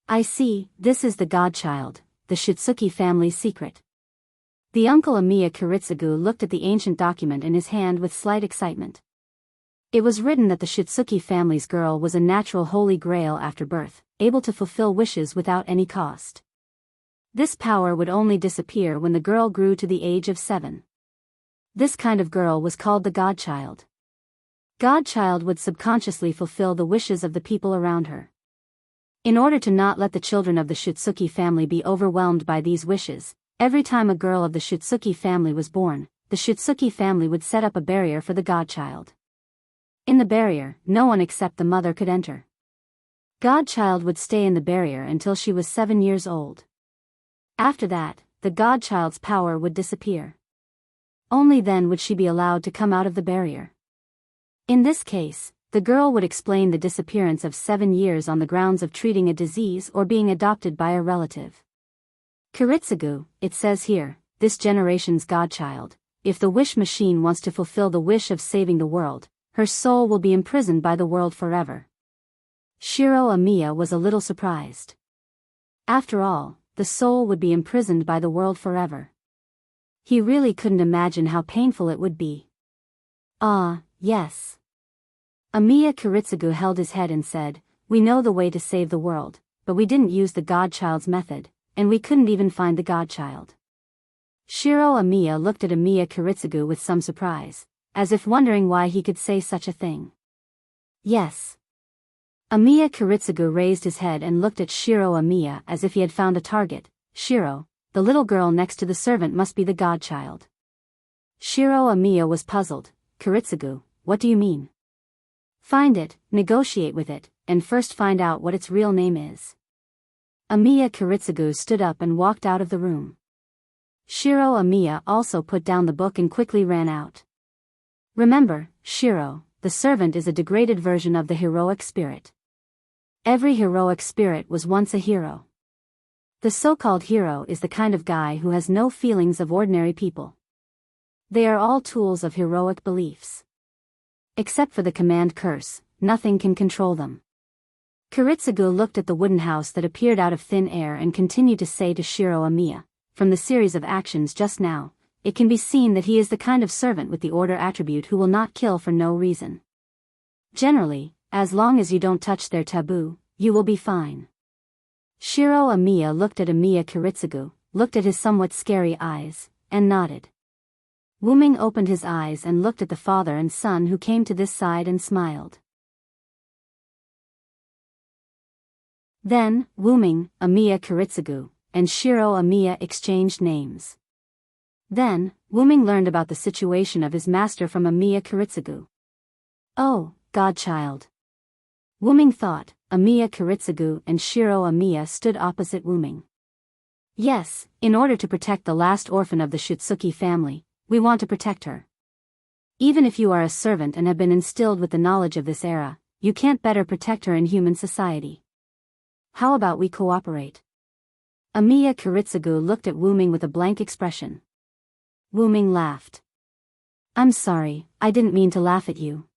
I see, this is the godchild, the Shitsuki family's secret. The uncle Amiya Kiritsugu looked at the ancient document in his hand with slight excitement. It was written that the Shitsuki family's girl was a natural holy grail after birth, able to fulfill wishes without any cost. This power would only disappear when the girl grew to the age of 7. This kind of girl was called the godchild. Godchild would subconsciously fulfill the wishes of the people around her. In order to not let the children of the Shitsuki family be overwhelmed by these wishes, every time a girl of the Shitsuki family was born, the Shitsuki family would set up a barrier for the godchild. In the barrier, no one except the mother could enter. Godchild would stay in the barrier until she was 7 years old. After that, the godchild's power would disappear. Only then would she be allowed to come out of the barrier. In this case, the girl would explain the disappearance of 7 years on the grounds of treating a disease or being adopted by a relative. Kiritsugu, it says here, this generation's godchild, if the wish machine wants to fulfill the wish of saving the world, her soul will be imprisoned by the world forever. Shiro Amiya was a little surprised. After all, the soul would be imprisoned by the world forever. He really couldn't imagine how painful it would be. Ah, yes. Amiya Kiritsugu held his head and said, we know the way to save the world, but we didn't use the godchild's method, and we couldn't even find the godchild. Shiro Amiya looked at Amiya Kiritsugu with some surprise, as if wondering why he could say such a thing. Yes. Amiya Kiritsugu raised his head and looked at Shiro Amiya as if he had found a target. Shiro, the little girl next to the servant must be the godchild. Shiro Amiya was puzzled. Kiritsugu, what do you mean? Find it, negotiate with it, and first find out what its real name is. Amiya Kiritsugu stood up and walked out of the room. Shiro Amiya also put down the book and quickly ran out. Remember, Shiro, the servant is a degraded version of the heroic spirit. Every heroic spirit was once a hero. The so-called hero is the kind of guy who has no feelings of ordinary people. They are all tools of heroic beliefs. Except for the command curse, nothing can control them. Kiritsugu looked at the wooden house that appeared out of thin air and continued to say to Shiro Amiya, from the series of actions just now, it can be seen that he is the kind of servant with the order attribute who will not kill for no reason. Generally, as long as you don't touch their taboo, you will be fine. Shiro Amiya looked at Amiya Kiritsugu, looked at his somewhat scary eyes, and nodded. Wu-ming opened his eyes and looked at the father and son who came to this side and smiled. Then, Wu-ming, Amiya Kiritsugu, and Shiro Amiya exchanged names. Then, Wu-ming learned about the situation of his master from Amiya Kiritsugu. Oh, godchild. Wu-ming thought. Amiya Kiritsugu and Shiro Amiya stood opposite Wu-ming. Yes, in order to protect the last orphan of the Shitsuki family, we want to protect her. Even if you are a servant and have been instilled with the knowledge of this era, you can't better protect her in human society. How about we cooperate? Amiya Kiritsugu looked at Wu Ming with a blank expression. Wu Ming laughed. I'm sorry, I didn't mean to laugh at you.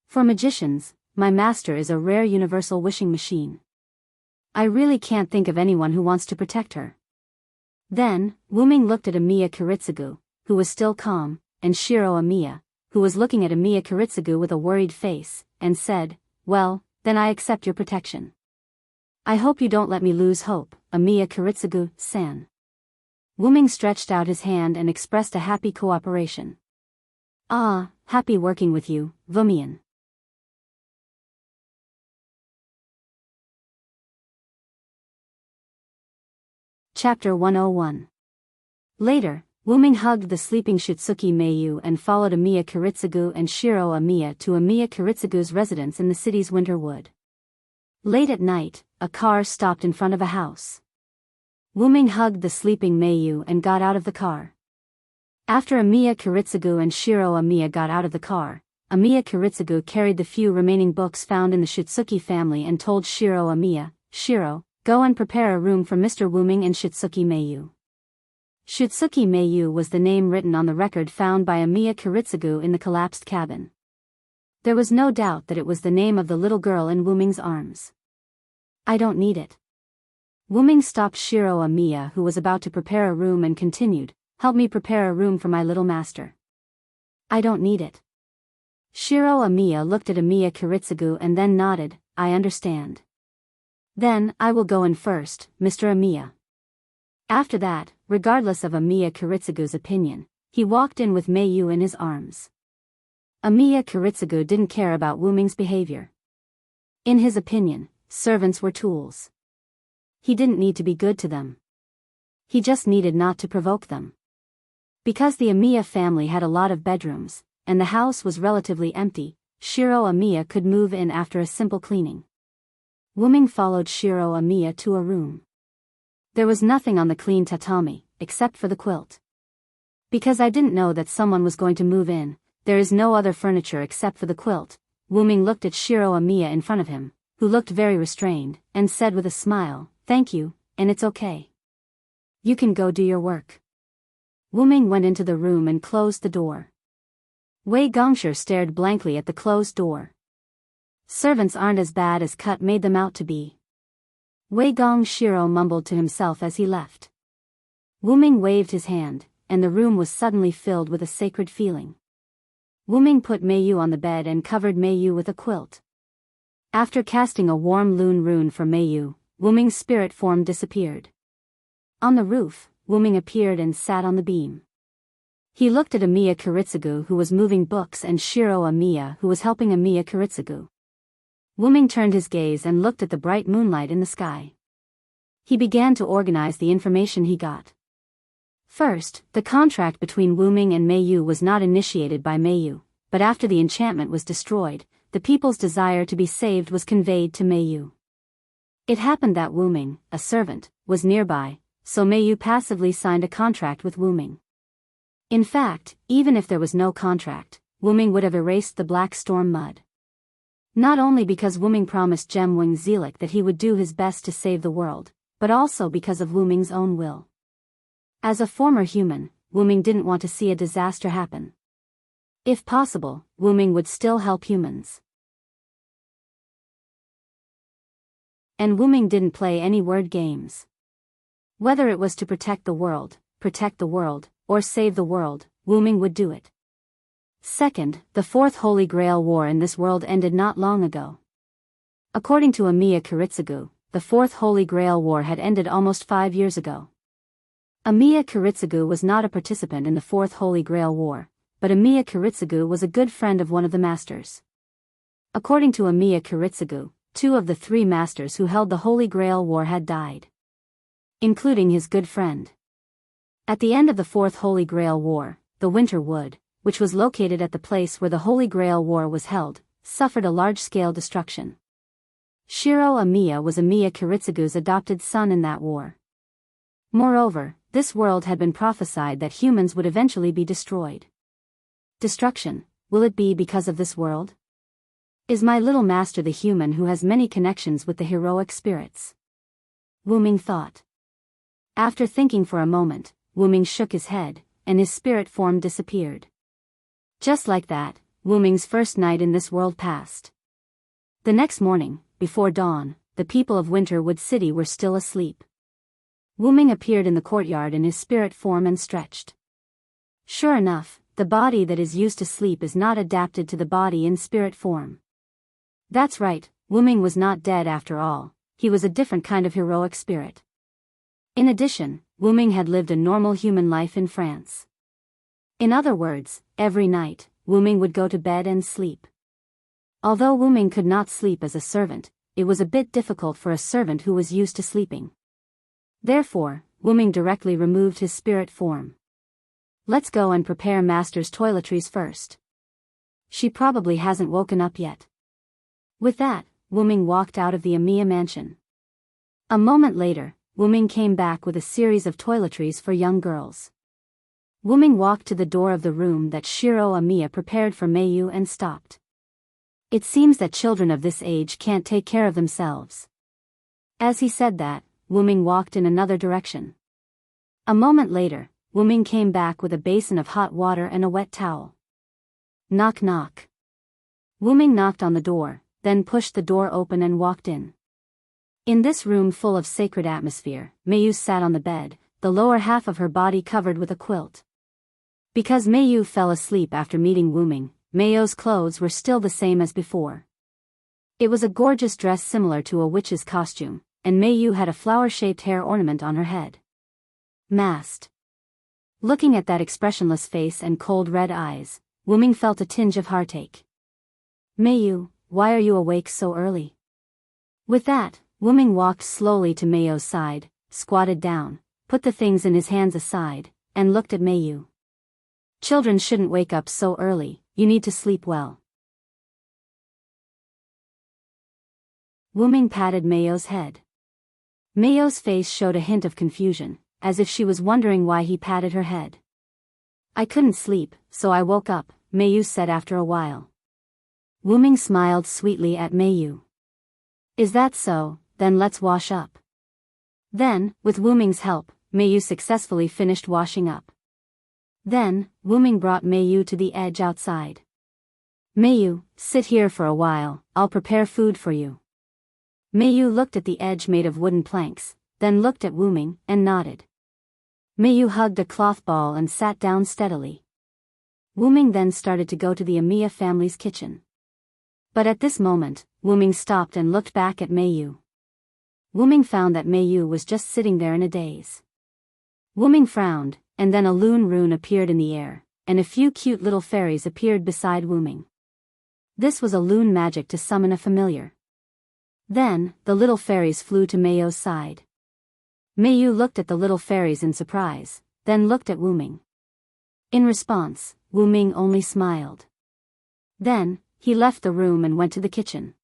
For magicians, my master is a rare universal wishing machine. I really can't think of anyone who wants to protect her. Then, Wu Ming looked at Amiya Kiritsugu, who was still calm, and Shiro Amiya, who was looking at Amiya Kiritsugu with a worried face, and said, well, then I accept your protection. I hope you don't let me lose hope, Amiya Kiritsugu-san. Wu Ming stretched out his hand and expressed a happy cooperation. Ah, happy working with you, Vumian. Chapter 101. Later, Wu Ming hugged the sleeping Shitsuki Meiyu and followed Amiya Kiritsugu and Shiro Amiya to Amiya Kiritsugu's residence in the city's winter wood. Late at night, a car stopped in front of a house. Wu Ming hugged the sleeping Meiyu and got out of the car. After Amiya Kiritsugu and Shiro Amiya got out of the car, Amiya Kiritsugu carried the few remaining books found in the Shitsuki family and told Shiro Amiya, Shiro, go and prepare a room for Mr. Wu Ming and Shitsuki Meiyu. Shitsuki Meiyu was the name written on the record found by Amiya Kiritsugu in the collapsed cabin. There was no doubt that it was the name of the little girl in Wu Ming's arms. I don't need it. Wu Ming stopped Shiro Amiya, who was about to prepare a room, and continued, help me prepare a room for my little master. I don't need it. Shiro Amiya looked at Amiya Kiritsugu and then nodded, I understand. Then, I will go in first, Mr. Amiya. After that, regardless of Amiya Kiritsugu's opinion, he walked in with Meiyu in his arms. Amiya Kiritsugu didn't care about Wu Ming's behavior. In his opinion, servants were tools. He didn't need to be good to them. He just needed not to provoke them. Because the Amiya family had a lot of bedrooms, and the house was relatively empty, Shiro Amiya could move in after a simple cleaning. Wu Ming followed Shiro Amiya to a room. There was nothing on the clean tatami, except for the quilt. Because I didn't know that someone was going to move in, there is no other furniture except for the quilt. Wu Ming looked at Shiro Amiya in front of him, who looked very restrained, and said with a smile, thank you, and it's okay. You can go do your work. Wu Ming went into the room and closed the door. Wei Gongshi stared blankly at the closed door. Servants aren't as bad as Cut made them out to be. Wei Gongshiro mumbled to himself as he left. Wu Ming waved his hand, and the room was suddenly filled with a sacred feeling. Wu Ming put Meiyu on the bed and covered Meiyu with a quilt. After casting a warm lune rune for Meiyu, Wu Ming's spirit form disappeared. On the roof, Wu Ming appeared and sat on the beam. He looked at Amiya Kiritsugu, who was moving books, and Shiro Amiya, who was helping Amiya Kiritsugu. Wu Ming turned his gaze and looked at the bright moonlight in the sky. He began to organize the information he got. First, the contract between Wu Ming and Meiyu was not initiated by Meiyu, but after the enchantment was destroyed, the people's desire to be saved was conveyed to Meiyu. It happened that Wu Ming, a servant, was nearby, so Meiyu passively signed a contract with Wu Ming. In fact, even if there was no contract, Wu Ming would have erased the Black Storm mud. Not only because Wu Ming promised Gem Wing Zelik that he would do his best to save the world, but also because of Wu Ming's own will. As a former human, Wu Ming didn't want to see a disaster happen. If possible, Wu Ming would still help humans. And Wu Ming didn't play any word games. Whether it was to protect the world, or save the world, Wu Ming would do it. Second, the Fourth Holy Grail War in this world ended not long ago. According to Amiya Kiritsugu, the Fourth Holy Grail War had ended almost 5 years ago. Amiya Kiritsugu was not a participant in the Fourth Holy Grail War, but Amiya Kiritsugu was a good friend of one of the masters. According to Amiya Kiritsugu, 2 of the 3 masters who held the Holy Grail War had died, including his good friend. At the end of the Fourth Holy Grail War, the Winter Wood, which was located at the place where the Holy Grail War was held, suffered a large-scale destruction. Shiro Amiya was Amiya Kiritsugu's adopted son in that war. Moreover, this world had been prophesied that humans would eventually be destroyed. Destruction, will it be because of this world? Is my little master the human who has many connections with the heroic spirits? Wuming thought. After thinking for a moment, Wuming shook his head, and his spirit form disappeared. Just like that, Wuming's first night in this world passed. The next morning, before dawn, the people of Winterwood City were still asleep. Wuming appeared in the courtyard in his spirit form and stretched. Sure enough, the body that is used to sleep is not adapted to the body in spirit form. That's right, Wuming was not dead after all, he was a different kind of heroic spirit. In addition, Wuming had lived a normal human life in France. In other words, every night, Wuming would go to bed and sleep. Although Wuming could not sleep as a servant, it was a bit difficult for a servant who was used to sleeping. Therefore, Wuming directly removed his spirit form. Let's go and prepare Master's toiletries first. She probably hasn't woken up yet. With that, Wuming walked out of the Amiya mansion. A moment later, Wuming came back with a series of toiletries for young girls. Wuming walked to the door of the room that Shiro Amiya prepared for Mayu and stopped. It seems that children of this age can't take care of themselves. As he said that, Wuming walked in another direction. A moment later, Wuming came back with a basin of hot water and a wet towel. Knock knock. Wuming knocked on the door, then pushed the door open and walked in. In this room full of sacred atmosphere, Mayu sat on the bed, the lower half of her body covered with a quilt. Because Mayu fell asleep after meeting Wuming, Mayu's clothes were still the same as before. It was a gorgeous dress similar to a witch's costume, and Mayu had a flower-shaped hair ornament on her head. Masked. Looking at that expressionless face and cold red eyes, Wuming felt a tinge of heartache. Mayu, why are you awake so early? With that, Wuming walked slowly to Mayu's side, squatted down, put the things in his hands aside, and looked at Mayu. Children shouldn't wake up so early, you need to sleep well. Wuming patted Mayu's head. Mayu's face showed a hint of confusion, as if she was wondering why he patted her head. I couldn't sleep, so I woke up, Mayu said after a while. Wuming smiled sweetly at Mayu. Is that so? Then let's wash up. Then, with Wuming's help, Mayu successfully finished washing up. Then, Wuming brought Mayu to the edge outside. Mayu, sit here for a while, I'll prepare food for you. Mayu looked at the edge made of wooden planks, then looked at Wuming, and nodded. Mayu hugged a cloth ball and sat down steadily. Wuming then started to go to the Amiya family's kitchen. But at this moment, Wuming stopped and looked back at Mayu. Wuming found that Mayu was just sitting there in a daze. Wuming frowned, and then a loon rune appeared in the air, and a few cute little fairies appeared beside Wuming. This was a loon magic to summon a familiar. Then, the little fairies flew to Mayu's side. Mayu looked at the little fairies in surprise, then looked at Wuming. In response, Wuming only smiled. Then, he left the room and went to the kitchen.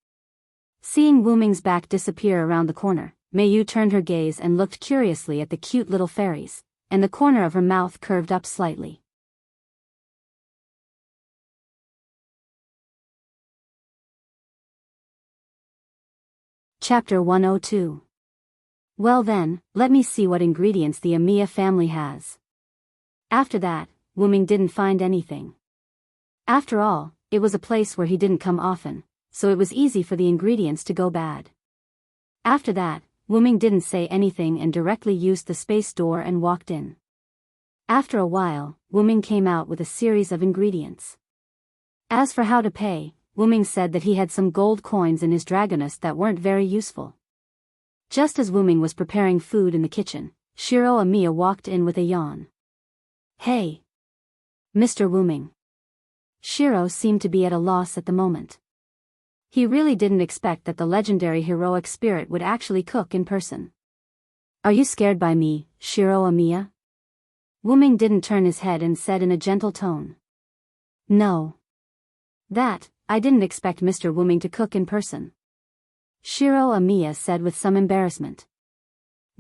Seeing Wuming's back disappear around the corner, Mayu turned her gaze and looked curiously at the cute little fairies, and the corner of her mouth curved up slightly. Chapter 102. Well then, let me see what ingredients the Amiya family has. After that, Wuming didn't find anything. After all, it was a place where he didn't come often, so it was easy for the ingredients to go bad. After that, Wuming didn't say anything and directly used the space door and walked in. After a while, Wuming came out with a series of ingredients. As for how to pay, Wuming said that he had some gold coins in his dragoness that weren't very useful. Just as Wuming was preparing food in the kitchen, Shiro Amiya walked in with a yawn. Hey! Mr. Wuming. Shiro seemed to be at a loss at the moment. He really didn't expect that the legendary heroic spirit would actually cook in person. Are you scared by me, Shiro Amiya? Wuming didn't turn his head and said in a gentle tone. No. I didn't expect Mr. Wuming to cook in person. Shiro Amiya said with some embarrassment.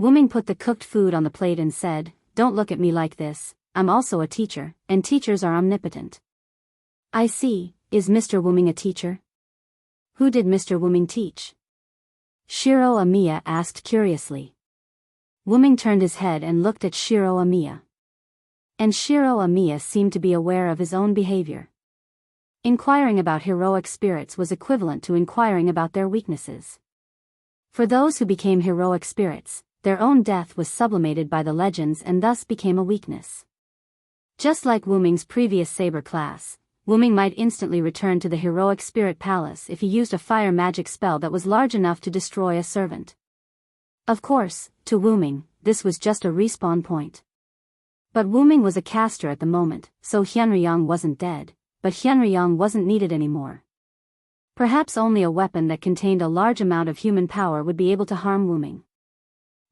Wuming put the cooked food on the plate and said, Don't look at me like this, I'm also a teacher, and teachers are omnipotent. I see, is Mr. Wuming a teacher? Who did Mr. Wuming teach? Shiro Amiya asked curiously. Wuming turned his head and looked at Shiro Amiya. And Shiro Amiya seemed to be aware of his own behavior. Inquiring about heroic spirits was equivalent to inquiring about their weaknesses. For those who became heroic spirits, their own death was sublimated by the legends and thus became a weakness. Just like Wuming's previous saber class, Wuming might instantly return to the heroic spirit palace if he used a fire magic spell that was large enough to destroy a servant. Of course, to Wuming, this was just a respawn point. But Wuming was a caster at the moment, so Hyunryong wasn't dead, but Hyunryong wasn't needed anymore. Perhaps only a weapon that contained a large amount of human power would be able to harm Wuming.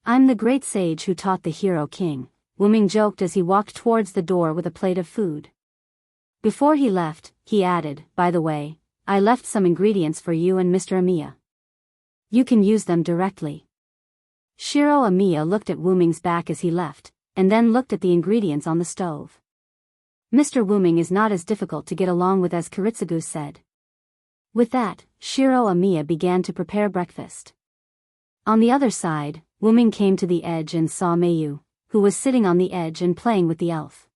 I'm the great sage who taught the hero king, Wuming joked as he walked towards the door with a plate of food. Before he left, he added, by the way, I left some ingredients for you and Mr. Amiya. You can use them directly. Shiro Amiya looked at Wuming's back as he left, and then looked at the ingredients on the stove. Mr. Wuming is not as difficult to get along with as Kiritsugu said. With that, Shiro Amiya began to prepare breakfast. On the other side, Wuming came to the edge and saw Mayu, who was sitting on the edge and playing with the elf.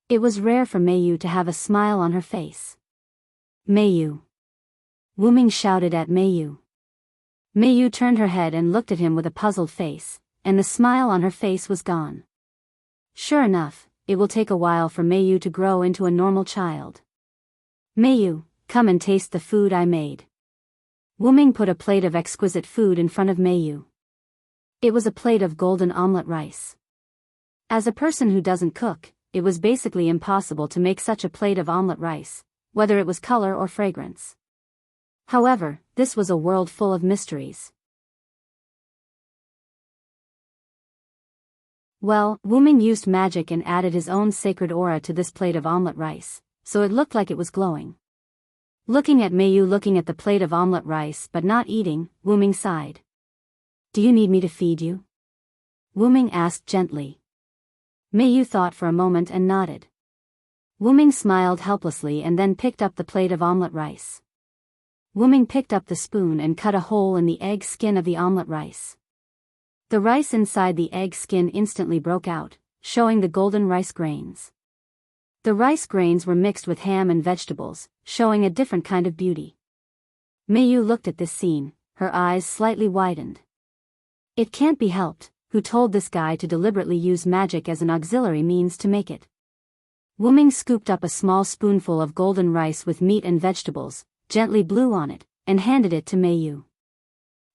It was rare for Mayu to have a smile on her face. Mayu. Wuming shouted at Mayu. Mayu turned her head and looked at him with a puzzled face, and the smile on her face was gone. Sure enough, it will take a while for Mayu to grow into a normal child. Mayu, come and taste the food I made. Wuming put a plate of exquisite food in front of Mayu. It was a plate of golden omelette rice. As a person who doesn't cook, it was basically impossible to make such a plate of omelette rice, whether it was color or fragrance. However, this was a world full of mysteries. Well, Wuming used magic and added his own sacred aura to this plate of omelette rice, so it looked like it was glowing. Looking at Mayu looking at the plate of omelette rice but not eating, Wuming sighed. Do you need me to feed you? Wuming asked gently. Mayu thought for a moment and nodded. Wuming smiled helplessly and then picked up the plate of omelette rice. Wuming picked up the spoon and cut a hole in the egg skin of the omelette rice. The rice inside the egg skin instantly broke out, showing the golden rice grains. The rice grains were mixed with ham and vegetables, showing a different kind of beauty. Mayu looked at this scene, her eyes slightly widened. It can't be helped. Who told this guy to deliberately use magic as an auxiliary means to make it? Wuming scooped up a small spoonful of golden rice with meat and vegetables, gently blew on it, and handed it to Mayu.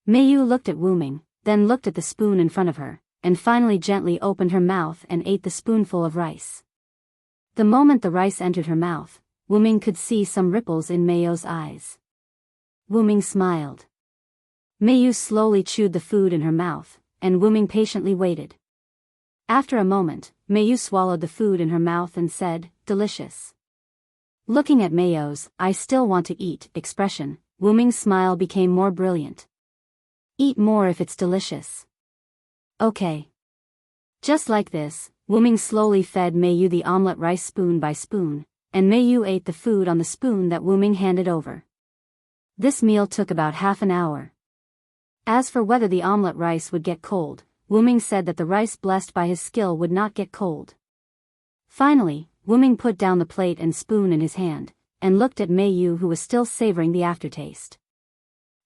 Mayu looked at Wuming, then looked at the spoon in front of her, and finally gently opened her mouth and ate the spoonful of rice. The moment the rice entered her mouth, Wuming could see some ripples in Mayu's eyes. Wuming smiled. Mayu slowly chewed the food in her mouth, and Wuming patiently waited. After a moment, Mayu swallowed the food in her mouth and said, delicious. Looking at Mayu's, I still want to eat, expression, Wuming's smile became more brilliant. Eat more if it's delicious. Okay. Just like this, Wuming slowly fed Mayu the omelette rice spoon by spoon, and Mayu ate the food on the spoon that Wuming handed over. This meal took about half an hour. As for whether the omelette rice would get cold, Wuming said that the rice blessed by his skill would not get cold. Finally, Wuming put down the plate and spoon in his hand, and looked at Mayu who was still savoring the aftertaste.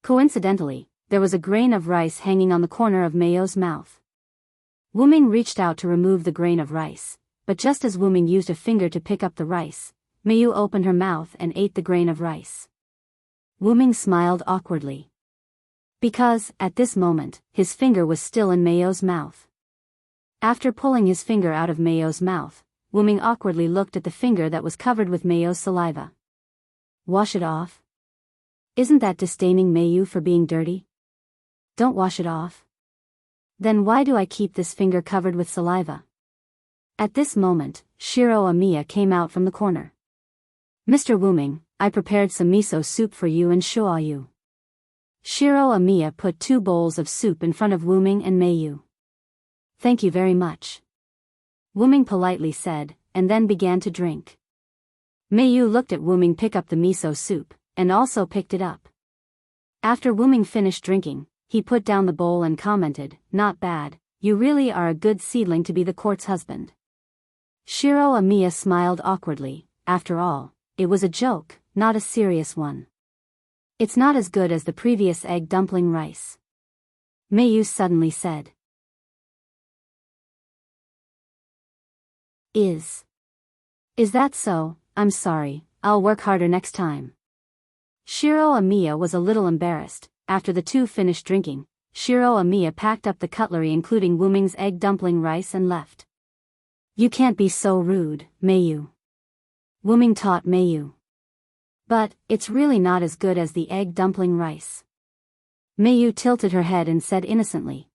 Coincidentally, there was a grain of rice hanging on the corner of Mayu's mouth. Wuming reached out to remove the grain of rice, but just as Wuming used a finger to pick up the rice, Mayu opened her mouth and ate the grain of rice. Wuming smiled awkwardly. Because, at this moment, his finger was still in Mayu's mouth. After pulling his finger out of Mayu's mouth, Wuming awkwardly looked at the finger that was covered with Mayu's saliva. Wash it off? Isn't that disdaining Mayu for being dirty? Don't wash it off. Then why do I keep this finger covered with saliva? At this moment, Shiro Amiya came out from the corner. Mr. Wuming, I prepared some miso soup for you and Shoayu. Shiro Amiya put 2 bowls of soup in front of Wuming and Mayu. Thank you very much. Wuming politely said, and then began to drink. Mayu looked at Wuming pick up the miso soup, and also picked it up. After Wuming finished drinking, he put down the bowl and commented, "Not bad, you really are a good seedling to be the court's husband." Shiro Amiya smiled awkwardly. After all, it was a joke, not a serious one. "It's not as good as the previous egg dumpling rice," Mayu suddenly said. Is that so? I'm sorry, I'll work harder next time." Shiro Amiya was a little embarrassed. After the two finished drinking, Shiro Amiya packed up the cutlery including Wuming's egg dumpling rice and left. "You can't be so rude, Mayu," Wuming taught Mayu. "But, it's really not as good as the egg dumpling rice." Mayu tilted her head and said innocently.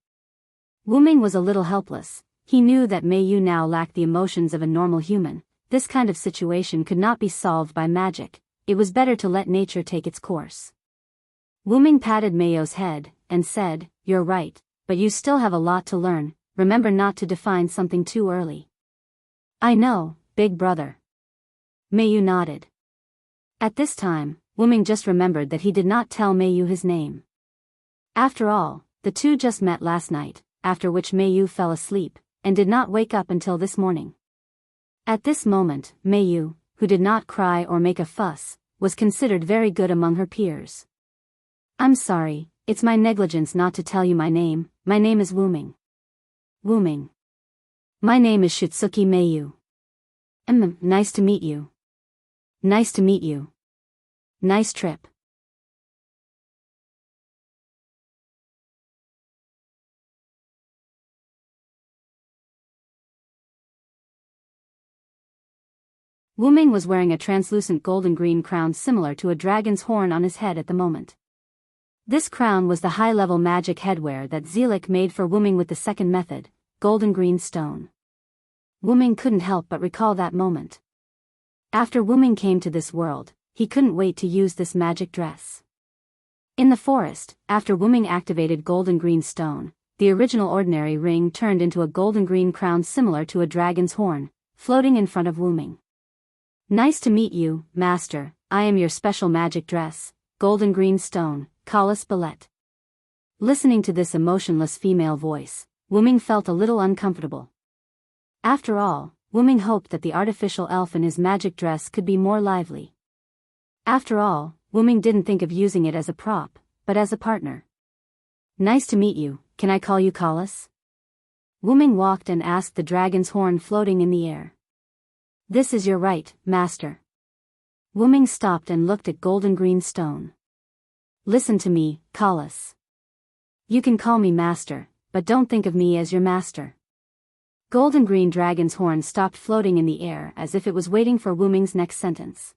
Wuming was a little helpless. He knew that Mayu now lacked the emotions of a normal human. This kind of situation could not be solved by magic. It was better to let nature take its course. Wuming patted Mayu's head and said, "You're right, but you still have a lot to learn. Remember not to define something too early." "I know, big brother." Mayu nodded. At this time, Wuming just remembered that he did not tell Mayu his name. After all, the two just met last night, after which Mayu fell asleep and did not wake up until this morning. At this moment, Mayu, who did not cry or make a fuss, was considered very good among her peers. "I'm sorry, it's my negligence not to tell you my name. My name is Wuming." "Wuming. My name is Shitsuki Mayu." Nice to meet you." "Nice to meet you." "Nice trip." Wuming was wearing a translucent golden-green crown similar to a dragon's horn on his head at the moment. This crown was the high-level magic headwear that Zelik made for Wuming with the second method, golden-green stone. Wuming couldn't help but recall that moment. After Wuming came to this world, he couldn't wait to use this magic dress. In the forest, after Wuming activated golden-green stone, the original ordinary ring turned into a golden-green crown similar to a dragon's horn, floating in front of Wuming. "Nice to meet you, Master. I am your special magic dress, golden green stone, Kalas Ballet." Listening to this emotionless female voice, Wuming felt a little uncomfortable. After all, Wuming hoped that the artificial elf in his magic dress could be more lively. After all, Wuming didn't think of using it as a prop, but as a partner. "Nice to meet you, can I call you Kalas?" Wuming walked and asked the dragon's horn floating in the air. "This is your right, Master." Wuming stopped and looked at golden green stone. "Listen to me, Kalas. You can call me Master, but don't think of me as your master." Golden green dragon's horn stopped floating in the air as if it was waiting for Wuming's next sentence.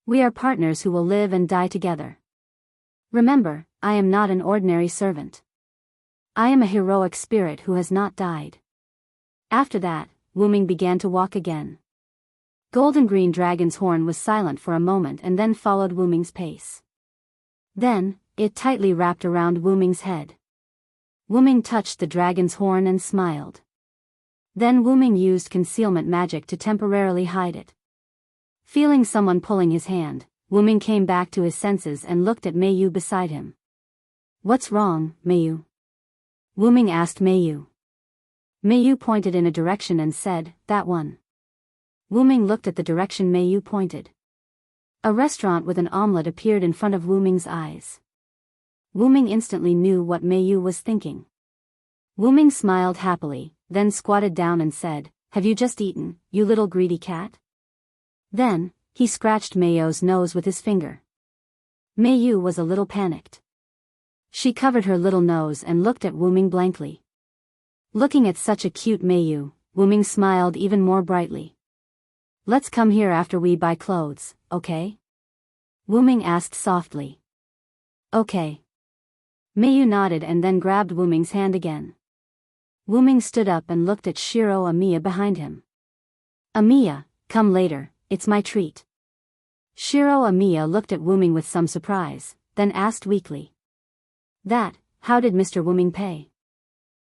"We are partners who will live and die together. Remember, I am not an ordinary servant. I am a heroic spirit who has not died." After that, Wuming began to walk again. Golden green dragon's horn was silent for a moment and then followed Wuming's pace. Then, it tightly wrapped around Wuming's head. Wuming touched the dragon's horn and smiled. Then Wuming used concealment magic to temporarily hide it. Feeling someone pulling his hand, Wuming came back to his senses and looked at Mayu beside him. "What's wrong, Mayu?" Wuming asked Mayu. Mayu pointed in a direction and said, "That one." Wuming looked at the direction Mayu pointed. A restaurant with an omelette appeared in front of Wuming's eyes. Wuming instantly knew what Mayu was thinking. Wuming smiled happily, then squatted down and said, "Have you just eaten, you little greedy cat?" Then, he scratched Mayu's nose with his finger. Mayu was a little panicked. She covered her little nose and looked at Wuming blankly. Looking at such a cute Mayu, Wuming smiled even more brightly. "Let's come here after we buy clothes, okay?" Wuming asked softly. "Okay." Mayu nodded and then grabbed Wuming's hand again. Wuming stood up and looked at Shiro Amiya behind him. "Amiya, come later, it's my treat." Shiro Amiya looked at Wuming with some surprise, then asked weakly. How did Mr. Wuming pay?"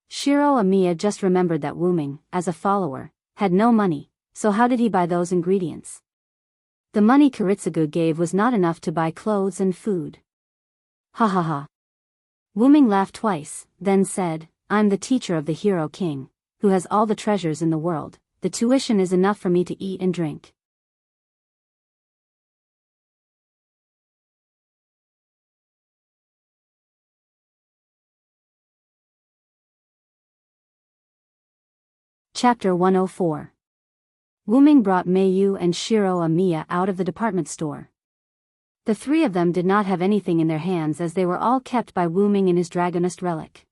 Shiro Amiya just remembered that Wuming, as a follower, had no money, so how did he buy those ingredients? The money Kiritsugu gave was not enough to buy clothes and food. Ha ha ha. Wu-ming laughed twice, then said, I'm the teacher of the hero king, who has all the treasures in the world. The tuition is enough for me to eat and drink. Chapter 104. Wu-ming brought Meiyu and Shiro Amiya out of the department store. The three of them did not have anything in their hands as they were all kept by Wu-ming in his Dragonist relic.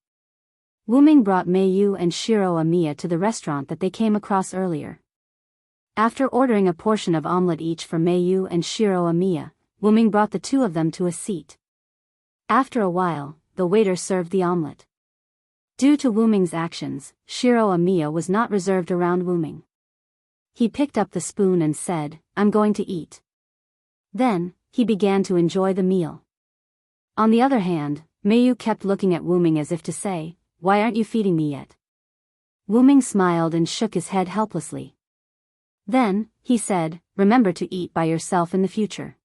Wu-ming brought Meiyu and Shiro Amiya to the restaurant that they came across earlier. After ordering a portion of omelette each for Meiyu and Shiro Amiya, Wu-ming brought the two of them to a seat. After a while, the waiter served the omelette. Due to Wu-ming's actions, Shiro Amiya was not reserved around Wu-ming. He picked up the spoon and said, I'm going to eat. Then, he began to enjoy the meal. On the other hand, Meiyu kept looking at Wu-ming as if to say, why aren't you feeding me yet? Wu-ming smiled and shook his head helplessly. Then, he said, remember to eat by yourself in the future.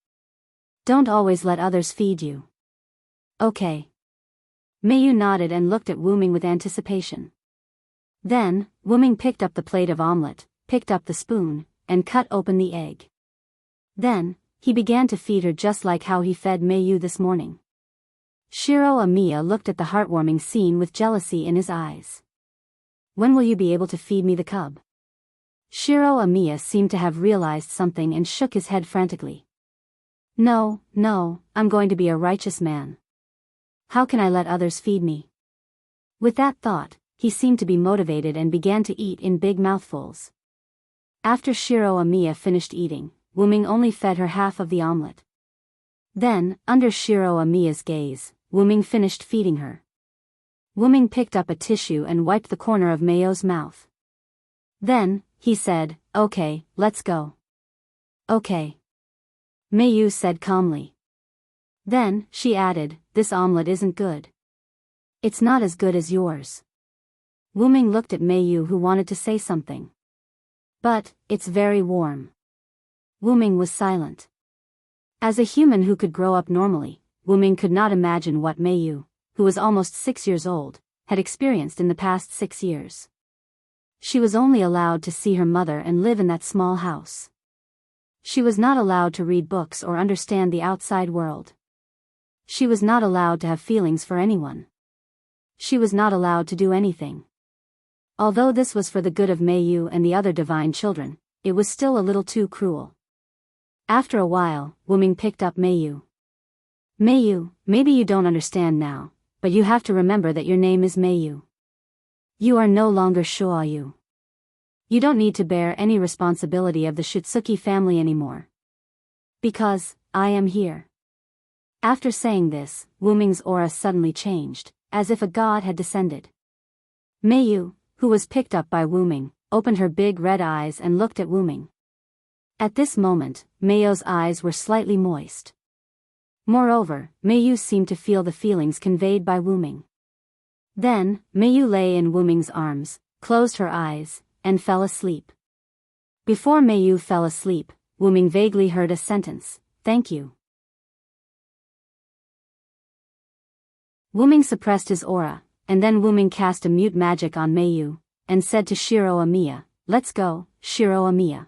Don't always let others feed you. Okay. Meiyu nodded and looked at Wu-ming with anticipation. Then, Wu-ming picked up the plate of omelette, picked up the spoon, and cut open the egg. Then, he began to feed her just like how he fed Meiyu this morning. Shiro Amiya looked at the heartwarming scene with jealousy in his eyes. When will you be able to feed me the cub? Shiro Amiya seemed to have realized something and shook his head frantically. No, I'm going to be a righteous man. How can I let others feed me? With that thought, he seemed to be motivated and began to eat in big mouthfuls. After Shiro Amiya finished eating, Wu-ming only fed her half of the omelette. Then, under Shiro Amiya's gaze, Wu-ming finished feeding her. Wu-ming picked up a tissue and wiped the corner of Meiyu's mouth. Then, he said, okay, let's go. Okay. Meiyu said calmly. Then, she added, this omelette isn't good. It's not as good as yours. Wu-ming looked at Meiyu who wanted to say something. But, it's very warm. Wu-ming was silent. As a human who could grow up normally, Wu-ming could not imagine what Meiyu, who was almost 6 years old, had experienced in the past 6 years. She was only allowed to see her mother and live in that small house. She was not allowed to read books or understand the outside world. She was not allowed to have feelings for anyone. She was not allowed to do anything. Although this was for the good of Meiyu and the other divine children, it was still a little too cruel. After a while, Wu-ming picked up Meiyu. Meiyu, maybe you don't understand now, but you have to remember that your name is Meiyu. You are no longer Shuoyu. You don't need to bear any responsibility of the Shutsuki family anymore. Because, I am here. After saying this, Wu-ming's aura suddenly changed, as if a god had descended. Meiyu, who was picked up by Wu-ming, opened her big red eyes and looked at Wu-ming. At this moment, Meiyu's eyes were slightly moist. Moreover, Meiyu seemed to feel the feelings conveyed by Wu-ming. Then, Meiyu lay in Wu-ming's arms, closed her eyes, and fell asleep. Before Meiyu fell asleep, Wu-ming vaguely heard a sentence, thank you. Wu-ming suppressed his aura, and then Wu-ming cast a mute magic on Meiyu, and said to Shiro Amiya, let's go, Shiro Amiya.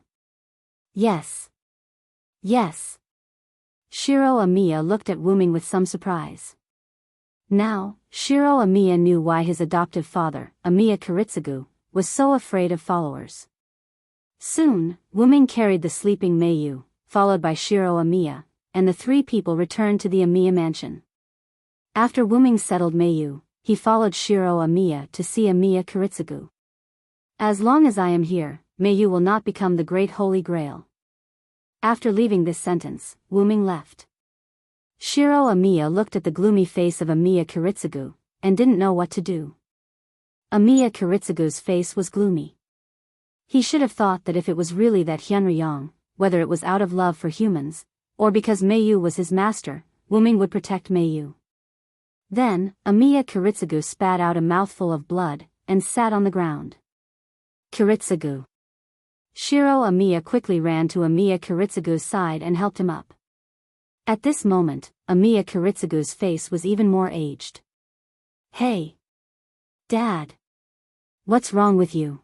Yes. Yes. Shiro Amiya looked at Wu-ming with some surprise. Now, Shiro Amiya knew why his adoptive father, Amiya Kiritsugu, was so afraid of followers. Soon, Wu-ming carried the sleeping Meiyu, followed by Shiro Amiya, and the three people returned to the Amiya mansion. After Wu-ming settled Meiyu, he followed Shiro Amiya to see Amiya Kiritsugu. As long as I am here, Meiyu will not become the great holy grail. After leaving this sentence, Wu-ming left. Shiro Amiya looked at the gloomy face of Amiya Kiritsugu, and didn't know what to do. Amiya Kiritsugu's face was gloomy. He should have thought that if it was really that Hyunryong, whether it was out of love for humans, or because Meiyu was his master, Wu-ming would protect Meiyu. Then, Amiya Kiritsugu spat out a mouthful of blood, and sat on the ground. Kiritsugu. Shiro Amiya quickly ran to Amiya Kiritsugu's side and helped him up. At this moment, Amiya Kiritsugu's face was even more aged. Hey! Dad! What's wrong with you?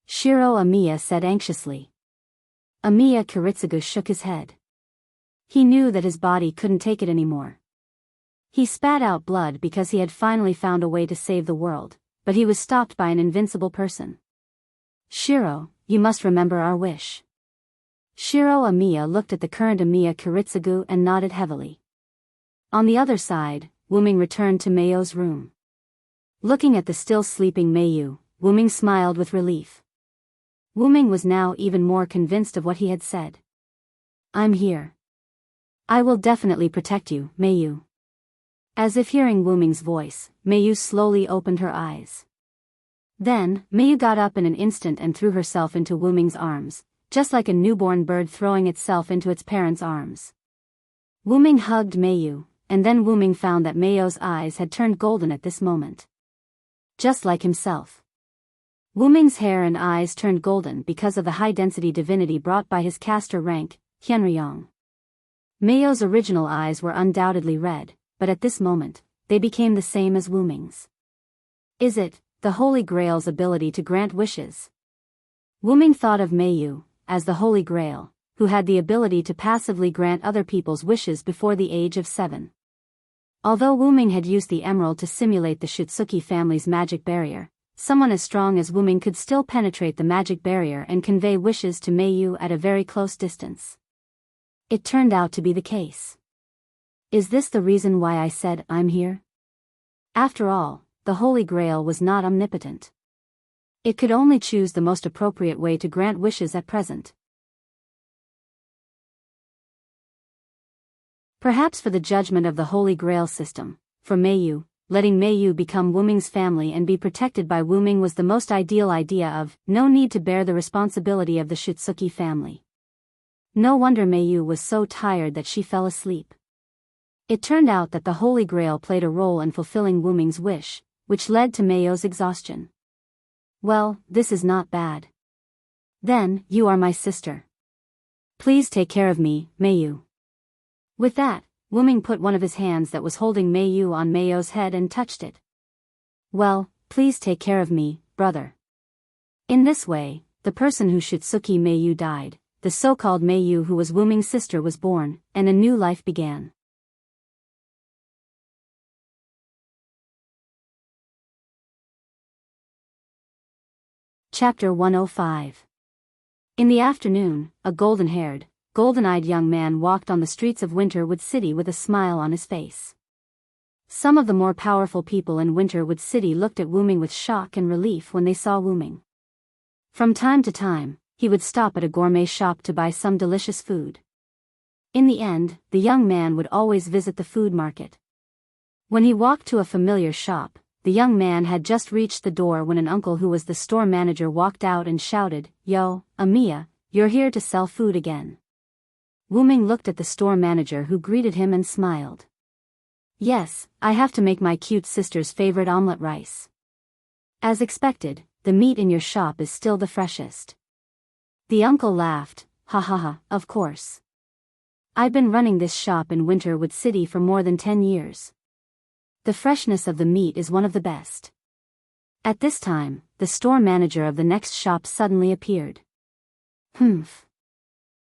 Shiro Amiya said anxiously. Amiya Kiritsugu shook his head. He knew that his body couldn't take it anymore. He spat out blood because he had finally found a way to save the world, but he was stopped by an invincible person. Shiro, you must remember our wish. Shiro Amiya looked at the current Amiya Kiritsugu and nodded heavily. On the other side, Wuming returned to Meiyo's room. Looking at the still sleeping Meiyu, Wuming smiled with relief. Wuming was now even more convinced of what he had said. I'm here. I will definitely protect you, Meiyu. As if hearing Wuming's voice, Meiyu slowly opened her eyes. Then, Meiyu got up in an instant and threw herself into Wuming's arms, just like a newborn bird throwing itself into its parents' arms. Wuming hugged Meiyu, and then Wuming found that Meiyo's eyes had turned golden at this moment. Just like himself. Wuming's hair and eyes turned golden because of the high-density divinity brought by his caster rank, Hyunryong. Meiyo's original eyes were undoubtedly red, but at this moment, they became the same as Wuming's. Is it the Holy Grail's ability to grant wishes? Wuming thought of Meiyu as the Holy Grail, who had the ability to passively grant other people's wishes before the age of 7. Although Wuming had used the emerald to simulate the Shutsuki family's magic barrier, someone as strong as Wuming could still penetrate the magic barrier and convey wishes to Meiyu at a very close distance. It turned out to be the case. Is this the reason why I said I'm here? After all, the Holy Grail was not omnipotent. It could only choose the most appropriate way to grant wishes at present. Perhaps for the judgment of the Holy Grail system, for Meiyu, letting Meiyu become Wuming's family and be protected by Wuming was the most ideal idea of no need to bear the responsibility of the Shutsuki family. No wonder Meiyu was so tired that she fell asleep. It turned out that the Holy Grail played a role in fulfilling Wuming's wish, which led to Meiyo's exhaustion. Well, this is not bad. Then, you are my sister. Please take care of me, Meiyu. With that, Wuming put one of his hands that was holding Meiyu on Meiyo's head and touched it. Well, please take care of me, brother. In this way, the person who Shutsuki Meiyu died, the so-called Meiyu who was Wuming's sister was born, and a new life began. Chapter 105. In the afternoon, a golden-haired, golden-eyed young man walked on the streets of Winterwood City with a smile on his face. Some of the more powerful people in Winterwood City looked at Wuming with shock and relief when they saw Wuming. From time to time, he would stop at a gourmet shop to buy some delicious food. In the end, the young man would always visit the food market. When he walked to a familiar shop, the young man had just reached the door when an uncle who was the store manager walked out and shouted, "Yo, Amiya, you're here to sell food again." Wuming looked at the store manager who greeted him and smiled. "Yes, I have to make my cute sister's favorite omelette rice. As expected, the meat in your shop is still the freshest." The uncle laughed, "Ha ha ha, of course. I've been running this shop in Winterwood City for more than 10 years. The freshness of the meat is one of the best." At this time, the store manager of the next shop suddenly appeared. "Humph.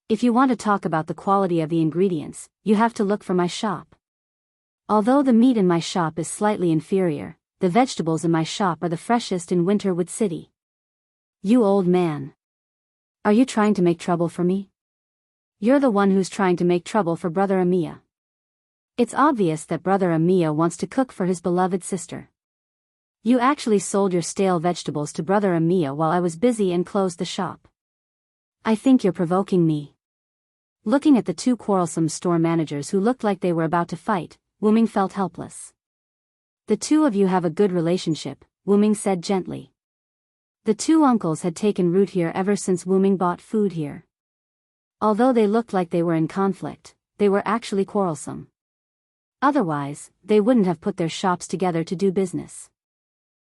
If you want to talk about the quality of the ingredients, you have to look for my shop. Although the meat in my shop is slightly inferior, the vegetables in my shop are the freshest in Winterwood City." "You old man. Are you trying to make trouble for me?" "You're the one who's trying to make trouble for Brother Amiya. It's obvious that Brother Amiya wants to cook for his beloved sister. You actually sold your stale vegetables to Brother Amiya while I was busy and closed the shop. I think you're provoking me." Looking at the two quarrelsome store managers who looked like they were about to fight, Wuming felt helpless. "The two of you have a good relationship," Wuming said gently. The two uncles had taken root here ever since Wuming bought food here. Although they looked like they were in conflict, they were actually quarrelsome. Otherwise, they wouldn't have put their shops together to do business.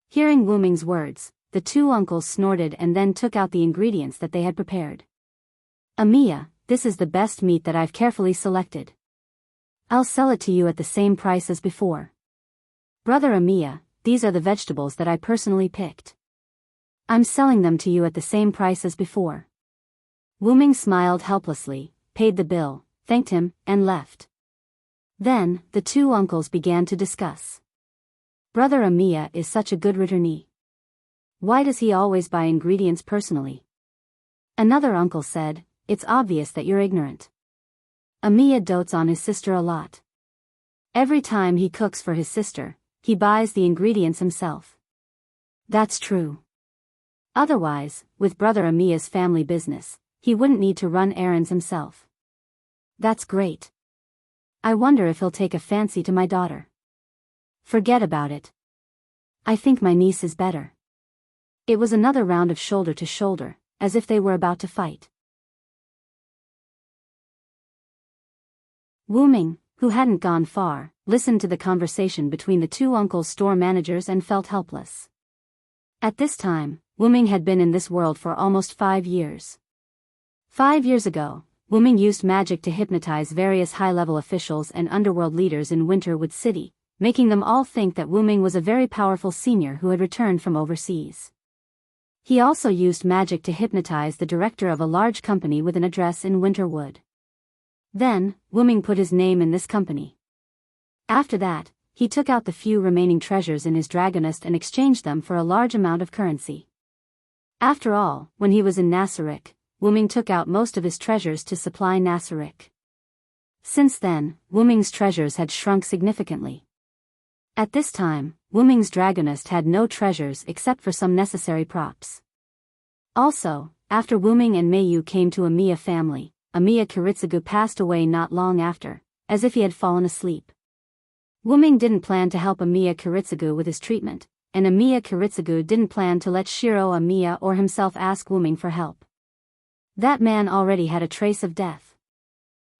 Hearing Wuming's words, the two uncles snorted and then took out the ingredients that they had prepared. "Amiya, this is the best meat that I've carefully selected. I'll sell it to you at the same price as before. Brother Amiya, these are the vegetables that I personally picked. I'm selling them to you at the same price as before. Wu-Ming smiled helplessly, paid the bill, thanked him, and left. Then, the two uncles began to discuss. Brother Amiya is such a good returnee. Why does he always buy ingredients personally? Another uncle said, it's obvious that you're ignorant. Amiya dotes on his sister a lot. Every time he cooks for his sister, he buys the ingredients himself. That's true. Otherwise, with Brother Amiya's family business, he wouldn't need to run errands himself. That's great. I wonder if he'll take a fancy to my daughter. Forget about it. I think my niece is better. It was another round of shoulder to shoulder, as if they were about to fight. Wu-Ming, who hadn't gone far, listened to the conversation between the two uncles' store managers and felt helpless. At this time, Wu-Ming had been in this world for almost 5 years. 5 years ago, Wu-Ming used magic to hypnotize various high-level officials and underworld leaders in Winterwood City, making them all think that Wu-Ming was a very powerful senior who had returned from overseas. He also used magic to hypnotize the director of a large company with an address in Winterwood. Then, Wu-Ming put his name in this company. After that, he took out the few remaining treasures in his dragonist and exchanged them for a large amount of currency. After all, when he was in Nasarick, Wu-Ming took out most of his treasures to supply Nasarick. Since then, Wu-Ming's treasures had shrunk significantly. At this time, Wu-Ming's dragonist had no treasures except for some necessary props. Also, after Wu-Ming and Meiyu came to Amiya family, Amiya Kiritsugu passed away not long after, as if he had fallen asleep. Wu-Ming didn't plan to help Amiya Kiritsugu with his treatment, and Amiya Kiritsugu didn't plan to let Shiro Amiya or himself ask Wu-Ming for help. That man already had a trace of death.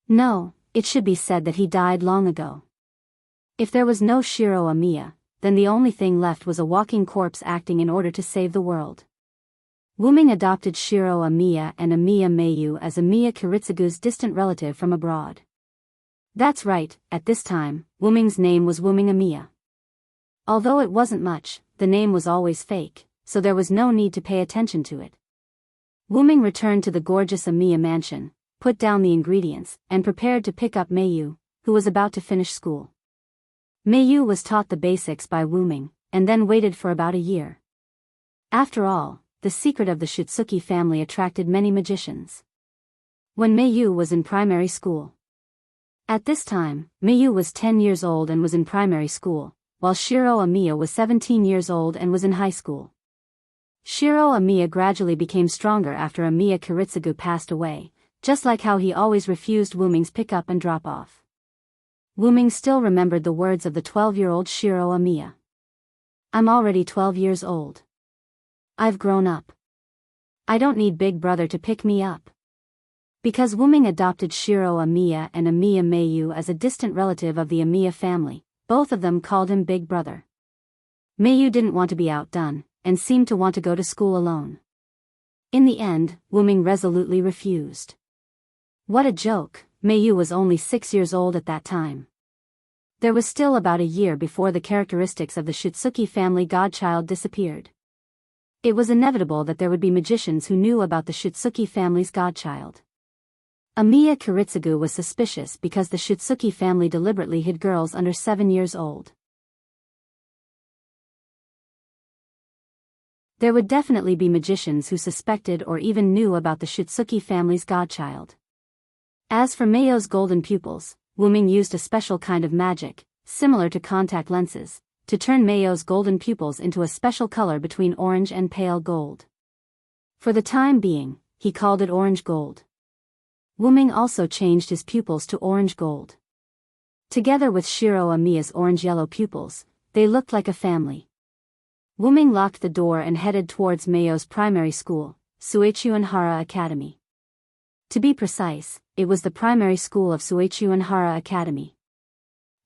No, it should be said that he died long ago. If there was no Shiro Amiya, then the only thing left was a walking corpse acting in order to save the world. Wu-Ming adopted Shiro Amiya and Amiya Meiyu as Amiya Kiritsugu's distant relative from abroad. That's right, at this time, Wu-Ming's name was Wu-Ming Amiya. Although it wasn't much, the name was always fake, so there was no need to pay attention to it. Wu-Ming returned to the gorgeous Amiya mansion, put down the ingredients, and prepared to pick up Meiyu, who was about to finish school. Meiyu was taught the basics by Wu-Ming, and then waited for about a year. After all, the secret of the Shitsuki family attracted many magicians. When Meiyu was in primary school. At this time, Meiyu was 10 years old and was in primary school, while Shiro Amiya was 17 years old and was in high school. Shiro Amiya gradually became stronger after Amiya Kiritsugu passed away, just like how he always refused Wu-Ming's pick-up and drop-off. Wu-Ming still remembered the words of the 12-year-old Shiro Amiya. I'm already 12 years old. I've grown up. I don't need Big Brother to pick me up. Because Wu-Ming adopted Shiro Amiya and Amiya Meiyu as a distant relative of the Amiya family, both of them called him Big Brother. Meiyu didn't want to be outdone, and seemed to want to go to school alone. In the end, Wu-Ming resolutely refused. What a joke, Meiyu was only 6 years old at that time. There was still about a year before the characteristics of the Shitsuki family godchild disappeared. It was inevitable that there would be magicians who knew about the Shitsuki family's godchild. Amiya Kiritsugu was suspicious because the Shitsuki family deliberately hid girls under 7 years old. There would definitely be magicians who suspected or even knew about the Shitsuki family's godchild. As for Meiyo's golden pupils, Wu-Ming used a special kind of magic, similar to contact lenses, to turn Meiyo's golden pupils into a special color between orange and pale gold. For the time being, he called it orange gold. Wu-Ming also changed his pupils to orange gold. Together with Shiro Amiya's orange-yellow pupils, they looked like a family. Wu-Ming locked the door and headed towards Meiyo's primary school, Suichuanhara Academy. To be precise, it was the primary school of Suichuanhara Academy.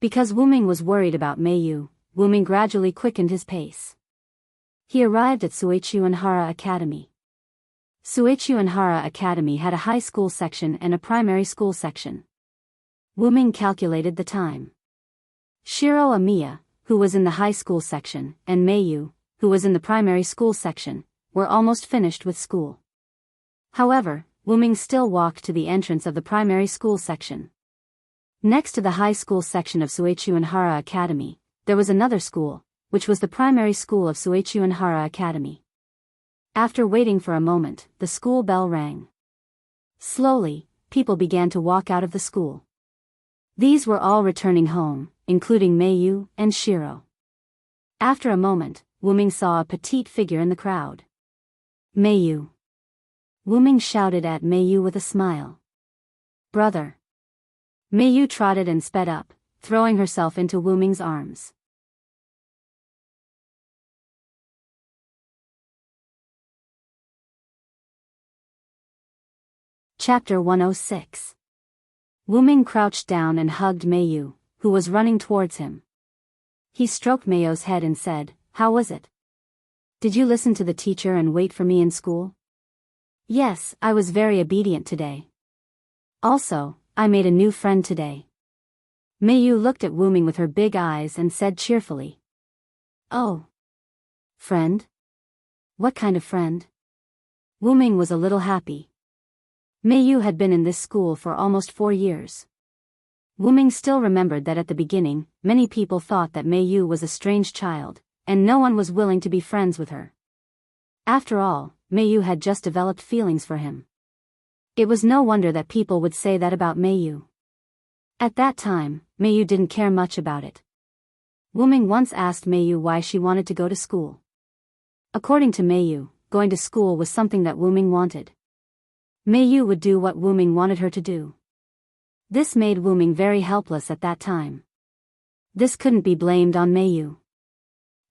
Because Wu-Ming was worried about Meiyu, Wu-Ming gradually quickened his pace. He arrived at Suichuanhara Academy. Suichuanhara Academy had a high school section and a primary school section. Wuming calculated the time. Shiro Amiya, who was in the high school section, and Meiyu, who was in the primary school section, were almost finished with school. However, Wuming still walked to the entrance of the primary school section. Next to the high school section of Suichuanhara Academy, there was another school, which was the primary school of Suichuanhara Academy. After waiting for a moment, the school bell rang. Slowly, people began to walk out of the school. These were all returning home, including Meiyu and Shiro. After a moment, Wuming saw a petite figure in the crowd. Meiyu. Wuming shouted at Meiyu with a smile. Brother. Meiyu trotted and sped up, throwing herself into Wuming's arms. Chapter 106. Wuming crouched down and hugged Meiyu, who was running towards him. He stroked Meiyu's head and said, "How was it? Did you listen to the teacher and wait for me in school?" "Yes, I was very obedient today. Also, I made a new friend today." Meiyu looked at Wuming with her big eyes and said cheerfully. "Oh. Friend? What kind of friend?" Wuming was a little happy. Meiyu had been in this school for almost 4 years. Wuming still remembered that at the beginning, many people thought that Meiyu was a strange child, and no one was willing to be friends with her. After all, Meiyu had just developed feelings for him. It was no wonder that people would say that about Meiyu. At that time, Meiyu didn't care much about it. Wuming once asked Meiyu why she wanted to go to school. According to Meiyu, going to school was something that Wuming wanted. Meiyu would do what Wuming wanted her to do. This made Wuming very helpless at that time. This couldn't be blamed on Meiyu.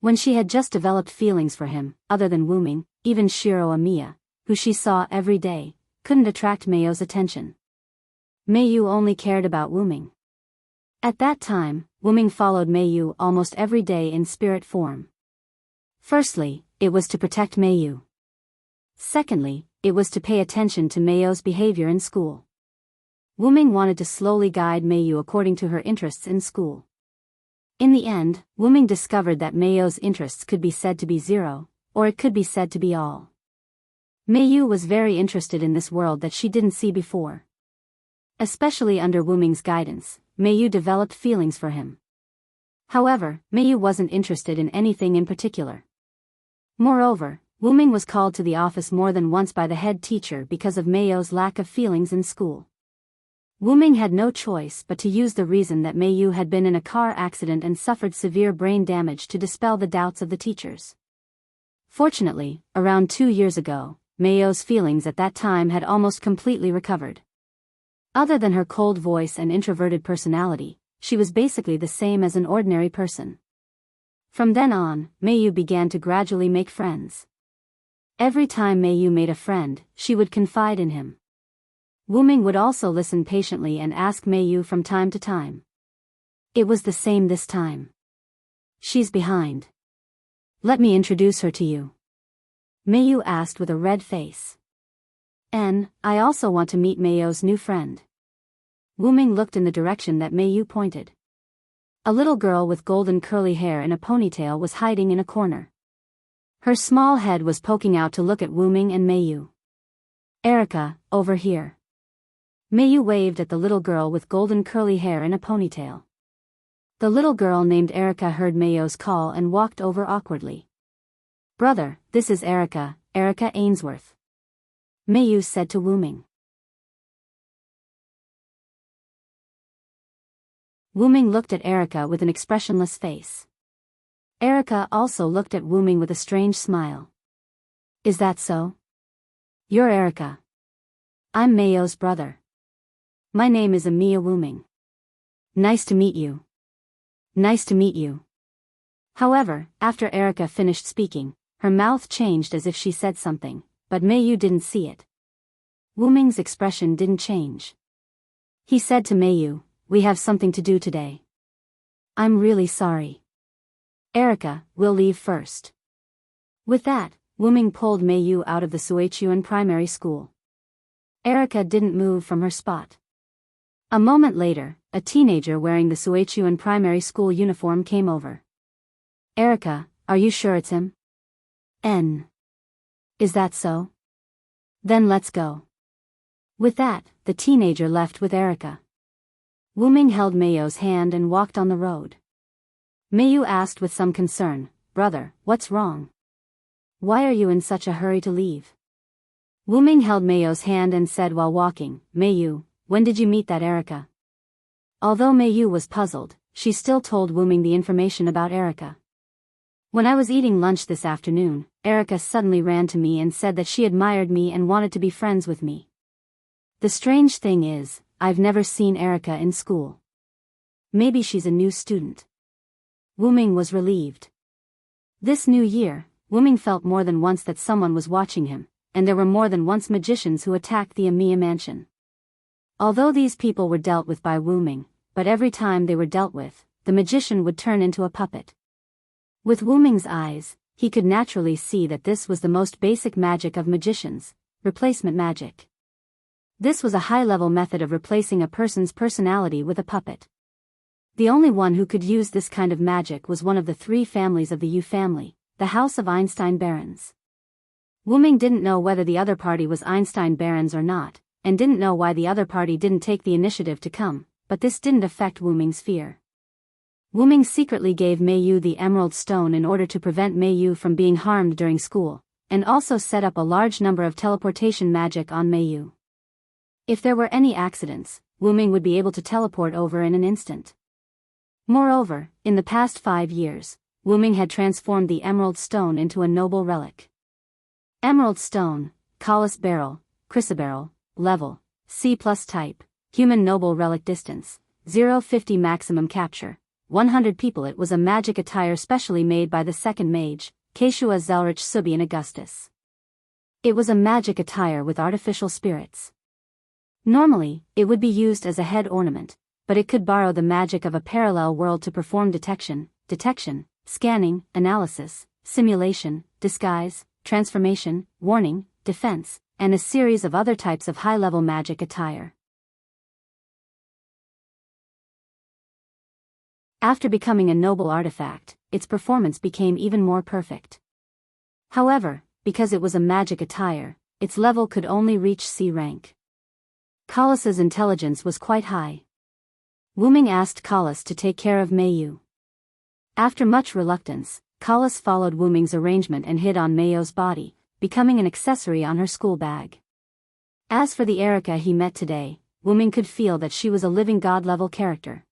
When she had just developed feelings for him, other than Wuming, even Shiro Amiya, who she saw every day, couldn't attract Meiyu's attention. Meiyu only cared about Wuming. At that time, Wuming followed Meiyu almost every day in spirit form. Firstly, it was to protect Meiyu. Secondly, it was to pay attention to Meiyu's behavior in school. Wuming wanted to slowly guide Meiyu according to her interests in school. In the end, Wuming discovered that Meiyu's interests could be said to be 0, or it could be said to be all. Meiyu was very interested in this world that she didn't see before. Especially under Wuming's guidance, Meiyu developed feelings for him. However, Meiyu wasn't interested in anything in particular. Moreover, Wuming was called to the office more than once by the head teacher because of Meiyu's lack of feelings in school. Wuming had no choice but to use the reason that Meiyu had been in a car accident and suffered severe brain damage to dispel the doubts of the teachers. Fortunately, around 2 years ago, Meiyu's feelings at that time had almost completely recovered. Other than her cold voice and introverted personality, she was basically the same as an ordinary person. From then on, Meiyu began to gradually make friends. Every time Meiyu made a friend, she would confide in him. Wuming would also listen patiently and ask Meiyu from time to time. It was the same this time. "She's behind. Let me introduce her to you," Meiyu asked with a red face. I also want to meet Meiyu's new friend." Wuming looked in the direction that Meiyu pointed. A little girl with golden curly hair in a ponytail was hiding in a corner. Her small head was poking out to look at Wuming and Meiyu. "Erica, over here." Meiyu waved at the little girl with golden curly hair in a ponytail. The little girl named Erica heard Meiyu's call and walked over awkwardly. "Brother, this is Erica, Erica Ainsworth," Meiyu said to Wuming. Wuming looked at Erica with an expressionless face. Erica also looked at Wuming with a strange smile. "Is that so? You're Erica. I'm Meiyu's brother. My name is Amiya Wuming. Nice to meet you." "Nice to meet you." However, after Erica finished speaking, her mouth changed as if she said something, but Meiyu didn't see it. Wuming's expression didn't change. He said to Meiyu, "We have something to do today. I'm really sorry. Erica, we'll leave first." With that, Wuming pulled Meiyu out of the Suichuan primary school. Erica didn't move from her spot. A moment later, a teenager wearing the Suechuan primary school uniform came over. "Erica, are you sure it's him?" "Is that so? Then let's go." With that, the teenager left with Erica. Wuming held Mayo's hand and walked on the road. Mayu asked with some concern, "Brother, what's wrong? Why are you in such a hurry to leave?" Wuming held Mayo's hand and said while walking, "Mayu, when did you meet that Erica?" Although Mayu was puzzled, she still told Wuming the information about Erica. "When I was eating lunch this afternoon, Erica suddenly ran to me and said that she admired me and wanted to be friends with me. The strange thing is, I've never seen Erica in school. Maybe she's a new student." Wuming was relieved. This new year, Wuming felt more than once that someone was watching him, and there were more than once magicians who attacked the Emiya mansion. Although these people were dealt with by Wuming, but every time they were dealt with, the magician would turn into a puppet. With Wuming's eyes, he could naturally see that this was the most basic magic of magicians, replacement magic. This was a high-level method of replacing a person's personality with a puppet. The only one who could use this kind of magic was one of the three families of the Yu family, the House of Einstein Barons. Wuming didn't know whether the other party was Einstein Barons or not, and didn't know why the other party didn't take the initiative to come, but this didn't affect Wuming's fear. Wuming secretly gave Mayu the Emerald Stone in order to prevent Mayu from being harmed during school, and also set up a large number of teleportation magic on Mayu. If there were any accidents, Wuming would be able to teleport over in an instant. Moreover, in the past 5 years, Wuming had transformed the Emerald Stone into a noble relic. Emerald Stone, Colossus Barrel, Chrysoberyl, Level, C+ type, Human Noble Relic Distance, 050 maximum capture, 100 people. It was a magic attire specially made by the second mage, Keshua Zelrich Subian Augustus. It was a magic attire with artificial spirits. Normally, it would be used as a head ornament, but it could borrow the magic of a parallel world to perform detection, scanning, analysis, simulation, disguise, transformation, warning, defense, and a series of other types of high-level magic attire. After becoming a noble artifact, its performance became even more perfect. However, because it was a magic attire, its level could only reach C rank. Colossus's intelligence was quite high. Wuming asked Colossus to take care of Mayu. After much reluctance, Colossus followed Wuming's arrangement and hid on Mayo's body, becoming an accessory on her school bag. As for the Erica he met today, Wuming could feel that she was a living god-level character.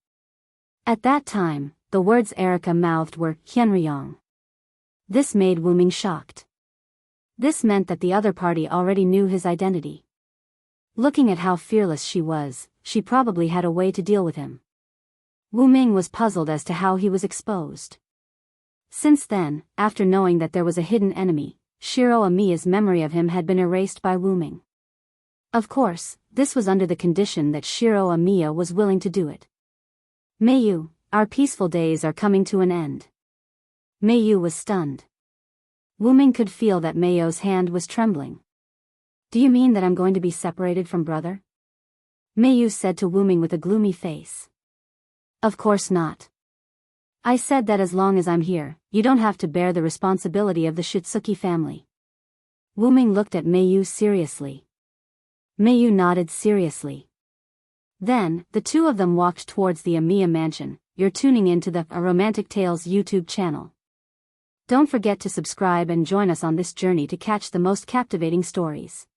At that time, the words Erica mouthed were Hyunryong. This made Wuming shocked. This meant that the other party already knew his identity. Looking at how fearless she was, she probably had a way to deal with him. Wuming was puzzled as to how he was exposed. Since then, after knowing that there was a hidden enemy, Shiro Amiya's memory of him had been erased by Wuming. Of course, this was under the condition that Shiro Amiya was willing to do it. "Mayu, our peaceful days are coming to an end." Mayu was stunned. Wuming could feel that Mayo's hand was trembling. "Do you mean that I'm going to be separated from brother?" Mayu said to Wuming with a gloomy face. "Of course not. I said that as long as I'm here, you don't have to bear the responsibility of the Shitsuki family." Wuming looked at Mayu seriously. Mayu nodded seriously. Then, the two of them walked towards the Amiya mansion. You're tuning in to the A Romantic Tales YouTube channel. Don't forget to subscribe and join us on this journey to catch the most captivating stories.